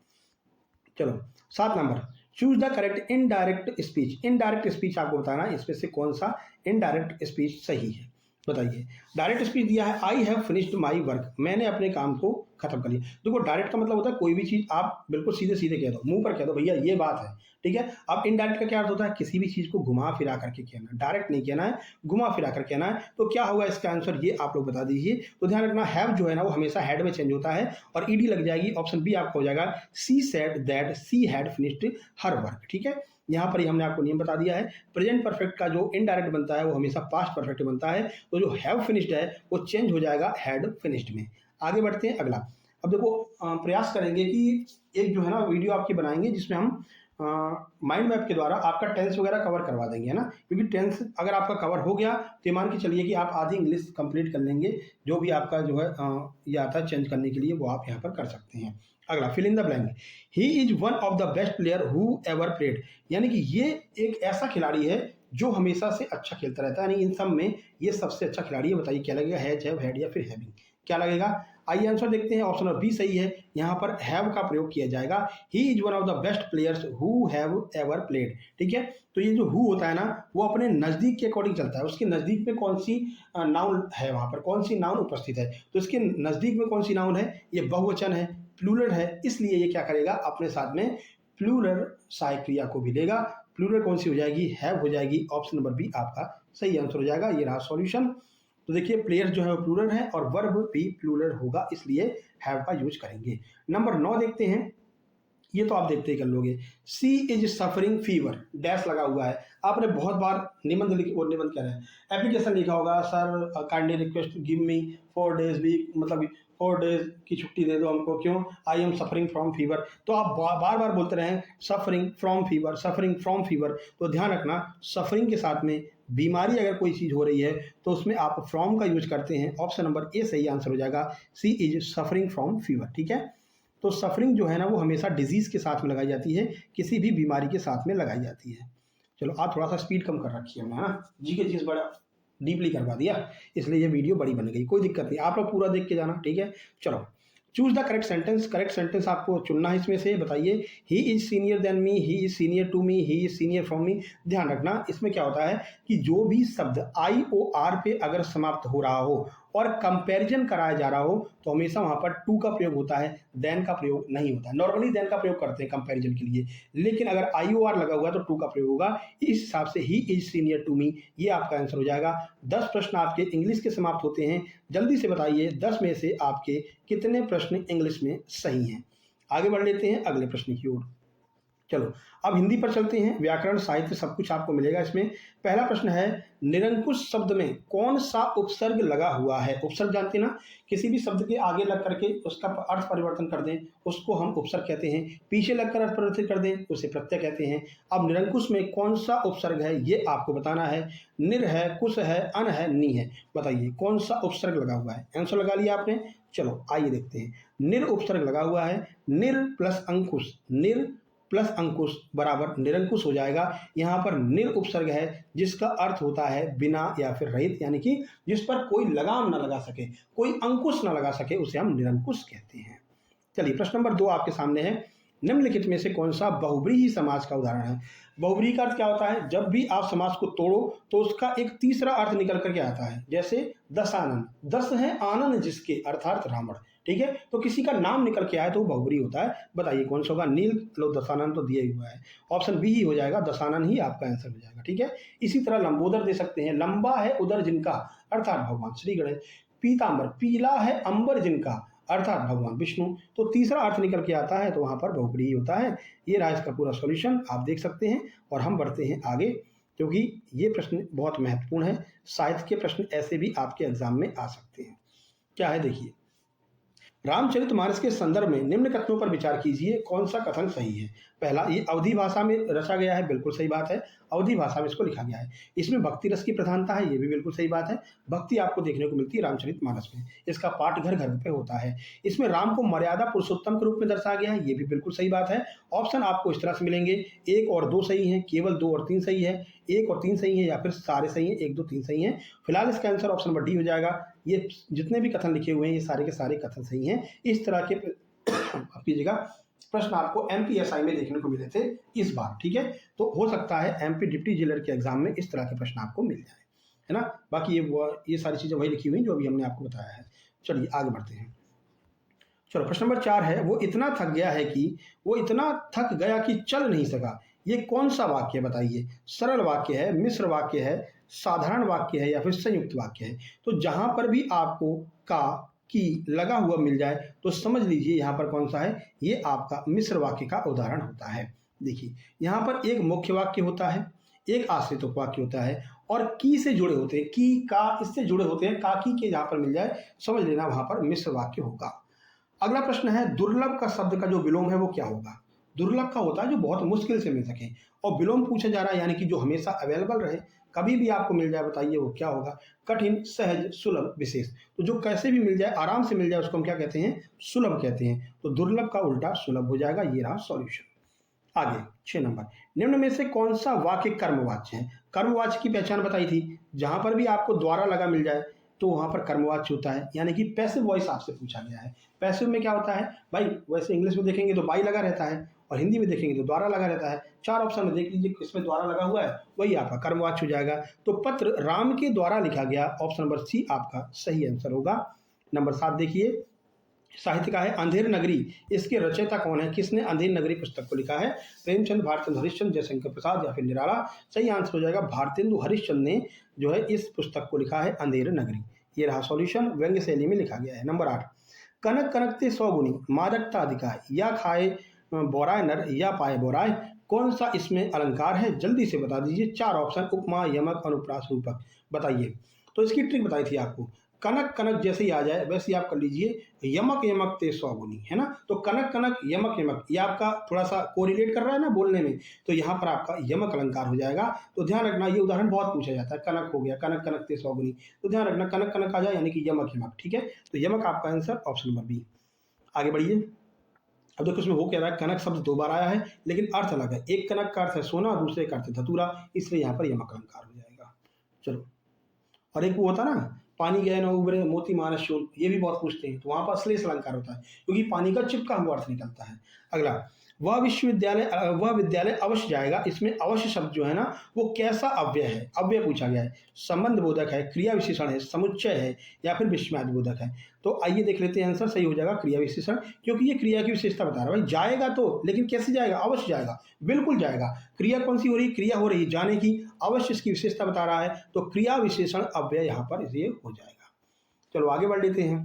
चलो 7 number, choose the correct indirect speech. Indirect speech आपको बताना है, इसमें से कौन सा इनडायरेक्ट स्पीच सही है। बताइए, डायरेक्ट स्पीच दिया है, I have finished my work, मैंने अपने काम को खत्म कर लिया। देखो डायरेक्ट का मतलब होता है कोई भी चीज़ आप बिल्कुल सीधे सीधे कह दो, मुंह पर कह दो भैया ये बात है, ठीक है। अब इनडायरेक्ट का क्या अर्थ होता है, किसी भी चीज़ को घुमा फिरा करके कहना, डायरेक्ट नहीं कहना है, घुमा फिरा कर कहना है। तो क्या होगा इसका आंसर, ये आप लोग बता दीजिए। तो ध्यान रखना हैव जो है ना वो हमेशा हैड में चेंज होता है और ईडी लग जाएगी। ऑप्शन बी आपका हो जाएगा she said that she had finished her work, ठीक है। यहाँ पर ही हमने आपको नियम बता दिया है। प्रेजेंट परफेक्ट का जो इनडायरेक्ट बनता है वो हमेशा पास्ट परफेक्ट बनता है, तो जो हैव फिनिश्ड है वो चेंज हो जाएगा हैड फिनिश्ड में। आगे बढ़ते हैं अगला। अब देखो प्रयास करेंगे कि एक जो है ना वीडियो आपकी बनाएंगे जिसमें हम माइंड मैप के द्वारा आपका टेंस वगैरह कवर करवा देंगे, है ना। क्योंकि टेंस अगर आपका कवर हो गया तो ये मान के चलिए कि आप आधी इंग्लिश कंप्लीट कर लेंगे। जो भी आपका जो है ये आता है चेंज करने के लिए वो आप यहाँ पर कर सकते हैं। अगला, fill in the blank. He is one of the best player who ever played, यानी कि ये एक ऐसा खिलाड़ी है जो हमेशा से अच्छा खेलता रहता है, यानी इन सब में ये सबसे अच्छा खिलाड़ी है। बताइए क्या लगेगा, हैज, हैव, हैड या फिर हैविंग, क्या लगेगा। आइए आंसर देखते हैं। ऑप्शन नंबर बी सही है, यहाँ पर हैव का प्रयोग किया जाएगा। ही is one of the best players who have ever played, ठीक है। तो ये जो हु होता है ना वो अपने नज़दीक के अकॉर्डिंग चलता है, उसके नज़दीक में कौन सी नाउन है, वहाँ पर कौन सी नाउन उपस्थित है, तो इसके नज़दीक में कौन सी नाउन है, ये बहुवचन है, प्लूरल है, इसलिए ये क्या करेगा अपने साथ में प्लूरल सहायक क्रिया को भी लेगा। प्लूरल कौन सी हो जाएगी, हैव हो जाएगी। ऑप्शन नंबर बी आपका सही आंसर हो जाएगा। ये रहा सॉल्यूशन। तो देखिए प्लेयर्स जो है वो प्लूरल है और वर्ब भी प्लूरल होगा, इसलिए हैव का यूज करेंगे। नंबर 9 देखते हैं, ये तो आप देखते ही कर लोगे। सी इज सफरिंग फीवर, डैश लगा हुआ है। आपने बहुत बार निबंध निबंध कह रहे हैं, एप्लीकेशन लिखा होगा, sir kindly request give me 4 days week, मतलब 4 days की छुट्टी दे दो हमको, क्यों, I am suffering from fever. तो आप बार बार बोलते रहें suffering from fever, suffering from fever. तो ध्यान रखना सफरिंग के साथ में बीमारी अगर कोई चीज़ हो रही है तो उसमें आप फ्रॉम का यूज करते हैं। ऑप्शन नंबर ए सही आंसर हो जाएगा, सी इज सफरिंग फ्रॉम फीवर, ठीक है। तो सफरिंग जो है ना वो हमेशा डिजीज़ के साथ में लगाई जाती है, किसी भी बीमारी के साथ में लगाई जाती है। चलो आप थोड़ा सा स्पीड कम कर रखी है हमने, है ना, जी के चीज़ बड़ा डीपली करवा दिया, इसलिए ये वीडियो बड़ी बन गई। कोई दिक्कत नहीं, आप लोग पूरा देख के जाना, ठीक है। चलो, choose the correct sentence. Correct sentence आपको चुनना है इसमें से। बताइए, he is senior than me, he is senior to me, he is senior from me. ध्यान रखना इसमें क्या होता है कि जो भी शब्द आई ओ आर पे अगर समाप्त हो रहा हो और कंपैरिजन कराया जा रहा हो तो हमेशा वहां पर टू का प्रयोग होता है, देन का प्रयोग नहीं होता है। नॉर्मली देन का प्रयोग करते हैं कंपैरिजन के लिए, लेकिन अगर आई ओ आर लगा हुआ है तो टू का प्रयोग होगा। इस हिसाब से he is senior to me, ये आपका आंसर हो जाएगा। 10 प्रश्न आपके इंग्लिश के समाप्त होते हैं। जल्दी से बताइए 10 में से आपके कितने प्रश्न इंग्लिश में सही हैं। आगे बढ़ लेते हैं अगले प्रश्न की ओर। चलो अब हिंदी पर चलते हैं। व्याकरण, साहित्य सब कुछ आपको मिलेगा इसमें। पहला प्रश्न है, निरंकुश शब्द में कौन सा उपसर्ग लगा हुआ है। उपसर्ग जानते ना, किसी भी शब्द के आगे लग करके उसका अर्थ परिवर्तन कर दें उसको हम उपसर्ग कहते हैं, पीछे लगकर अर्थ परिवर्तन कर दें उसे प्रत्यय कहते हैं। अब निरंकुश में कौन सा उपसर्ग है ये आपको बताना है। निर है, कुश है, अन है, नी है। बताइए कौन सा उपसर्ग लगा हुआ है। आंसर लगा लिया आपने। चलो आइए देखते हैं। निर उपसर्ग लगा हुआ है, निर प्लस अंकुश, निर प्लस अंकुश बराबर निरंकुश हो जाएगा। यहाँ पर निर उपसर्ग है जिसका अर्थ होता है बिना या फिर रहित, यानी कि जिस पर कोई लगाम ना लगा सके, कोई अंकुश ना लगा सके, उसे हम निरंकुश कहते हैं। चलिए प्रश्न नंबर 2 आपके सामने है। निम्नलिखित में से कौन सा बहुब्रीही समास का उदाहरण है। बहुब्रीही का अर्थ क्या होता है, जब भी आप समास को तोड़ो तो उसका एक तीसरा अर्थ निकल करके आता है। जैसे दशानन, दस है आनंद जिसके, अर्थात रावण, ठीक है। तो किसी का नाम निकल के आए तो वो बहुब्रीही होता है। बताइए कौन सा होगा। नील लो दशानन तो दिया ही हुआ है, ऑप्शन बी ही हो जाएगा, दशानन ही आपका आंसर हो जाएगा, ठीक है। इसी तरह लंबोदर दे सकते हैं, लंबा है उदर जिनका, अर्थात भगवान श्री गणेश। पीताम्बर, पीला है अंबर जिनका, अर्थात भगवान विष्णु। तो तीसरा अर्थ निकल के आता है तो वहां पर बहुब्रीही होता है। ये रहा इसका पूरा सॉल्यूशन, आप देख सकते हैं। और हम बढ़ते हैं आगे क्योंकि ये प्रश्न बहुत महत्वपूर्ण है। साहित्य के प्रश्न ऐसे भी आपके एग्जाम में आ सकते हैं। क्या है देखिए, रामचरितमानस के संदर्भ में निम्न कथनों पर विचार कीजिए, कौन सा कथन सही है। पहला, ये अवधी भाषा में रचा गया है, बिल्कुल सही बात है, अवधी भाषा में इसको लिखा गया है। इसमें भक्ति रस की प्रधानता है, ये भी बिल्कुल सही बात है। भक्ति आपको देखने को मिलती है रामचरितमानस में, इसका पाठ घर घर पे होता है। इसमें राम को मर्यादा पुरुषोत्तम के रूप में दर्शाया गया है, ये भी बिल्कुल सही बात है। ऑप्शन आपको इस तरह से मिलेंगे, 1 और 2 सही है, केवल 2 और 3 सही है, 1 और 3 सही है, या फिर सारे सही हैं, 1 2 3 सही हैं। फिलहाल इसका आंसर ऑप्शन नंबर डी हो जाएगा। ये जितने भी कथन लिखे हुए हैं ये सारे के सारे कथन सही हैं। इस तरह के आप कीजिएगा प्रश्न आपको एमपीएसआई में देखने को मिले थे इस बार, ठीक है। तो हो सकता है एमपी डिप्टी जेलर के एग्जाम में इस तरह के प्रश्न आपको मिल जाए, है ना। बाकी ये सारी चीज़ें वही लिखी हुई जो अभी हमने आपको बताया है। चलिए आगे बढ़ते हैं। चलो प्रश्न नंबर 4 है, वो इतना थक गया है कि वो इतना थक गया कि चल नहीं सका। ये कौन सा वाक्य है बताइए? सरल वाक्य है, मिश्र वाक्य है, साधारण वाक्य है या फिर संयुक्त वाक्य है? तो जहां पर भी आपको का, की लगा हुआ मिल जाए तो समझ लीजिए यहाँ पर कौन सा है, ये आपका मिश्र वाक्य का उदाहरण होता है। देखिए यहाँ पर एक मुख्य वाक्य होता है, एक आश्रित उपवाक्य होता है और की से जुड़े होते हैं, की का इससे जुड़े होते हैं, का की के जहां पर मिल जाए समझ लेना वहां पर मिश्र वाक्य होगा। अगला प्रश्न है, दुर्लभ का शब्द का जो विलोम है वो क्या होगा? दुर्लभ का होता है जो बहुत मुश्किल से मिल सके, और विलोम पूछा जा रहा है यानी कि जो हमेशा अवेलेबल रहे, कभी भी आपको मिल जाए, बताइए वो क्या होगा? कठिन, सहज, सुलभ, विशेष। तो जो कैसे भी मिल जाए, आराम से मिल जाए, उसको हम क्या कहते हैं? सुलभ कहते हैं। तो दुर्लभ का उल्टा सुलभ हो जाएगा। ये रहा सॉल्यूशन। आगे 6 नंबर, निम्न में से कौन सा वाक्य कर्मवाच्य है? कर्मवाच्य की पहचान बताई थी, जहां पर भी आपको द्वारा लगा मिल जाए तो वहां पर कर्मवाच्य होता है, यानी कि पैसिव वॉइस आपसे पूछा गया है। पैसिव में क्या होता है भाई? वैसे इंग्लिश में देखेंगे तो बाई लगा रहता है और हिंदी में देखेंगे तो द्वारा लगा रहता है। 4 ऑप्शन में देख लीजिए किसमें द्वारा लगा हुआ है, वही आपका कर्मवाच्य हो जाएगा। तो पत्र राम के द्वारा लिखा गया, ऑप्शन नंबर सी आपका सही आंसर होगा। नंबर 7 देखिए, साहित्य का है अंधेर नगरी, इसके रचयिता कौन है? किसने अंधेर नगरी पुस्तक को लिखा है? प्रेमचंद, भारतेंदु हरिश्चंद्र, जयशंकर प्रसाद या फिर निराला? सही आंसर हो जाएगा भारतेंदु हरिश्चंद्र ने जो है इस पुस्तक को लिखा है अंधेर नगरी। ये रहा सॉल्यूशन, व्यंग्य शैली में लिखा गया है। नंबर 8, कनक कनकते 100 गुनी, मादकता अधिका, या खाए बोराय नर या पाए बोराय, कौन सा इसमें अलंकार है? जल्दी से बता दीजिए। 4 ऑप्शन, उपमा, यमक, अनुप्रास, रूपक। बताइए। तो इसकी ट्रिक बताई थी आपको, कनक कनक जैसे ही आ जाए वैसे ही आप कर लीजिए, यमक यमक ते 100 गुनी, है ना? तो कनक कनक यमक यमक, ये आपका थोड़ा सा कोरिलेट कर रहा है ना बोलने में, तो यहाँ पर आपका यमक अलंकार हो जाएगा। तो ध्यान रखना, ये उदाहरण बहुत पूछा जाता है। कनक हो गया, कनक कनक ते 100 गुनी, तो ध्यान रखना कनक कनक आ जाए यानी कि यमक यमक। ठीक है, तो यमक आपका आंसर ऑप्शन नंबर बी। आगे बढ़िए। अब देखो इसमें हो क्या रहा है, कनक शब्द 2 बार आया है लेकिन अर्थ अलग है। एक कनक का अर्थ है सोना, दूसरे का अर्थ है धतूरा, इसलिए यहाँ पर यमक अलंकार हो जाएगा। चलो, और एक वो होता है ना, पानी गए न उबरे मोती मानस शोल, ये भी बहुत पूछते हैं, तो वहां पर श्लेष अलंकार होता है क्योंकि पानी का चिपका हुआ अर्थ निकलता है। अगला, वह विद्यालय अवश्य जाएगा, इसमें अवश्य शब्द जो है ना वो कैसा अव्यय है? अव्यय पूछा गया है, संबंध बोधक है, क्रिया विशेषण है, समुच्चय है या फिर विस्मयादि बोधक है? तो आइए देख लेते हैं आंसर। सही हो जाएगा क्रिया विशेषण, क्योंकि ये क्रिया की विशेषता बता रहा है। भाई जाएगा तो, लेकिन कैसे जाएगा? अवश्य जाएगा, बिल्कुल जाएगा। क्रिया कौन सी हो रही? क्रिया हो रही है जाने की, अवश्य इसकी विशेषता बता रहा है, तो क्रिया विशेषण अव्यय यहाँ पर ये हो जाएगा। चलो आगे बढ़ लेते हैं।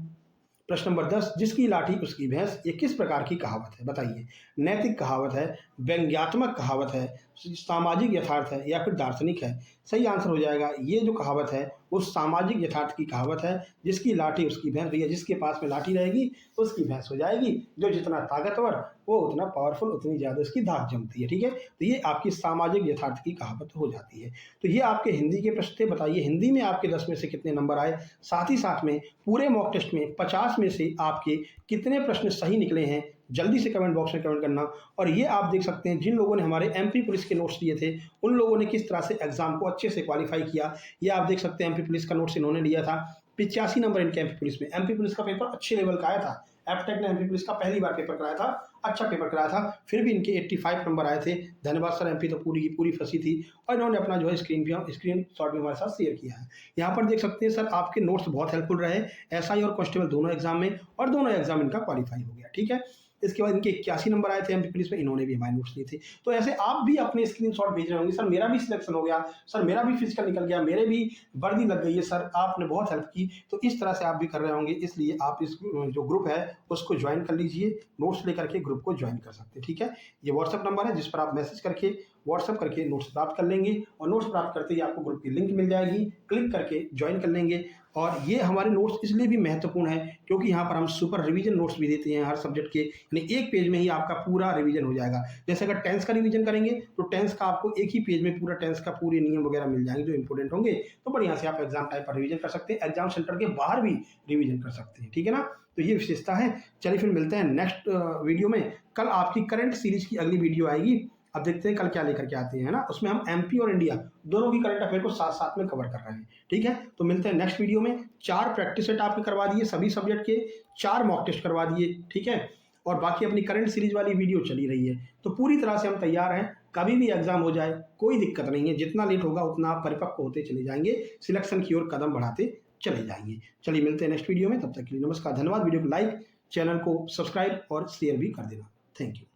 प्रश्न नंबर 10, जिसकी लाठी उसकी भैंस, ये किस प्रकार की कहावत है? बताइए। नैतिक कहावत है, व्यंग्यात्मक कहावत है, सामाजिक यथार्थ है या फिर दार्शनिक है? सही आंसर हो जाएगा, ये जो कहावत है वो सामाजिक यथार्थ की कहावत है। जिसकी लाठी उसकी भैंस, भैया जिसके पास में लाठी रहेगी उसकी भैंस हो जाएगी। जो जितना ताकतवर वो उतना पावरफुल, उतनी ज़्यादा उसकी धाक जमती है। ठीक है, तो ये आपकी सामाजिक यथार्थ की कहावत हो जाती है। तो ये आपके हिंदी के प्रश्न थे। बताइए हिंदी में आपके 10 में से कितने नंबर आए, साथ ही साथ में पूरे मॉक टेस्ट में 50 में से आपके कितने प्रश्न सही निकले हैं? जल्दी से कमेंट बॉक्स में कमेंट करना। और ये आप देख सकते हैं जिन लोगों ने हमारे एमपी पुलिस के नोट्स लिए थे उन लोगों ने किस तरह से एग्जाम को अच्छे से क्वालिफाई किया। ये आप देख सकते हैं एमपी पुलिस का नोट्स इन्होंने लिया था, 85 नंबर इनके एमपी पुलिस में। एमपी पुलिस का पेपर अच्छे लेवल का आया था, एपटेक ने एमपी पुलिस का पहली बार पेपर कराया था, अच्छा पेपर कराया था, फिर भी इनके 85 नंबर आए थे। धन्यवाद सर, एमपी तो पूरी की पूरी फंसी थी और इन्होंने अपना जो है स्क्रीन शॉट भी हमारे साथ शेयर किया है। यहाँ पर देख सकते हैं सर आपके नोट्स बहुत हेल्पफुल रहे एसआई और कांस्टेबल दोनों एग्जाम में, और दोनों एग्जाम इनका क्वालिफाई हो गया। ठीक है, इसके बाद इनके 81 नंबर आए थे एमपी पुलिस में, इन्होंने भी हमारे नोट्स लिए थे। तो ऐसे आप भी अपने स्क्रीनशॉट भेज रहे होंगे, सर मेरा भी सिलेक्शन हो गया, सर मेरा भी फिजिकल निकल गया, मेरे भी वर्दी लग गई है, सर आपने बहुत हेल्प की। तो इस तरह से आप भी कर रहे होंगे, इसलिए आप इस जो ग्रुप है उसको ज्वाइन कर लीजिए, नोट्स लेकर के ग्रुप को ज्वाइन कर सकते हैं। ठीक है, ये व्हाट्सअप नंबर है जिस पर आप मैसेज करके व्हाट्सअप करके नोट्स प्राप्त कर लेंगे, और नोट्स प्राप्त करते ही आपको ग्रुप की लिंक मिल जाएगी, क्लिक करके ज्वाइन कर लेंगे। और ये हमारे नोट्स इसलिए भी महत्वपूर्ण है क्योंकि यहाँ पर हम सुपर रिवीजन नोट्स भी देते हैं हर सब्जेक्ट के, यानी एक पेज में ही आपका पूरा रिवीजन हो जाएगा। जैसे अगर टेंस का रिवीजन करेंगे तो टेंस का आपको एक ही पेज में पूरा टेंस का पूरे नियम वगैरह मिल जाएंगे जो इंपॉर्टेंट होंगे। तो बढ़िया से आप एग्जाम टाइम पर रिवीजन कर सकते हैं, एग्जाम सेंटर के बाहर भी रिवीजन कर सकते हैं। ठीक है ना, तो ये विशेषता है। चलिए फिर मिलते हैं नेक्स्ट वीडियो में। कल आपकी करंट सीरीज की अगली वीडियो आएगी, अब देखते हैं कल क्या लेकर के आते हैं ना। उसमें हम एमपी और इंडिया दोनों की करंट अफेयर को साथ साथ में कवर कर रहे हैं। ठीक है, तो मिलते हैं नेक्स्ट वीडियो में। 4 प्रैक्टिस सेट आपके करवा दिए सभी सब्जेक्ट के, 4 मॉक टेस्ट करवा दिए। ठीक है, और बाकी अपनी करंट सीरीज वाली वीडियो चली रही है, तो पूरी तरह से हम तैयार हैं। कभी भी एग्जाम हो जाए कोई दिक्कत नहीं है, जितना लेट होगा उतना आप परिपक्व होते चले जाएंगे, सिलेक्शन की ओर कदम बढ़ाते चले जाएंगे। चलिए मिलते हैं नेक्स्ट वीडियो में, तब तक के लिए नमस्कार, धन्यवाद। वीडियो को लाइक चैनल को सब्सक्राइब और शेयर भी कर देना। Thank you.